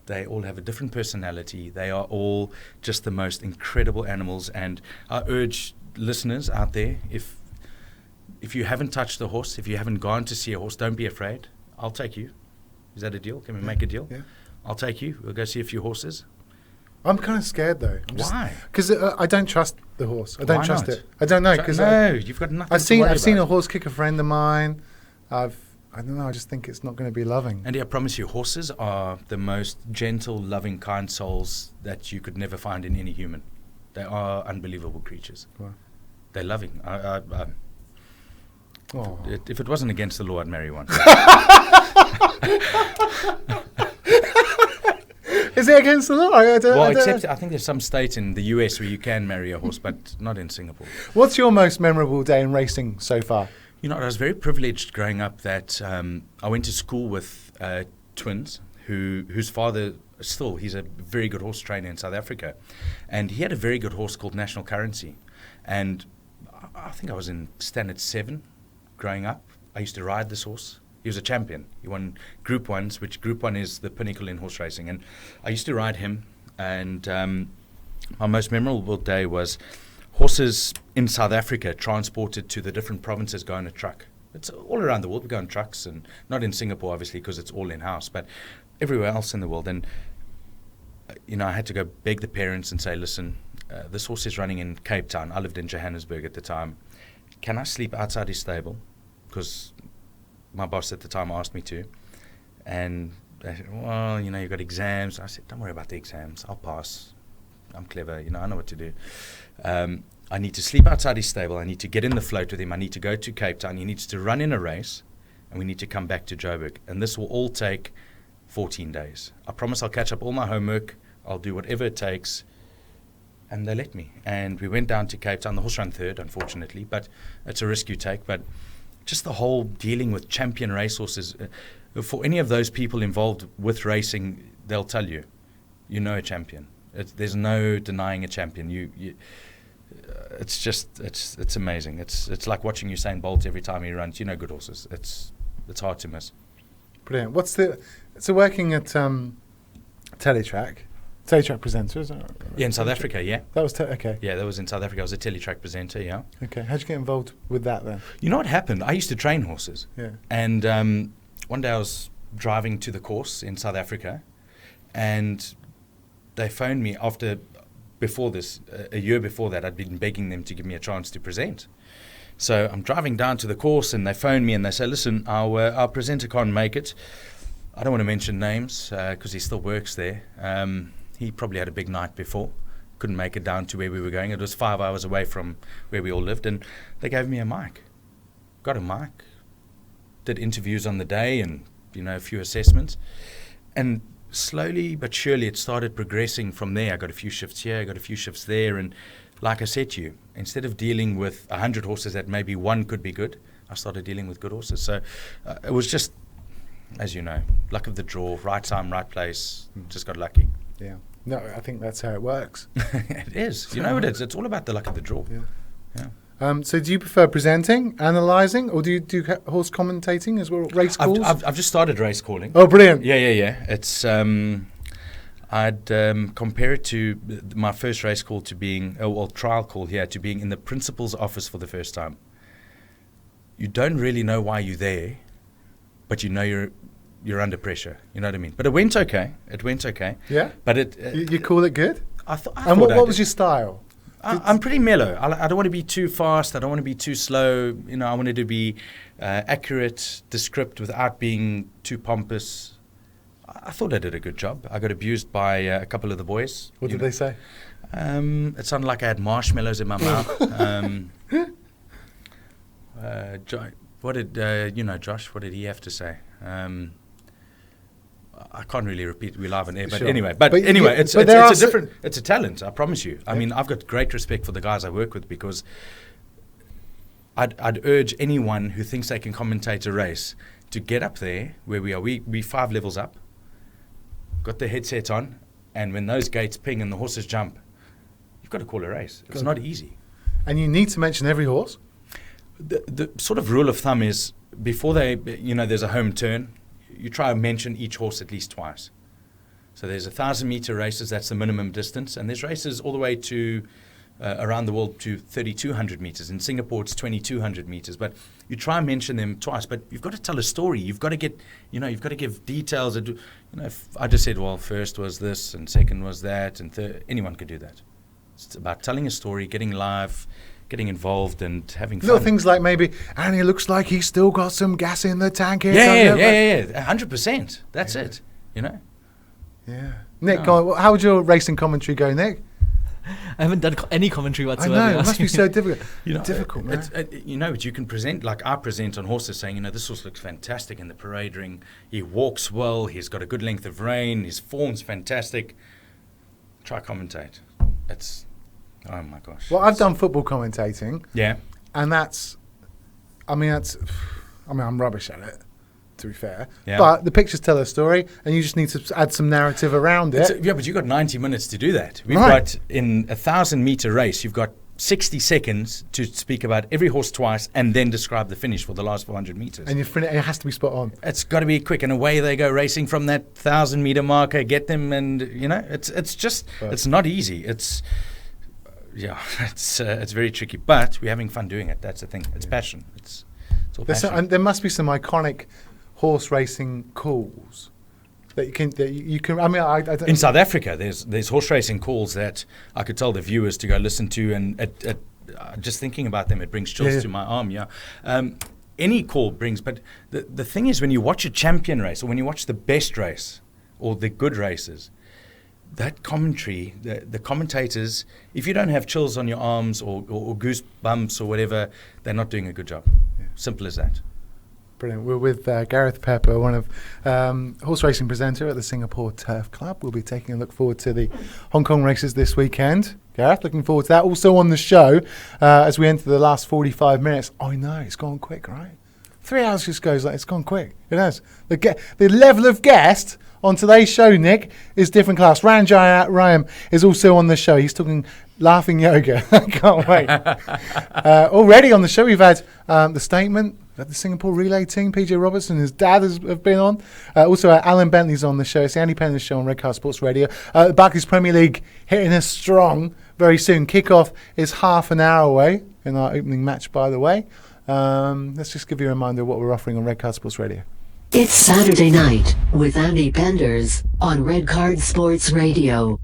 have a different personality. They are all just the most incredible animals. And I urge listeners out there, if you haven't touched a horse, if you haven't gone to see a horse, don't be afraid. I'll take you. Is that a deal? Can we make a deal? Yeah. I'll take you. We'll go see a few horses. I'm kind of scared though. Why? Because I don't trust the horse. I don't Why trust not? it. I don't know because you've got nothing. I've seen a horse kick a friend of mine. I don't know. I just think it's not going to be loving. Andy, I promise you, horses are the most gentle, loving, kind souls that you could never find in any human. They are unbelievable creatures. Wow. They're loving. If it wasn't against the law, I'd marry one. Is it against the law? I think there's some state in the US where you can marry a horse, but not in Singapore. What's your most memorable day in racing so far? You know, I was very privileged growing up that I went to school with twins whose father he's a very good horse trainer in South Africa. And he had a very good horse called National Currency. And I think I was in standard 7 growing up. I used to ride this horse. He was a champion. He won Group 1s, which Group 1 is the pinnacle in horse racing. And I used to ride him. And my most memorable day was horses in South Africa transported to the different provinces go on a truck. It's all around the world. We go on trucks, and not in Singapore, obviously, because it's all in-house, but everywhere else in the world. And, I had to go beg the parents and say, listen, this horse is running in Cape Town. I lived in Johannesburg at the time. Can I sleep outside his stable? Because my boss at the time asked me to. And they said, well, you've got exams. I said, don't worry about the exams. I'll pass. I'm clever. I know what to do. I need to sleep outside his stable. I need to get in the float with him. I need to go to Cape Town. He needs to run in a race. And we need to come back to Joburg. And this will all take 14 days. I promise I'll catch up all my homework. I'll do whatever it takes. And they let me. And we went down to Cape Town. The horse ran third, unfortunately. But it's a risk you take. But just the whole dealing with champion racehorses, for any of those people involved with racing, they'll tell you, a champion. There's no denying a champion. It's amazing. It's like watching Usain Bolt every time he runs. Good horses. It's hard to miss. Brilliant. So working at Teletrack presenter, isn't it? Yeah, in South Africa, yeah. That was okay. Yeah, that was in South Africa. I was a Teletrack presenter, yeah. Okay. How'd you get involved with that then? You know what happened? I used to train horses. Yeah. And one day I was driving to the course in South Africa, and they phoned me before this, a year before that, I'd been begging them to give me a chance to present. So I'm driving down to the course, and they phone me and they say, listen, our presenter can't make it. I don't want to mention names because he still works there. He probably had a big night before, couldn't make it down to where we were going. It was 5 hours away from where we all lived, and they gave me a mic. Got a mic, did interviews on the day, and a few assessments. And slowly but surely it started progressing from there. I got a few shifts here, I got a few shifts there. And like I said to you, instead of dealing with 100 horses that maybe one could be good, I started dealing with good horses. So it was just, as you know, luck of the draw, right time, right place, just got lucky. Yeah. No, I think that's how it works. It is. You know it is. It's all about the luck of the draw. Yeah. So do you prefer presenting, analysing, or do you do horse commentating as well, race calls? I've just started race calling. Oh, brilliant. Yeah. It's I'd compare it to my first race call to being, trial call here, to being in the principal's office for the first time. You don't really know why you're there, but you know you're under pressure. You know what I mean? But it went okay. Yeah. But you call it good? And what was your style? I'm pretty mellow. I don't want to be too fast. I don't want to be too slow. I wanted to be accurate, descript without being too pompous. I thought I did a good job. I got abused by a couple of the boys. What did they say? It sounded like I had marshmallows in my mouth. What did Josh? What did he have to say? I can't really repeat. We're live on air, but Sure. anyway. It's a talent. I promise you. I mean, I've got great respect for the guys I work with, because I'd urge anyone who thinks they can commentate a race to get up there where we are. We 5 levels up. Got the headset on, and when those gates ping and the horses jump, you've got to call a race. It's not easy. And you need to mention every horse? The sort of rule of thumb is, before there's a home turn, you try and mention each horse at least twice. So there's 1,000-meter races, that's the minimum distance, and there's races all the way to around the world to 3,200 meters. In Singapore, it's 2,200 meters. But you try and mention them twice, but you've got to tell a story. You've got to get, you've got to give details. If I just said, well, first was this and second was that, and third, anyone could do that. It's about telling a story, getting live, getting involved, and having fun. Little things like maybe, and it looks like he's still got some gas in the tank here. Yeah, 100%. That's it, Yeah. Nick, go on, how would your racing commentary go, Nick? I haven't done any commentary whatsoever. I know, it must be so difficult. Difficult, man. But you can present, like I present on horses, saying, this horse looks fantastic in the parade ring. He walks well. He's got a good length of rein. His form's fantastic. Try commentate. Oh my gosh. Well, I've done football commentating. Yeah. And I'm rubbish at it, to be fair. Yeah. But the pictures tell a story, and you just need to add some narrative around it. But you've got 90 minutes to do that. We've got, in a 1,000-meter race, you've got 60 seconds to speak about every horse twice and then describe the finish for the last 400 meters. And it has to be spot on. It's got to be quick, and away they go racing from that 1,000-meter marker, get them, and, it's not easy. It's very tricky, but we're having fun doing it. That's the thing. It's passion. It's all passion. And there must be some iconic horse racing calls that you can. I mean, I don't. In South Africa, there's horse racing calls that I could tell the viewers to go listen to, and just thinking about them, it brings chills to my arm. Yeah. Any call brings, but the thing is, when you watch a champion race, or when you watch the best race, or the good races, that commentary, the commentators, if you don't have chills on your arms or goosebumps or whatever, they're not doing a good job. Yeah. Simple as that. Brilliant. We're with Gareth Pepper, one of horse racing presenter at the Singapore Turf Club. We'll be taking a look forward to the Hong Kong races this weekend. Gareth, looking forward to that. Also on the show, as we enter the last 45 minutes. I know, it's gone quick, right? 3 hours just goes like, it's gone quick. It has. The level of guest on today's show, Nick, is different class. Ranjay Ryan is also on the show. He's talking laughing yoga. I can't wait. Already on the show, we've had the statement at the Singapore relay team. PJ Robertson, his dad have been on. Also, Alan Bentley's on the show. It's the Andy Penders Show on Red Card Sports Radio. The Barclays Premier League hitting us strong very soon. Kickoff is half an hour away in our opening match, by the way. Let's just give you a reminder of what we're offering on Red Card Sports Radio. It's Saturday night with Andy Penders on Red Card Sports Radio.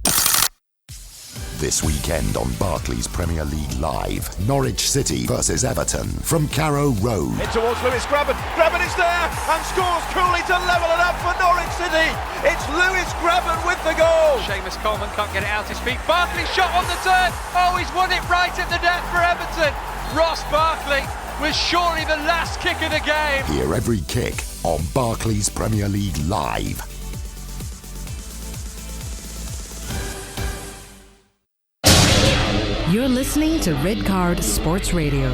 This weekend on Barclays Premier League Live, Norwich City versus Everton from Carrow Road. In towards Lewis Grabban. Grabban is there and scores coolly to level it up for Norwich City. It's Lewis Grabban with the goal. Seamus Coleman can't get it out his feet. Barkley shot on the turn. Oh, he's won it right at the net for Everton. Ross Barkley was surely the last kick of the game. Hear every kick, on Barclays Premier League Live. You're listening to Red Card Sports Radio.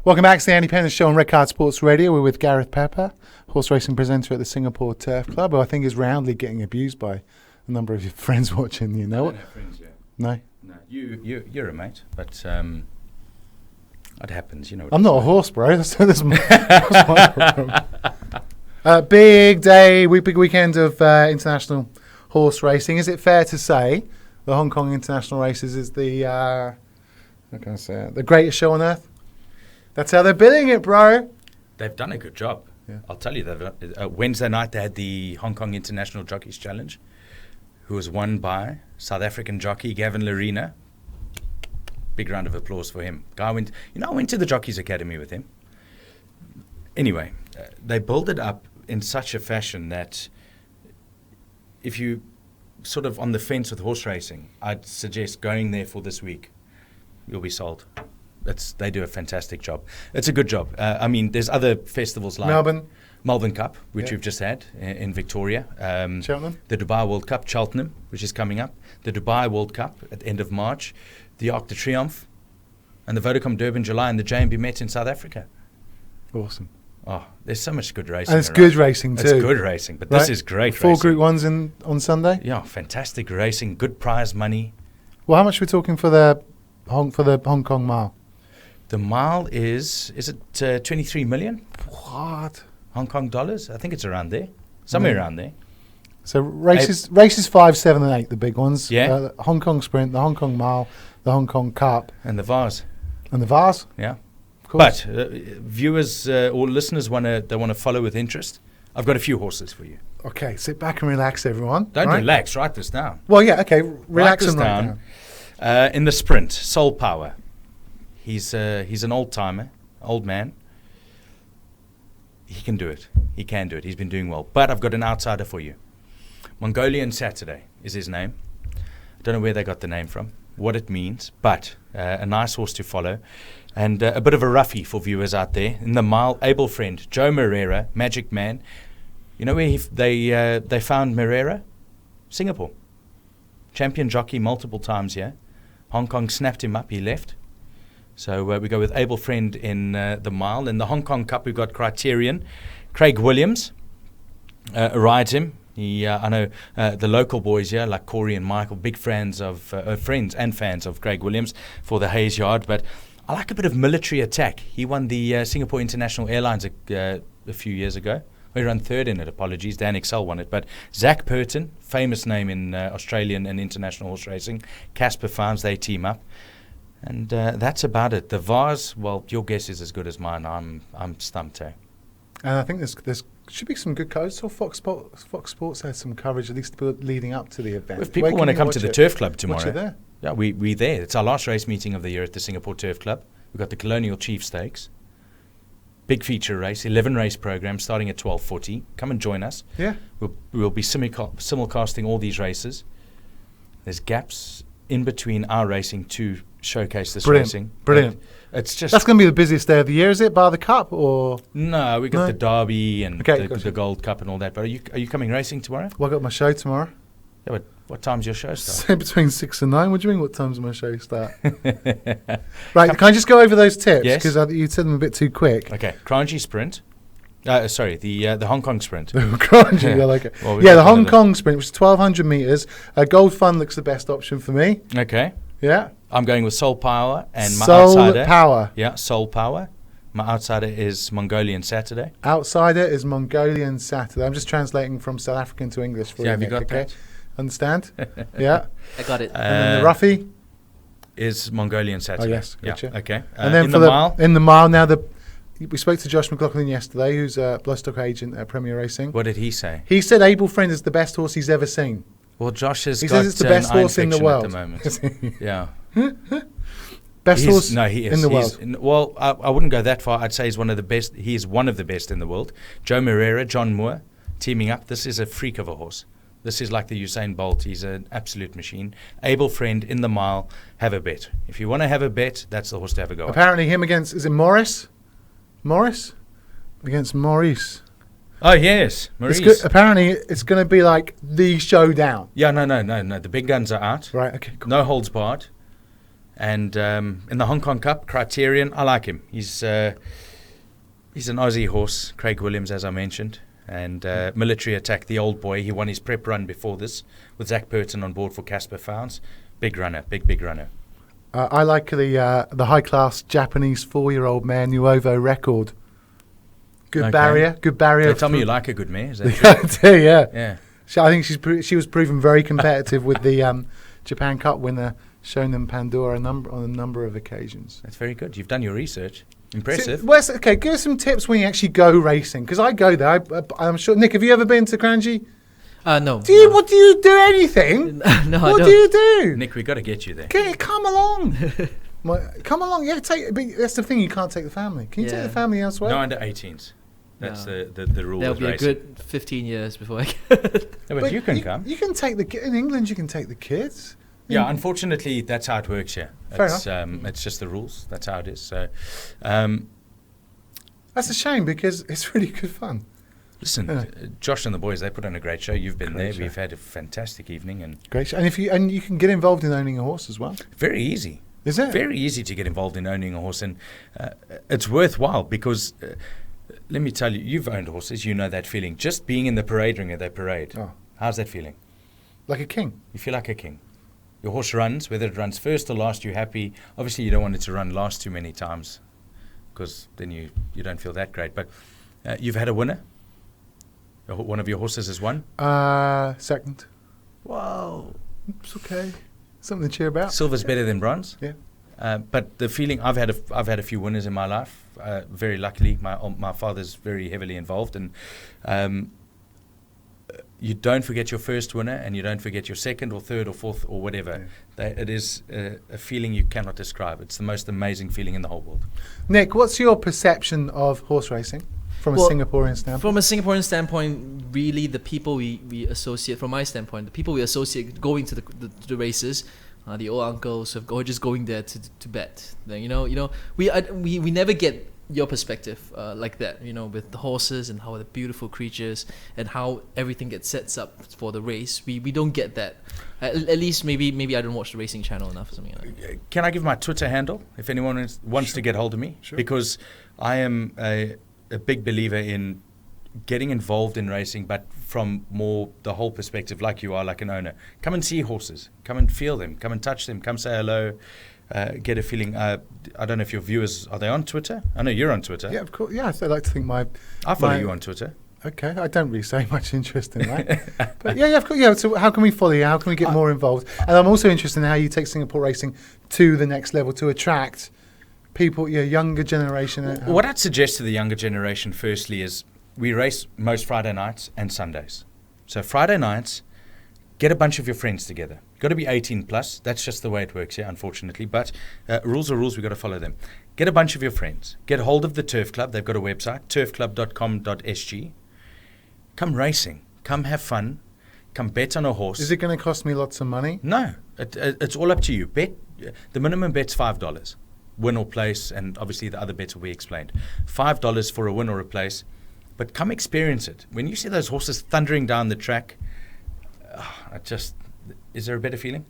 Welcome back to the Andy Penders Show on Red Card Sports Radio. We're with Gareth Pepper, horse racing presenter at the Singapore Turf Club, who I think is roundly getting abused by a number of your friends watching. You know I it? don't have friends yet. No? No. You're a mate, but it happens, you know. I'm not a horse, bro. That's my problem. Big day, big weekend of international horse racing. Is it fair to say the Hong Kong International Races is the, how can I say it, the greatest show on earth? That's how they're billing it, bro. They've done a good job. Yeah. I'll tell you, Wednesday night they had the Hong Kong International Jockeys Challenge, who was won by South African jockey Gavin Larena. Big round of applause for him. Guy went, I went to the Jockeys Academy with him. Anyway, they build it up in such a fashion that if you sort of on the fence with horse racing, I'd suggest going there for this week. You'll be sold. They do a fantastic job. It's a good job. I mean, there's other festivals like Melbourne Cup, which we've just had in Victoria. Cheltenham. The Dubai World Cup, Cheltenham, which is coming up. The Dubai World Cup at the end of March. The Arc de Triomphe. And the Vodacom Derby in July and the JMB Met in South Africa. Awesome. Oh, there's so much good racing. And it's good racing too. It's good racing, but this is great racing. 4 Group 1s on Sunday? Yeah, fantastic racing, good prize money. Well, how much are we talking for the Hong Kong Mile? The mile is it 23 million? What? Hong Kong dollars? I think it's around there. Somewhere around there. So races 5, 7 and 8, the big ones. Yeah. The Hong Kong Sprint, the Hong Kong Mile, the Hong Kong Cup. And the Vase. And the Vase? Yeah. But viewers or listeners want to follow with interest. I've got a few horses for you. Okay, sit back and relax, everyone. Don't relax. Write this down. Well, yeah, okay. Relax and write write down. In the sprint, Soul Power. He's an old timer, old man. He can do it. He can do it. He's been doing well. But I've got an outsider for you. Mongolian Saturday is his name. I don't know where they got the name from, what it means, but a nice horse to follow. And a bit of a roughie for viewers out there. In the mile, able friend, Joe Moreira, Magic Man. You know where they found Moreira? Singapore. Champion jockey multiple times here. Hong Kong snapped him up, he left. So we go with able friend in the mile. In the Hong Kong Cup, we've got Criterion. Craig Williams rides him. I know the local boys here, like Corey and Michael, big friends of fans of Craig Williams for the Hayes Yard. But I like a bit of military attack. He won the Singapore International Airlines a few years ago. We ran third in it, apologies. Dan Excel won it. But Zach Purton, famous name in Australian and international horse racing. Casper Farms, they team up. And that's about it. The Vase, well, your guess is as good as mine. I'm stumped, eh? And I think there's should be some good coverage. So Fox Sports has some coverage, at least leading up to the event. If people want to come to the Turf Club tomorrow. Watch it there. Yeah, we're there. It's our last race meeting of the year at the Singapore Turf Club. We've got the Colonial Chief Stakes. Big feature race, 11 race program starting at 12:40. Come and join us. Yeah. We'll be simulcasting all these races. There's gaps in between our racing to showcase this racing. Brilliant. It's just that's going to be the busiest day of the year, is it? Bar the Cup or no? We got the Derby and gotcha. the Gold Cup and all that. But are you coming racing tomorrow? Well, I got my show tomorrow. Yeah, but what time's your show start? Say between 6 and 9. What do you mean? What time's my show start? Right, can I just go over those tips? Yes. Because you said them a bit too quick. Okay, Kranji Sprint. The Hong Kong Sprint. Kranji, I like it. Well, the Hong Kong Sprint, which is 1,200 metres. Gold Fund looks the best option for me. Okay. Yeah. I'm going with Soul Power and my Soul outsider. Power. Yeah, Soul Power. My outsider is Mongolian Saturday. Outsider is Mongolian Saturday. I'm just translating from South African to English for you. Have you got that? Understand? Yeah. I got it. And then the roughie is Mongolian Saturday. Oh yes, gotcha. Yeah. Okay. And then in for the mile. In the mile now, we spoke to Josh McLaughlin yesterday, who's a bloodstock agent at Premier Racing. What did he say? He said Able Friend is the best horse he's ever seen. Well, Josh has he got says it's the best horse in the world at the moment. Yeah. Best horse he is. in the world. Well, I wouldn't go that far. I'd say he's one of the best. He is one of the best in the world. Joe Moreira, John Moore, teaming up. This is a freak of a horse. This is like the Usain Bolt. He's an absolute machine. Able Friend in the mile. Have a bet. If you want to have a bet, that's the horse to have a go. Apparently, him against is it Morris? against Maurice. Oh, yes, Maurice. Apparently, it's going to be like the showdown. Yeah, no. The big guns are out. Right, okay, cool. No holds barred. And in the Hong Kong Cup, Criterion, I like him. He's an Aussie horse, Craig Williams, as I mentioned. And Military Attack, the old boy. He won his prep run before this with Zach Burton on board for Casper Founds. Big runner, big runner. I like the high-class Japanese 4-year-old mare Nuovo Record. Good barrier. They tell me you like a good mare. Is that true? I do, yeah. Yeah. I think she was proven very competitive with the Japan Cup winner, Shonen Pandora, on a number of occasions. That's very good. You've done your research. Impressive. So, okay, give us some tips when you actually go racing, because I go there. I'm sure. Nick, have you ever been to Kranji? No. What do you do? Anything? No, what I don't. do you do? Nick, we've got to get you there. Come along. Come along. Yeah, that's the thing. You can't take the family. Can you take the family elsewhere? No under 18s. That's the rule. There'll of be racing. a good 15 years before I get. No, but you can come. You can take in England. You can take the kids. Yeah, unfortunately, that's how it works here. Fair enough. It's just the rules. That's how it is. So, that's a shame because it's really good fun. Listen, Josh and the boys, they put on a great show. You've been there. Show. We've had a fantastic evening and great show. And you can get involved in owning a horse as well. Very easy. Is it? Very easy to get involved in owning a horse, and it's worthwhile because. Let me tell you, you've owned horses, you know that feeling. Just being in the parade ring at that parade. Oh. How's that feeling? Like a king. You feel like a king. Your horse runs, whether it runs first or last, you're happy. Obviously, you don't want it to run last too many times because then you don't feel that great. But you've had a winner? One of your horses has won? Second. Wow. It's okay. Something to cheer about. Silver's better than bronze? Yeah. But the feeling, I've had a few winners in my life. Very luckily, my father's very heavily involved, and you don't forget your first winner, and you don't forget your second or third or fourth or whatever. Yeah. It is a feeling you cannot describe. It's the most amazing feeling in the whole world. Nick, what's your perception of horse racing from a Singaporean standpoint? From a Singaporean standpoint, really, the people we associate, from my standpoint, the people we associate going to the races. The old uncles who are just going there to bet. We never get your perspective like that. With the horses and how the beautiful creatures and how everything gets sets up for the race. We don't get that. At least maybe I don't watch the racing channel enough or something like that. Can I give my Twitter handle if anyone wants to get hold of me? Sure. Because I am a big believer in getting involved in racing, but from more the whole perspective, like you are, like an owner. Come and see horses. Come and feel them. Come and touch them. Come say hello. Get a feeling. I don't know if your viewers, are they on Twitter? I know you're on Twitter. Yeah, of course. Yeah, I like to think I follow you on Twitter. Okay, I don't really say much interest in that. But yeah, of course. Yeah, so how can we follow you? How can we get more involved? And I'm also interested in how you take Singapore racing to the next level to attract people, younger generation. What I'd suggest to the younger generation, firstly, is we race most Friday nights and Sundays. So Friday nights, get a bunch of your friends together. You've got to be 18 plus. That's just the way it works here, unfortunately. But rules are rules. We've got to follow them. Get a bunch of your friends. Get hold of the Turf Club. They've got a website, turfclub.com.sg. Come racing. Come have fun. Come bet on a horse. Is it going to cost me lots of money? No. It's all up to you. Bet. The minimum bet's $5. Win or place, and obviously the other bets will be explained. $5 for a win or a place. But come experience it. When you see those horses thundering down the track, is there a better feeling?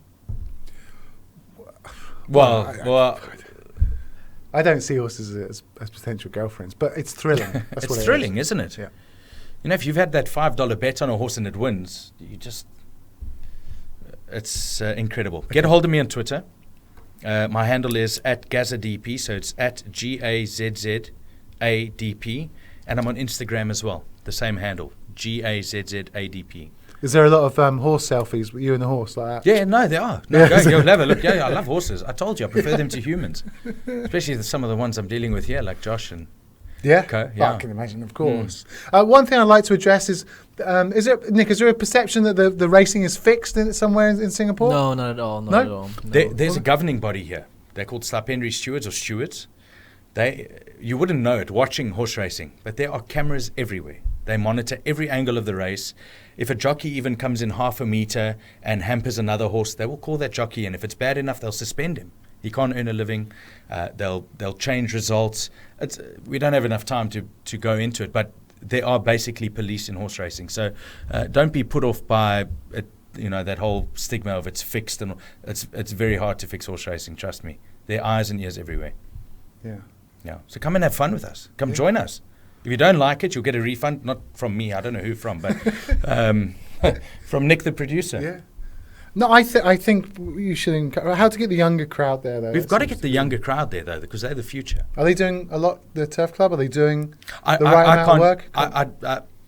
Well, I don't see horses as potential girlfriends, but it's thrilling. That's it's thrilling, isn't it? Yeah. If you've had that $5 bet on a horse and it wins, it's incredible. Okay. Get a hold of me on Twitter. My handle is @GazzaDP, so it's @GAZZADP. And I'm on Instagram as well, the same handle, GAZZADP. Is there a lot of horse selfies with you and the horse like that? Yeah, no, there are. No, go have a look. Yeah, I love horses. I told you, I prefer them to humans, especially some of the ones I'm dealing with here, like Josh and Co. Yeah. I can imagine, of course. One thing I'd like to address is Nick, is there a perception that the racing is fixed somewhere in Singapore? No, not at all. Not at all. No. There's a governing body here. They're called Slapendry Stewards or Stewards. You wouldn't know it watching horse racing, but there are cameras everywhere. They monitor every angle of the race. If a jockey even comes in half a meter and hampers another horse, they will call that jockey, and if it's bad enough, they'll suspend him. He can't earn a living. They'll change results. We don't have enough time to go into it, but there are basically police in horse racing. So don't be put off by it, that whole stigma of it's fixed, and it's very hard to fix horse racing. Trust me, there are eyes and ears everywhere. Yeah. Yeah. So come and have fun with us. Come join us. If you don't like it, you'll get a refund. Not from me. I don't know who from, but from Nick, the producer. Yeah. No, I think you should how to get the younger crowd there, though. We've got to get the younger crowd there, though, because they're the future. Are they doing a lot, the Turf Club? Are they doing the right amount of work?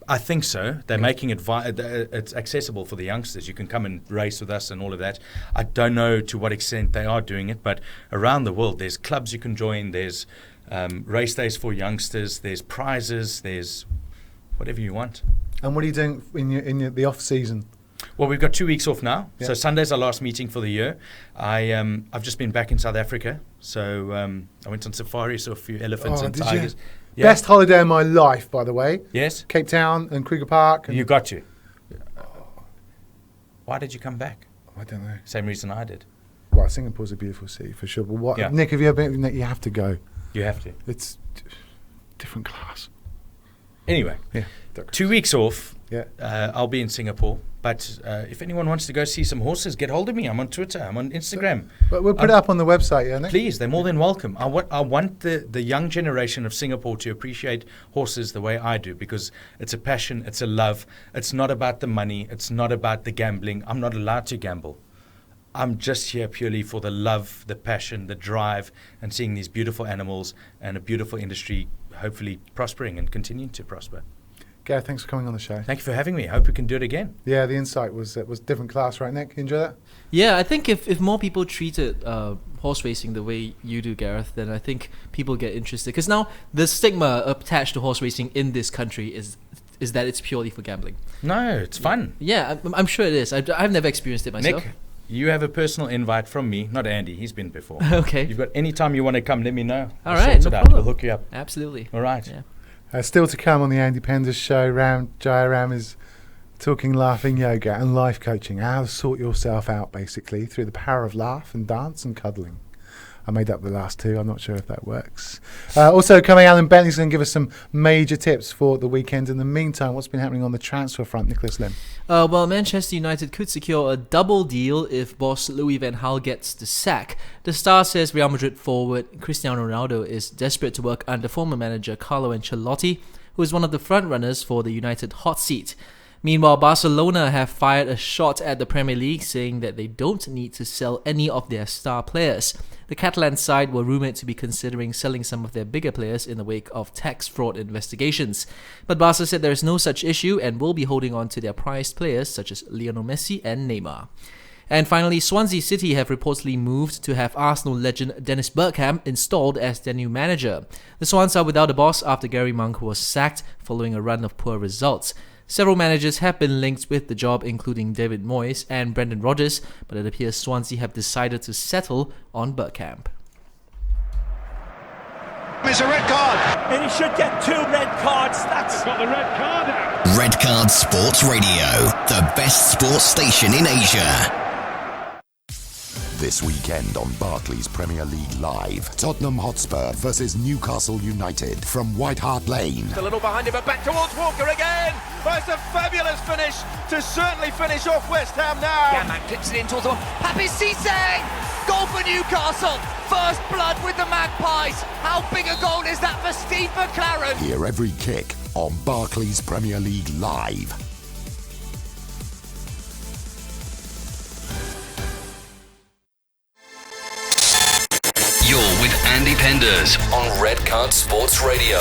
I think so. They're making it it's accessible for the youngsters. You can come and race with us and all of that. I don't know to what extent they are doing it, but around the world, there's clubs you can join. There's race days for youngsters. There's prizes. There's whatever you want. And what are you doing in the off season? Well, we've got 2 weeks off now. Yeah. So Sunday's our last meeting for the year. I've just been back in South Africa. So I went on safari, saw a few elephants and tigers. Yeah. Best holiday of my life, by the way. Yes. Cape Town and Kruger Park. You got you. Why did you come back? I don't know. Same reason I did. Well, Singapore's a beautiful city for sure. But Nick, have you ever been? You have to go. You have to. It's different class. Anyway, 2 weeks off. Yeah. I'll be in Singapore. But if anyone wants to go see some horses, get hold of me. I'm on Twitter. I'm on Instagram. But we'll put it up on the website, yeah, Nick? Please, they're more than welcome. I want the young generation of Singapore to appreciate horses the way I do, because it's a passion, it's a love. It's not about the money. It's not about the gambling. I'm not allowed to gamble. I'm just here purely for the love, the passion, the drive, and seeing these beautiful animals and a beautiful industry hopefully prospering and continuing to prosper. Gareth, thanks for coming on the show. Thank you for having me. I hope we can do it again. Yeah, the insight was different class, right, Nick? You enjoy that? Yeah, I think if more people treated horse racing the way you do, Gareth, then I think people get interested. Because now the stigma attached to horse racing in this country is that it's purely for gambling. No, it's fun. Yeah, I'm sure it is. I've never experienced it myself. Nick, you have a personal invite from me, not Andy. He's been before. Okay. You've got any time you want to come, let me know. All right, no problem. We'll hook you up. Absolutely. All right. Yeah. Still to come on the Andy Penders Show, Jaya Ram is talking laughing yoga and life coaching. How to sort yourself out, basically, through the power of laugh and dance and cuddling. I made up the last two. I'm not sure if that works. Also coming, Alan Bentley's going to give us some major tips for the weekend. In the meantime, what's been happening on the transfer front, Nicholas Lim? Well, Manchester United could secure a double deal if boss Louis van Gaal gets the sack. The Star says Real Madrid forward Cristiano Ronaldo is desperate to work under former manager Carlo Ancelotti, who is one of the front-runners for the United hot seat. Meanwhile, Barcelona have fired a shot at the Premier League, saying that they don't need to sell any of their star players. The Catalan side were rumoured to be considering selling some of their bigger players in the wake of tax fraud investigations. But Barca said there is no such issue and will be holding on to their prized players such as Lionel Messi and Neymar. And finally, Swansea City have reportedly moved to have Arsenal legend Dennis Bergkamp installed as their new manager. The Swans are without a boss after Gary Monk was sacked following a run of poor results. Several managers have been linked with the job, including David Moyes and Brendan Rodgers, but it appears Swansea have decided to settle on Bergkamp. It's a red card, and he should get 2 red cards. That's got the red card out. Red Card Sports Radio, the best sports station in Asia. This weekend on Barclays Premier League Live, Tottenham Hotspur versus Newcastle United from White Hart Lane. A little behind him, but back towards Walker again. Oh, it's a fabulous finish to certainly finish off West Ham now. Gamak clips it in towards the Papi Cisse! Goal for Newcastle. First blood with the Magpies. How big a goal is that for Steve McLaren? Hear every kick on Barclays Premier League Live. You're with Andy Penders on Red Card Sports Radio.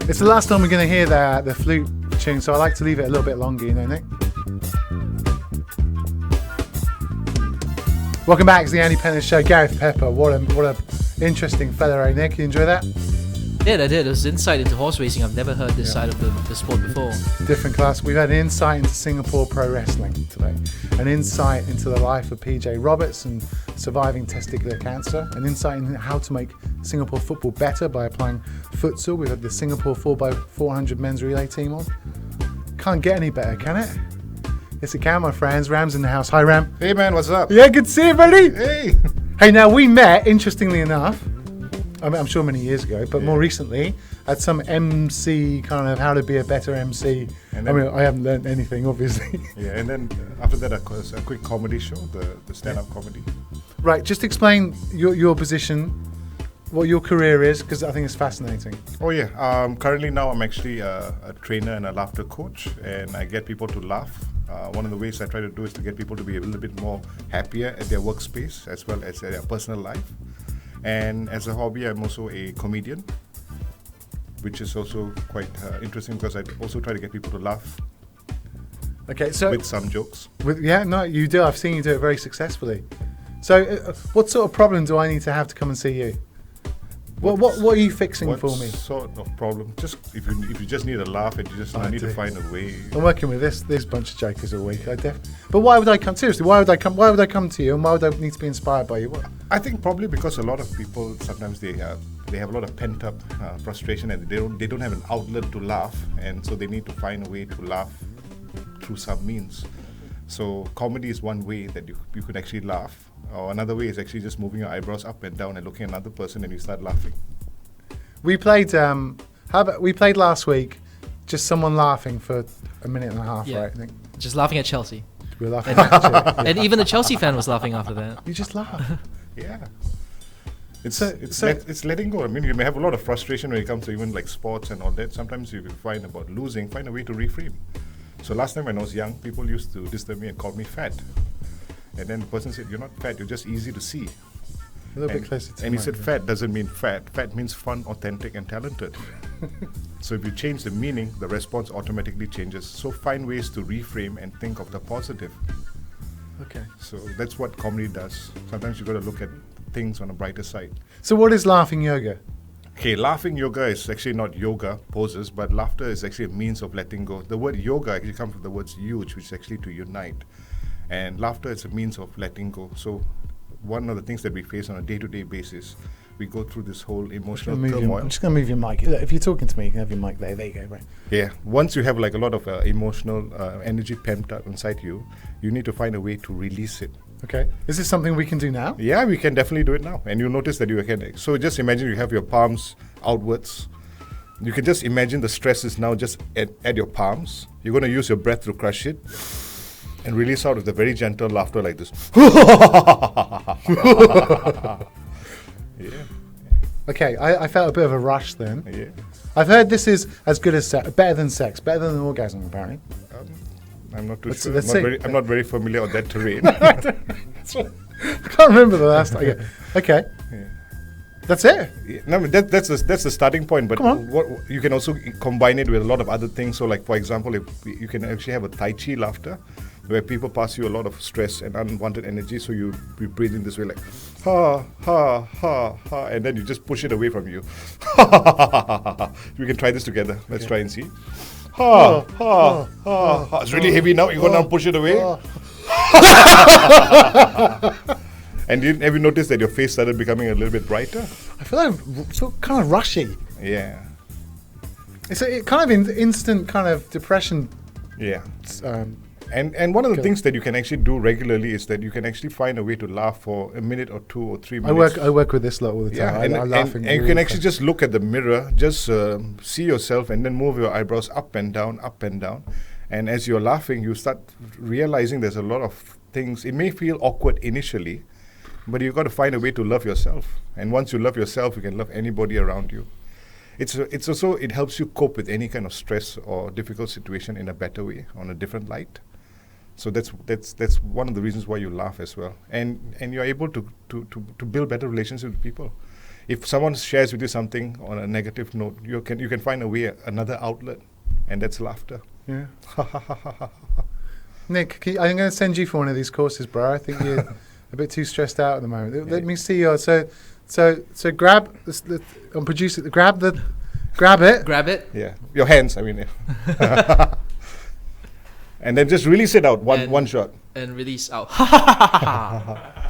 It's the last time we're going to hear the flute tune, so I like to leave it a little bit longer, you know, Nick? Welcome back to the Andy Penders Show. Gareth Pepper, what a interesting fella, eh, Nick? You enjoy that? I did. It was insight into horse racing. I've never heard this side of the sport before. Different class. We've had an insight into Singapore pro wrestling today, an insight into the life of PJ Roberts and surviving testicular cancer, an insight into how to make Singapore football better by applying futsal. We've had the Singapore 4x400 men's relay team on. Can't get any better, can it? Yes, it can, my friends. Ram's in the house. Hi, Ram. Hey, man, what's up? Yeah, good to see you, buddy. Hey. Hey, now we met, interestingly enough, I mean, I'm sure many years ago, but more recently at some MC kind of how to be a better MC. And I then, mean, I haven't learned anything, obviously. Yeah, and then after that, a quick comedy show, the stand-up comedy. Right, just explain your position, what your career is, because I think it's fascinating. Oh, yeah. Currently now I'm actually a trainer and a laughter coach, and I get people to laugh. One of the ways I try to do is to get people to be a little bit more happier at their workspace as well as their personal life. And as a hobby, I'm also a comedian, which is also quite interesting because I also try to get people to laugh. Okay, so with some jokes. You do. I've seen you do it very successfully. So, what sort of problem do I need to have to come and see you? What are you fixing for me? What sort of problem? Just if you just need a laugh and you just need to find a way. I'm working with this bunch of jokers a week. But why would I come? Seriously, why would I come? Why would I come to you? And why would I need to be inspired by you? I think probably because a lot of people sometimes they have a lot of pent up frustration and they don't have an outlet to laugh, and so they need to find a way to laugh through some means. So comedy is one way that you could actually laugh. Or another way is actually just moving your eyebrows up and down and looking at another person and you start laughing. We played. We played last week. Just someone laughing for a minute and a half, right? I think. Just laughing at Chelsea. We were laughing at Chelsea. And even the Chelsea fan was laughing after that. You just laugh. Yeah. It's letting go. I mean, you may have a lot of frustration when it comes to even like sports and all that. Sometimes you find about losing, find a way to reframe. So last time when I was young, people used to disturb me and call me fat. And then the person said, "You're not fat, you're just easy to see." A little bit closer to And he said, "Fat doesn't mean fat. Fat means fun, authentic, and talented." So if you change the meaning, the response automatically changes. So find ways to reframe and think of the positive. Okay. So that's what comedy does. Sometimes you got to look at things on a brighter side. So what is laughing yoga? Okay, laughing yoga is actually not yoga poses, but laughter is actually a means of letting go. The word yoga actually comes from the words yuj, which is actually to unite. And laughter is a means of letting go. So one of the things that we face on a day-to-day basis, we go through this whole emotional turmoil. I'm just going to move your mic. Look, if you're talking to me, you can have your mic there. There you go, right? Yeah. Once you have like a lot of emotional energy pent up inside you, you need to find a way to release it. Okay. Is this something we can do now? Yeah, we can definitely do it now. And you'll notice that you can. So just imagine you have your palms outwards. You can just imagine the stress is now just at your palms. You're going to use your breath to crush it. And release out with a very gentle laughter like this. Yeah. Okay, I felt a bit of a rush then. Yeah. I've heard this is as good as sex, better than sex, better than an orgasm apparently. I'm not too sure. Let's I'm not very familiar on that terrain. I can't remember the last time. Okay. Yeah. That's it. Yeah. No, that's the starting point. But what you can also combine it with a lot of other things. So, like for example, if you can actually have a Tai Chi laughter, where people pass you a lot of stress and unwanted energy, so you breathe in this way like ha ha ha ha, and then you just push it away from you. We can try this together. Let's try and see. Ha ha ha ha. It's really heavy now. You go now, push it away. And have you noticed that your face started becoming a little bit brighter? I feel like I'm sort of kind of rushy. Yeah. It's a kind of instant kind of depression. Yeah. And one of the things that you can actually do regularly is that you can actually find a way to laugh for a minute or 2 or 3 minutes. I work with this lot all the time. Yeah, and you can actually just look at the mirror, just see yourself, and then move your eyebrows up and down, up and down. And as you're laughing, you start realizing there's a lot of things. It may feel awkward initially, but you've got to find a way to love yourself. And once you love yourself, you can love anybody around you. It's also, it helps you cope with any kind of stress or difficult situation in a better way, on a different light. So that's one of the reasons why you laugh as well, and you're able to build better relationships with people. If someone shares with you something on a negative note, you can find a way, another outlet, and that's laughter. Yeah. Nick, I'm going to send you for one of these courses, bro. I think a bit too stressed out at the moment. Let me see your so grab on producer grab it. Grab it. Yeah, your hands. I mean, yeah. And then just release it out one shot. And release out.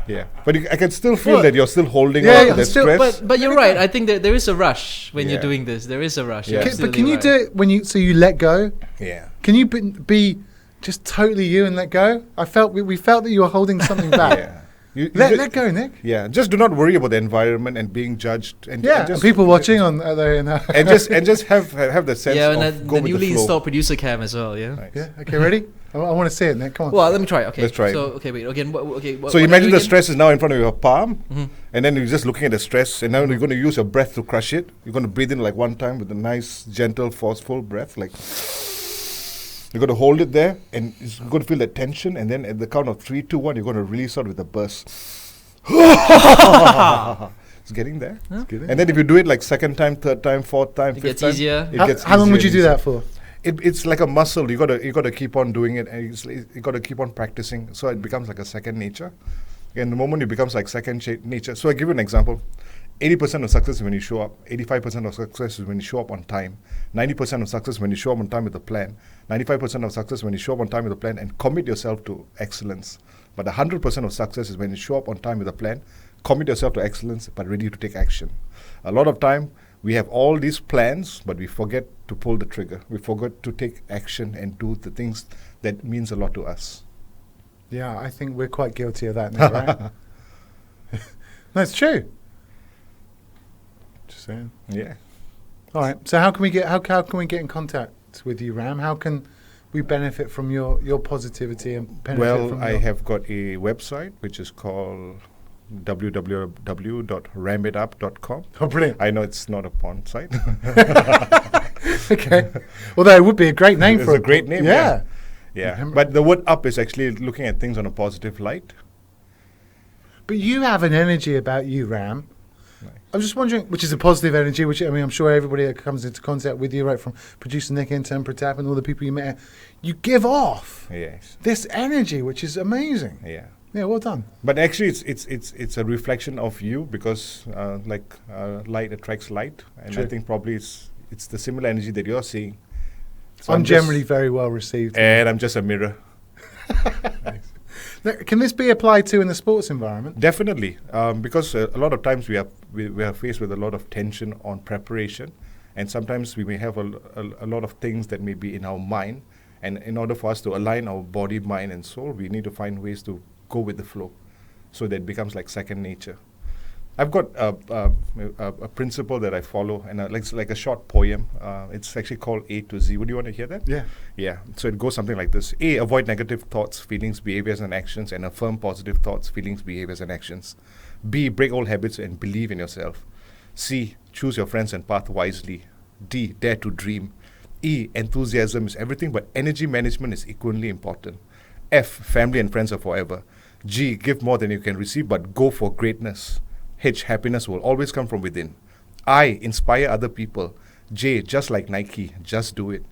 Yeah, but I can still feel that you're still holding on to the stress. But you're right. I think there is a rush when you're doing this. There is a rush. Yeah. But can you do it when you let go? Yeah. Can you be just totally you and let go? We felt that you were holding something back. Yeah. Let go, Nick. Yeah, just do not worry about the environment and being judged. And and people watching on there and just have the sense of go the with newly the flow. installed producer cam as well. Yeah. Nice. Yeah. Okay. Ready? I want to see it, Nick. Come on. Well, let me try. Okay. Let's try it. So okay, wait. Again. So imagine the stress is now in front of your palm, Mhm. and then you're just looking at the stress, and now you're going to use your breath to crush it. You're going to breathe in like one time with a nice, gentle, forceful breath, like. You're going to hold it there, and you're going to feel that tension, and then at the count of 3, 2, 1, you're going to release out with a burst. It's getting there. It's getting And then if you do it like second time, third time, fourth time, fifth gets time, easier. it gets How long easier would you and do easier. that for? It's like a muscle. You gotta keep on doing it, and you gotta keep on practicing. So it becomes like a second nature. And the moment it becomes like second nature. So I give you an example. 80% of success is when you show up. 85% of success is when you show up on time. 90% of success when you show up on time with a plan. 95% of success when you show up on time with a plan and commit yourself to excellence. But 100% of success is when you show up on time with a plan, commit yourself to excellence, but ready to take action. A lot of time, we have all these plans, but we forget to pull the trigger. We forget to take action and do the things that means a lot to us. Yeah, I think we're quite guilty of that now, right? That's true. Just saying. Yeah. All right. So how can we get in contact with you, Ram? How can we benefit from your positivity and benefit from I have got a website which is called www.ramitup.com. Oh, brilliant. I know it's not a porn site. Okay. Although it would be a great name It's for a great name. Yeah. Yeah. But the word up is actually looking at things on a positive light. But you have an energy about you, Ram. I'm just wondering, which is a positive energy, which, I mean, I'm sure everybody that comes into contact with you, right from producer Nick, intern Pratap, and all the people you met, you give off this energy, which is amazing. Yeah. Yeah, well done. But actually, it's a reflection of you because light attracts light, and True. I think probably it's the similar energy that you're seeing. So I'm generally very well received. And I'm just a mirror. Now, can this be applied to in the sports environment? Definitely, because a lot of times we are faced with a lot of tension on preparation, and sometimes we may have a lot of things that may be in our mind, and in order for us to align our body, mind, and soul, we need to find ways to go with the flow, so that it becomes like second nature. I've got a principle that I follow, and it's like a short poem. It's actually called A to Z. Would you want to hear that? Yeah. Yeah. So it goes something like this. A, avoid negative thoughts, feelings, behaviors, and actions, and affirm positive thoughts, feelings, behaviors, and actions. B, break old habits and believe in yourself. C, choose your friends and path wisely. D, dare to dream. E, enthusiasm is everything, but energy management is equally important. F, family and friends are forever. G, give more than you can receive, but go for greatness. H, happiness will always come from within. I, inspire other people. J, just like Nike, just do it.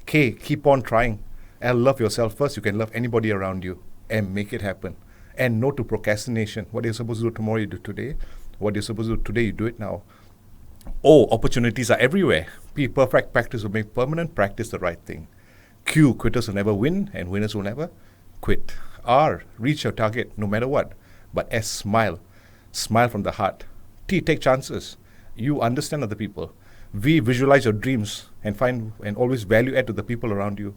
K, keep on trying. L, love yourself first, you can love anybody around you. M, make it happen. N, no to procrastination. What you're supposed to do tomorrow, you do today. What you're supposed to do today, you do it now. O, opportunities are everywhere. P, perfect practice will make permanent practice the right thing. Q, quitters will never win, and winners will never quit. R, reach your target no matter what. But S, smile. Smile from the heart. T, take chances. You understand other people. V, visualize your dreams and find and always value add to the people around you.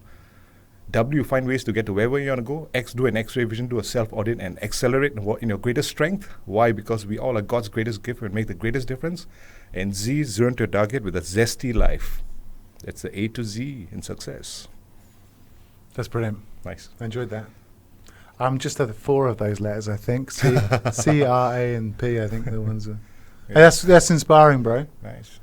W, find ways to get to wherever you want to go. X, do an X-ray vision, do a self-audit and accelerate in your greatest strength. Why? Because we all are God's greatest gift and make the greatest difference. And Z, zero to your target with a zesty life. That's the A to Z in success. That's brilliant. Nice. I enjoyed that. I'm just at 4 of those letters, I think. C, R, A, and P, I think are the ones. Yeah. Hey, that's inspiring, bro. Nice.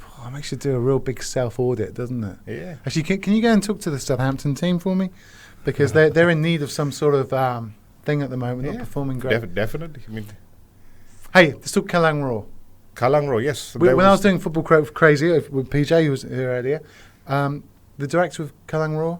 Oh, it makes you do a real big self-audit, doesn't it? Yeah. Actually, can you go and talk to the Southampton team for me? Because they're in need of some sort of thing at the moment, not performing great. Definitely. I mean, hey, let's talk Kalang Raw. Kalang Raw, yes. When I was doing Football Crazy with PJ, who was here earlier, the director of Kalang Raw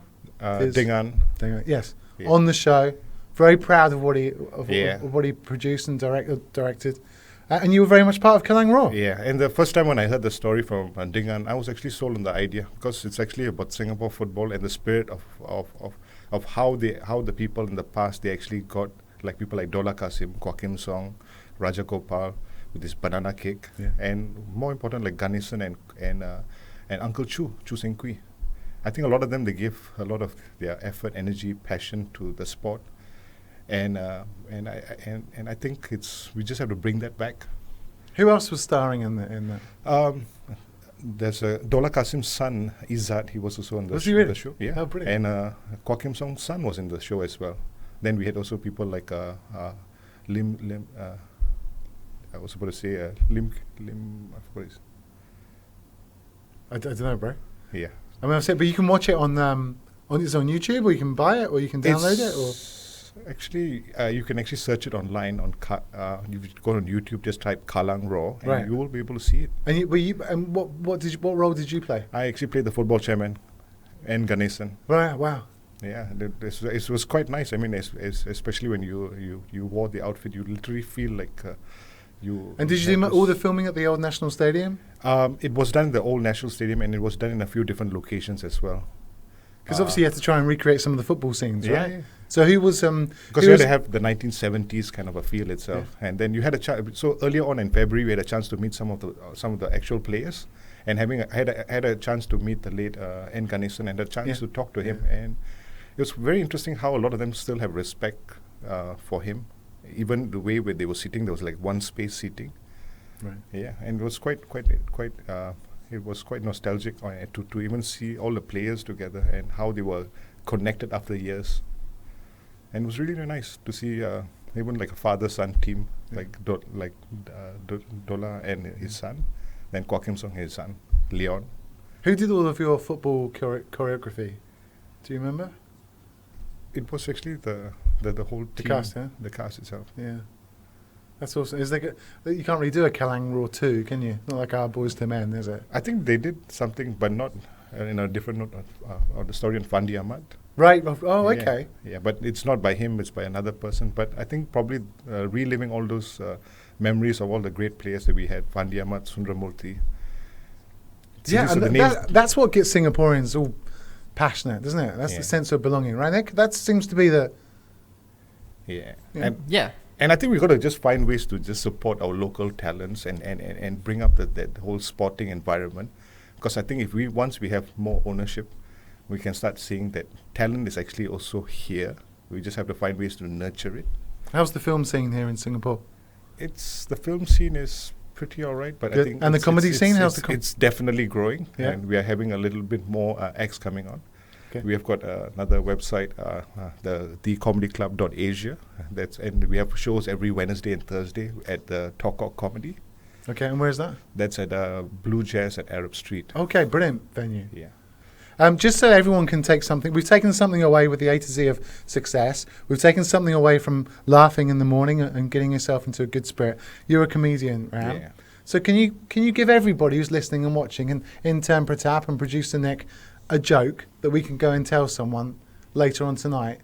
is Dingan. Yes. Yeah. On the show, Very proud of what he produced and directed. And you were very much part of Kelang Raw. Yeah, and the first time when I heard the story from Dingan, I was actually sold on the idea because it's actually about Singapore football and the spirit of how the people in the past, they actually got, like people like Dola Kasim, Kwa Kim Song, Raja Gopal with this banana cake, and more important like Ganesan and Uncle Chu Seng Kui. I think a lot of them, they give a lot of their effort, energy, passion to the sport. And I think we just have to bring that back. Who else was starring in that? There's Dola Kasim's son Izzat. He was also on the show. Yeah, oh, brilliant. And Kwa Kim Song's son was in the show as well. Then we had also people like Lim. I was supposed to say Lim. I forgot his. I don't know, bro. Yeah. I mean, I've said, but you can watch it on it's on YouTube, or you can buy it, or you can download it, or. Actually, you can actually search it online on. You go on YouTube, just type Kelang Raw, and you will be able to see it. And what role did you play? I actually played the football chairman, and Ganesan. Right. Wow. Yeah, it was quite nice. I mean, especially when you wore the outfit, you literally feel like you. And did you do all the filming at the old National Stadium? It was done at the old National Stadium, and it was done in a few different locations as well. Because obviously you had to try and recreate some of the football scenes, right? Yeah. So who was because you had to have the 1970s kind of a feel itself, and then you had a chance. So earlier on in February, we had a chance to meet some of the actual players, and had a chance to meet the late N. Ganesan and a chance to talk to him, and it was very interesting how a lot of them still have respect for him, even the way where they were sitting. There was like one space seating, right? Yeah, and it was quite. It was quite nostalgic to even see all the players together and how they were connected after years. And it was really, really nice to see even like a father-son team, like Dola and his son, then Kwa Kim Song, his son, Leon. Who did all of your football choreography? Do you remember? It was actually the whole team. The cast, yeah? The cast itself. Yeah. That's awesome. You can't really do a Kelang Raw 2, can you? Not like Our Boys to Men, is it? I think they did something, but not in a different note of the story on Fandi Ahmad. Right. Oh, okay. Yeah, but it's not by him, it's by another person. But I think probably reliving all those memories of all the great players that we had, Fandi Ahmad, Sundaramurthy. Yeah, and that's what gets Singaporeans all passionate, doesn't it? That's the sense of belonging, right, Nick? That seems to be the... Yeah. And I think we've got to just find ways to just support our local talents and bring up that whole sporting environment. Because I think once we have more ownership, we can start seeing that talent is actually also here. We just have to find ways to nurture it. How's the film scene here in Singapore? The film scene is pretty all right, but good. I think... And the comedy scene, how's the It's definitely growing, and we are having a little bit more acts coming on. Okay. We have got another website, thecomedyclub.asia. And we have shows every Wednesday and Thursday at the Talk Comedy. Okay, and where's that? That's at Blue Jazz at Arab Street. Okay, brilliant venue. Yeah. Just so everyone can take something, we've taken something away with the A to Z of success. We've taken something away from laughing in the morning and getting yourself into a good spirit. You're a comedian, Ram. Yeah. So can you give everybody who's listening and watching, and intern Pratap and producer Nick, a joke that we can go and tell someone later on tonight?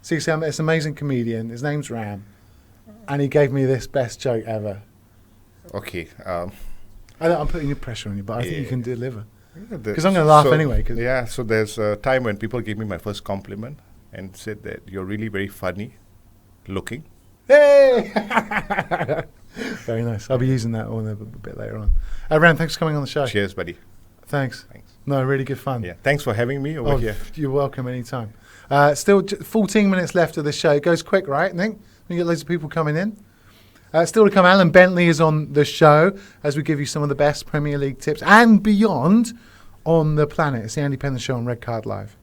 See, it's an amazing comedian. His name's Ram, and he gave me this best joke ever. Okay. I'm putting your pressure on you, but I think you can deliver. Because I'm going to laugh anyway. So there's a time when people gave me my first compliment and said that you're really very funny looking. Hey! Very nice. I'll be using that one a bit later on. Ram, thanks for coming on the show. Cheers, buddy. Thanks. No, really good fun. Yeah, thanks for having me over here. You're welcome anytime. Still 14 minutes left of the show. It goes quick, right, Nick? We get loads of people coming in. Still to come, Alan Bentley is on the show as we give you some of the best Premier League tips and beyond on the planet. It's the Andy Penders Show on Red Card Live.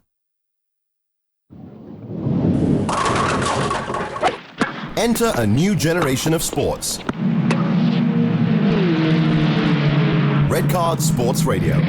Enter a new generation of sports. Red Card Sports Radio.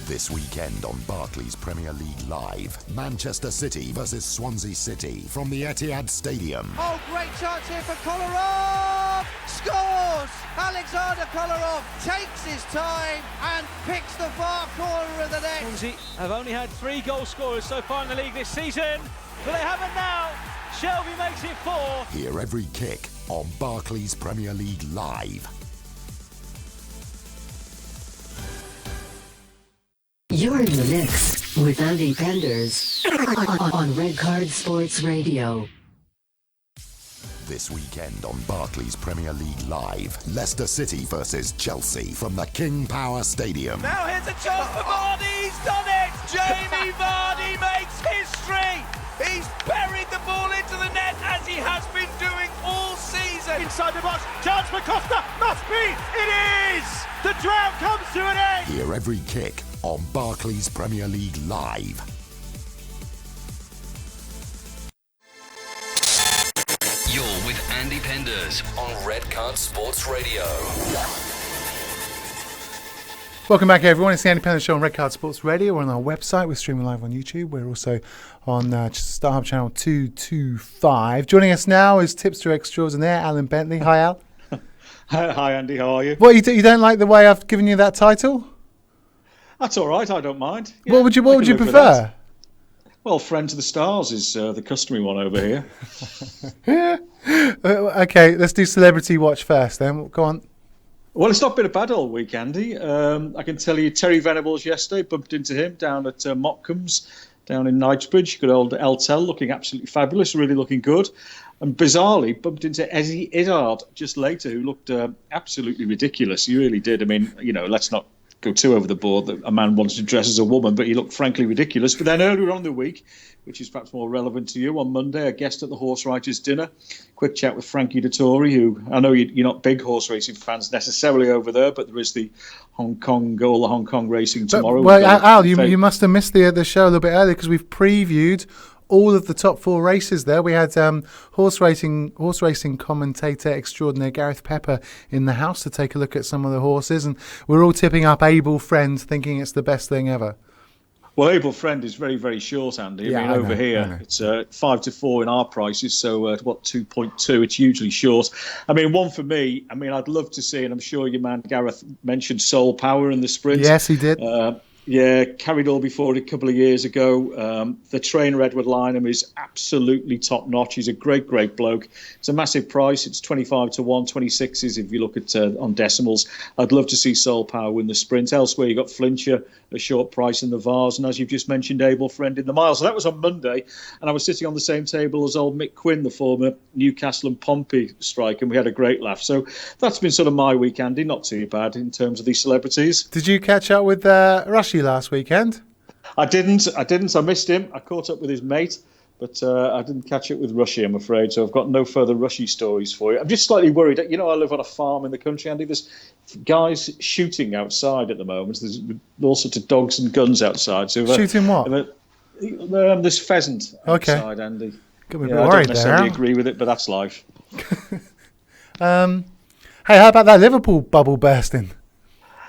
This weekend on Barclays Premier League Live, Manchester City versus Swansea City from the Etihad Stadium. Oh, great chance here for Kolarov! scores! Alexander Kolarov takes his time and picks the far corner of the net. Swansea have only had 3 goal scorers so far in the league this season, but they have it now. Shelby makes it 4. Hear every kick on Barclays Premier League Live. You're in the mix with Andy Penders on Red Card Sports Radio. This weekend on Barclays Premier League Live, Leicester City versus Chelsea from the King Power Stadium. Now here's a chance for Vardy, he's done it! Jamie Vardy makes history! He's buried the ball into the net as he has been doing all season. Inside the box, chance for Costa, must be, it is! The drought comes to an end! Hear every kick on Barclays Premier League Live. You're with Andy Penders on Red Card Sports Radio. Welcome back, everyone. It's the Andy Penders Show on Red Card Sports Radio. We're on our website. We're streaming live on YouTube. We're also on StarHub channel 225. Joining us now is tipster extraordinaire Alan Bentley. Hi, Al. Hi, Andy. How are you? What, you don't like the way I've given you that title? That's all right. I don't mind. Yeah, what would you prefer? Well, Friend to the Stars is the customary one over here. Okay, let's do Celebrity Watch first then. Go on. Well, it's not been a bad old week, Andy. I can tell you Terry Venables yesterday, bumped into him down at Mottcombs, down in Knightsbridge. Good old Eltel, looking absolutely fabulous, really looking good. And bizarrely, bumped into Eddie Izzard just later, who looked absolutely ridiculous. He really did. I mean, let's not go too over the board that a man wanted to dress as a woman, but he looked frankly ridiculous. But then earlier on in the week, which is perhaps more relevant to you, on Monday, a guest at the Horse Writers' Dinner, quick chat with Frankie Dettori, who I know you're not big horse racing fans necessarily over there, but there is the Hong Kong racing tomorrow. Well, Al, you must have missed the show a little bit earlier because we've previewed all of the top 4 races there. We had horse racing commentator extraordinaire Gareth Pepper in the house to take a look at some of the horses, and we're all tipping up Able Friend, thinking it's the best thing ever. Well, Able Friend is very, very short, Andy. I mean, over here, it's 5-4 in our prices, so 2.2, it's hugely short. I mean, one for me, I'd love to see, and I'm sure your man Gareth mentioned Soul Power in the sprint. Yes, he did. Yeah, carried all before it a couple of years ago. The trainer, Edward Lynham, is absolutely top-notch. He's a great, great bloke. It's a massive price. It's 25 to 1, 26s if you look at on decimals. I'd love to see Soul Power win the sprint. Elsewhere, you got Flincher, a short price in the Vars, and as you've just mentioned, Able Friend in the Mile. So that was on Monday, and I was sitting on the same table as old Mick Quinn, the former Newcastle and Pompey striker, and we had a great laugh. So that's been sort of my week, Andy. Not too bad in terms of these celebrities. Did you catch up with Rushy last weekend? I didn't. I missed him. I caught up with his mate, but I didn't catch up with Rushy, I'm afraid. So I've got no further Rushy stories for you. I'm just slightly worried. I live on a farm in the country, Andy. There's guys shooting outside at the moment. There's all sorts of dogs and guns outside. So shooting what? There's pheasant outside, Andy. Got me a bit I worried don't necessarily agree with it, but that's life. Hey, how about that Liverpool bubble bursting?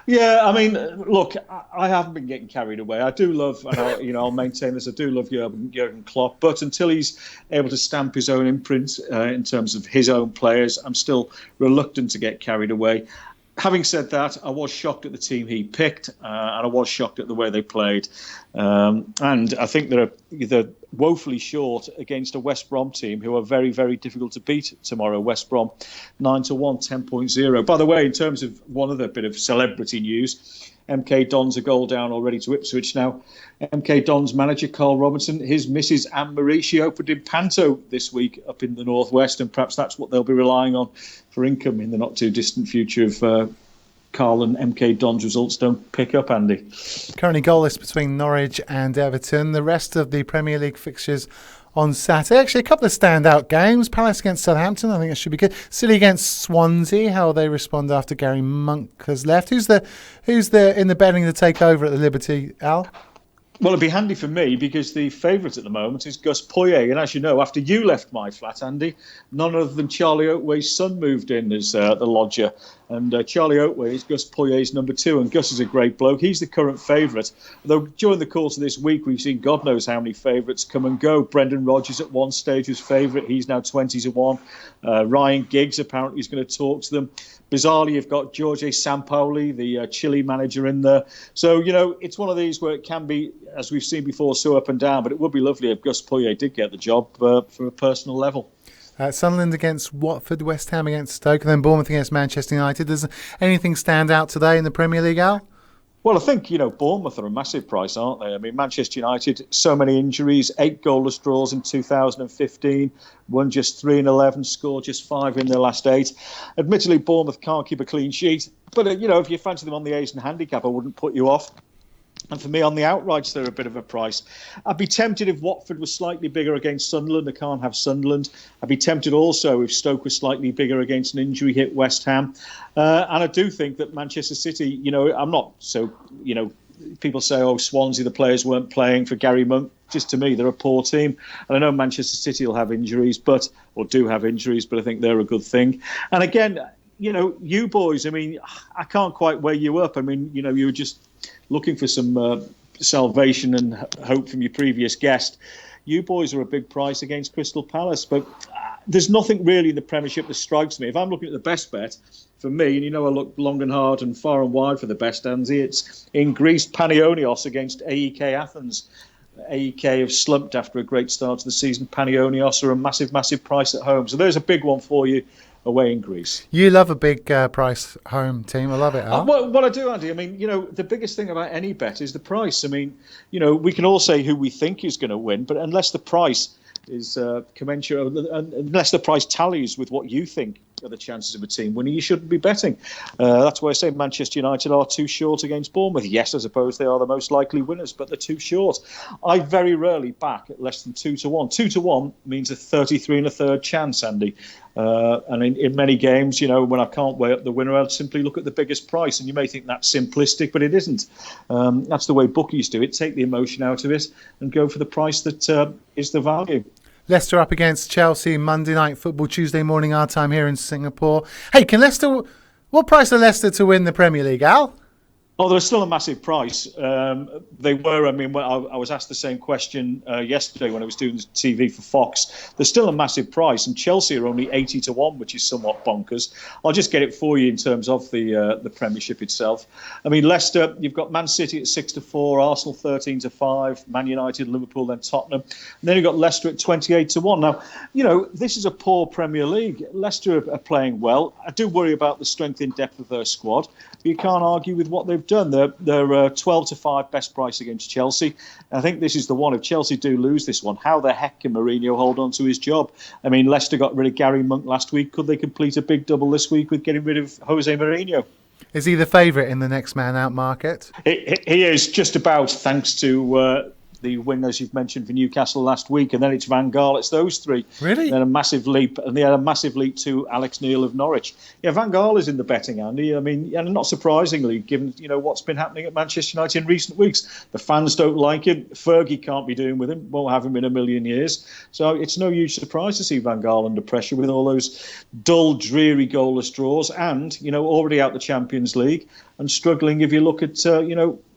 Yeah, I mean, look, I haven't been getting carried away. I do love, and I'll maintain this, I do love Jurgen Klopp, but until he's able to stamp his own imprint in terms of his own players, I'm still reluctant to get carried away. Having said that, I was shocked at the team he picked, and I was shocked at the way they played. And I think they're woefully short against a West Brom team who are very, very difficult to beat tomorrow. West Brom 9-1, 10.0. By the way, in terms of one other bit of celebrity news, MK Dons a goal down already to Ipswich now. MK Dons manager Carl Robinson, his missus Anne-Marie, she opened in Panto this week up in the northwest, and perhaps that's what they'll be relying on for income in the not too distant future if Carl and MK Dons results don't pick up, Andy. Currently goalless between Norwich and Everton. The rest of the Premier League fixtures on Saturday. Actually, a couple of standout games. Palace against Southampton, I think it should be good. City against Swansea, how they respond after Gary Monk has left. Who's in the betting to take over at the Liberty, Al? Well, it'd be handy for me because the favourite at the moment is Gus Poyet. And as you know, after you left my flat, Andy, none other than Charlie Oatway's son moved in as the lodger. And Charlie Oatway is Gus Poyet's number 2. And Gus is a great bloke. He's the current favourite. Though during the course of this week, we've seen God knows how many favourites come and go. Brendan Rodgers at one stage was favourite. He's now 20-1. Ryan Giggs apparently is going to talk to them. Bizarrely, you've got Jorge Sampaoli, the Chile manager, in there. So, it's one of these where it can be, as we've seen before, so up and down. But it would be lovely if Gus Poyet did get the job for a personal level. Sunderland against Watford, West Ham against Stoke, and then Bournemouth against Manchester United. Does anything stand out today in the Premier League, Al? Well, I think, Bournemouth are a massive price, aren't they? I mean, Manchester United, so many injuries, 8 goalless draws in 2015, won just 3 in 11, scored just 5 in their last 8. Admittedly, Bournemouth can't keep a clean sheet, but, if you fancy them on the ASEAN handicap, I wouldn't put you off. And for me, on the outrights, they're a bit of a price. I'd be tempted if Watford was slightly bigger against Sunderland. I can't have Sunderland. I'd be tempted also if Stoke was slightly bigger against an injury-hit West Ham. And I do think that Manchester City, I'm not so, people say, Swansea, the players weren't playing for Gary Monk. Just to me, they're a poor team. And I know Manchester City will have injuries, or do have injuries, but I think they're a good thing. And again, you boys, I mean, I can't quite weigh you up. I mean, you were just looking for some salvation and hope from your previous guest. You boys are a big price against Crystal Palace, but there's nothing really in the Premiership that strikes me. If I'm looking at the best bet, for me, and I look long and hard and far and wide for the best, Andy, it's in Greece, Panionios against AEK Athens. AEK have slumped after a great start to the season. Panionios are a massive, massive price at home. So there's a big one for you away in Greece. You love a big price home team. I love it, Al. Well, I do, Andy. I mean, the biggest thing about any bet is the price. I mean, we can all say who we think is going to win, but unless the price is commensurate, unless the price tallies with what you think are the chances of a team winning, you shouldn't be betting. That's why I say Manchester United are too short against Bournemouth. Yes, I suppose they are the most likely winners, but they're too short. I very rarely back at less than 2-1. 2-1 means a 33 1/3 chance, Andy. And in many games, when I can't weigh up the winner, I'll simply look at the biggest price. And you may think that's simplistic, but it isn't. That's the way bookies do it. Take the emotion out of it and go for the price that is the value. Leicester up against Chelsea, Monday Night Football, Tuesday morning our time here in Singapore. Hey, what price are Leicester to win the Premier League, Al? Oh, they're still a massive price. They were. I mean, I was asked the same question yesterday when I was doing the TV for Fox. They're still a massive price, and Chelsea are only 80-1, which is somewhat bonkers. I'll just get it for you in terms of the Premiership itself. I mean, Leicester, you've got Man City at 6-4, Arsenal 13-5, Man United, Liverpool, then Tottenham, and then you've got Leicester at 28-1. Now, this is a poor Premier League. Leicester are playing well. I do worry about the strength in depth of their squad. You can't argue with what they've done. They're 12-5 best price against Chelsea. I think this is the one. If Chelsea do lose this one, how the heck can Mourinho hold on to his job? I mean, Leicester got rid of Gary Monk last week. Could they complete a big double this week with getting rid of Jose Mourinho? Is he the favourite in the next man out market? He is just about, thanks to the wingers you've mentioned for Newcastle last week, and then it's Van Gaal. It's those three. Really? Then a massive leap, and they had a massive leap to Alex Neil of Norwich. Yeah, Van Gaal is in the betting, Andy. I mean, and not surprisingly, given what's been happening at Manchester United in recent weeks. The fans don't like him. Fergie can't be doing with him. Won't have him in a million years. So it's no huge surprise to see Van Gaal under pressure with all those dull, dreary, goalless draws, and already out the Champions League and struggling. If you look at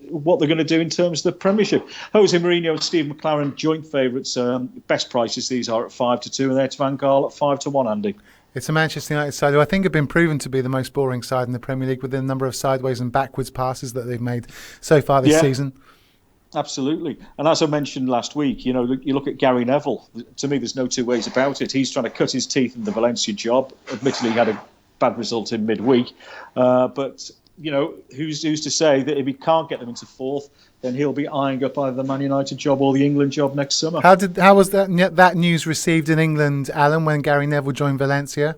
what they're going to do in terms of the Premiership. Jose Mourinho and Steve McLaren, joint favourites. Best prices these are at 5-2, and there's Van Gaal at 5-1, Andy. It's a Manchester United side who I think have been proven to be the most boring side in the Premier League with the number of sideways and backwards passes that they've made so far this season. Absolutely. And as I mentioned last week, you look at Gary Neville. To me, there's no two ways about it. He's trying to cut his teeth in the Valencia job. Admittedly, he had a bad result in midweek. But who's to say that if he can't get them into fourth, then he'll be eyeing up either the Man United job or the England job next summer. How was that news received in England, Alan, when Gary Neville joined Valencia?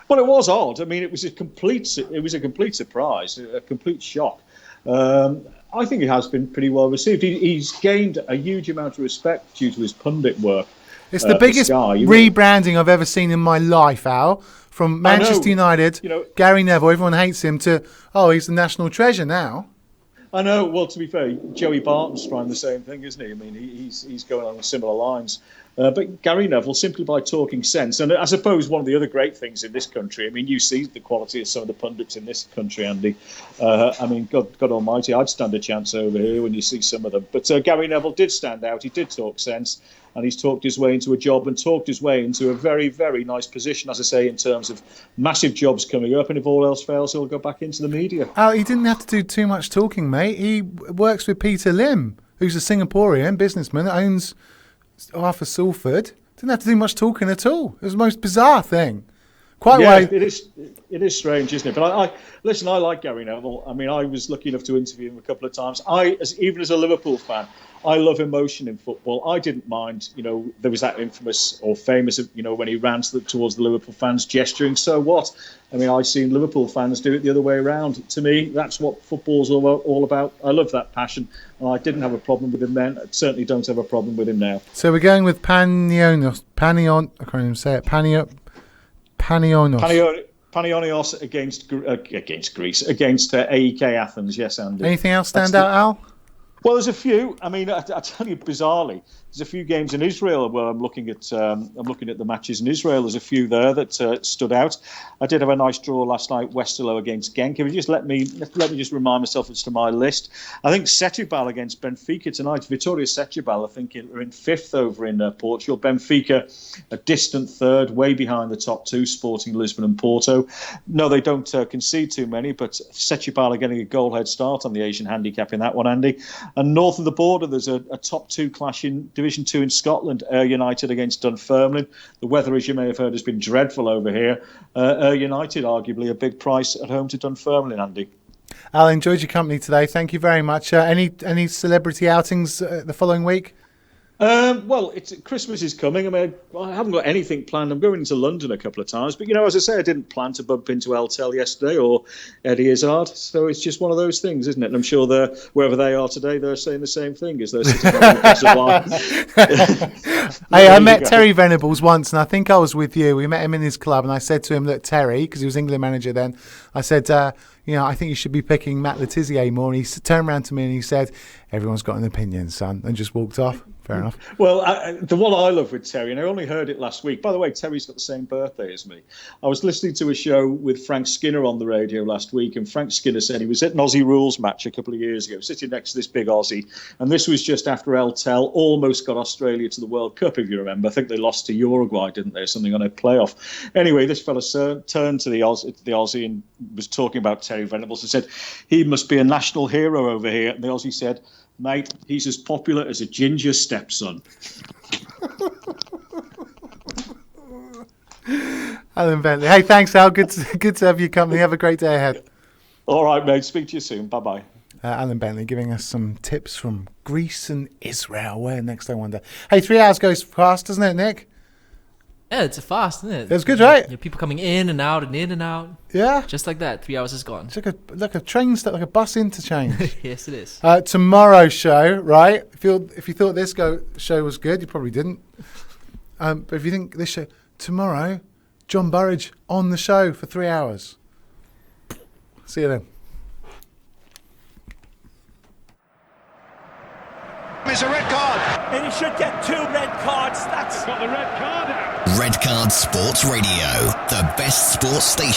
Well, it was odd. I mean, it was a complete surprise, a complete shock. I think it has been pretty well received. He's gained a huge amount of respect due to his pundit work. It's the biggest rebranding I've ever seen in my life, Al. From Manchester United, Gary Neville, everyone hates him, to, he's the national treasure now. I know. Well, to be fair, Joey Barton's trying the same thing, isn't he? I mean, he's going on similar lines. But Gary Neville, simply by talking sense, and I suppose one of the other great things in this country, I mean, you see the quality of some of the pundits in this country, Andy. I mean, God Almighty, I'd stand a chance over here when you see some of them. But Gary Neville did stand out. He did talk sense, and he's talked his way into a job and talked his way into a very, very nice position, as I say, in terms of massive jobs coming up. And if all else fails, he'll go back into the media. He didn't have to do too much talking, mate. He works with Peter Lim, who's a Singaporean businessman that owns half of Salford. Didn't have to do much talking at all. It was the most bizarre thing. It is strange, isn't it? But I like Gary Neville. I mean, I was lucky enough to interview him a couple of times. Even as a Liverpool fan, I love emotion in football. I didn't mind, there was that infamous or famous, when he ran towards the Liverpool fans gesturing. So what? I mean, I've seen Liverpool fans do it the other way around. To me, that's what football's all about. I love that passion, and I didn't have a problem with him then. I certainly don't have a problem with him now. So we're going with Panionios against Greece, against AEK Athens. Yes, Andy. Anything else stand out, Al? Well, there's a few. I mean, I tell you, bizarrely, there's a few games in Israel where I'm looking at the matches in Israel. There's a few there that stood out. I did have a nice draw last night, Westerlo against Genk. If you just let me just remind myself it's to my list. I think Setúbal against Benfica tonight. Vitória Setúbal, I think, are in fifth over in Portugal. Benfica, a distant third, way behind the top two, Sporting Lisbon and Porto. No, they don't concede too many, but Setúbal are getting a goal head start on the Asian handicap in that one, Andy. And north of the border, there's a top two clash in Division 2 in Scotland, Ayr United against Dunfermline. The weather, as you may have heard, has been dreadful over here. Ayr United, arguably a big price at home to Dunfermline, Andy. Al, enjoyed your company today. Thank you very much. Any celebrity outings the following week? Well, Christmas is coming. I mean, I haven't got anything planned. I'm going into London a couple of times. But, as I say, I didn't plan to bump into Eltel yesterday or Eddie Izzard. So it's just one of those things, isn't it? And I'm sure wherever they are today, they're saying the same thing as they're sitting on the Hey, I met Terry Venables once, and I think I was with you. We met him in his club, and I said to him, look, Terry, because he was England manager then, I said, I think you should be picking Matt Letizia more. And he turned around to me and he said, everyone's got an opinion, son, and just walked off. Fair enough. Well, the one I love with Terry, and I only heard it last week. By the way, Terry's got the same birthday as me. I was listening to a show with Frank Skinner on the radio last week, and Frank Skinner said he was at an Aussie Rules match a couple of years ago, sitting next to this big Aussie, and this was just after Eltel almost got Australia to the World Cup, if you remember. I think they lost to Uruguay, didn't they, or something on a playoff. Anyway, this fella turned to the Aussie and was talking about Terry Venables and said, he must be a national hero over here. And the Aussie said, mate, he's as popular as a ginger stepson. Alan Bentley. Hey, thanks, Al. Good to have your company. Have a great day ahead. All right, mate. Speak to you soon. Bye-bye. Alan Bentley giving us some tips from Greece and Israel. Where next, I wonder. Hey, 3 hours goes fast, doesn't it, Nick? Yeah, it's fast, isn't it? It's good, right? People coming in and out and in and out. Yeah. Just like that, 3 hours is gone. It's like a train stop, like a bus interchange. Yes, it is. Tomorrow's show, right? If you thought this show was good, you probably didn't. But if you think this show tomorrow, John Burridge on the show for 3 hours. See you then. It's a red card, and he should get 2 red cards. That's got the red card out. Red Card Sports Radio, the best sports station.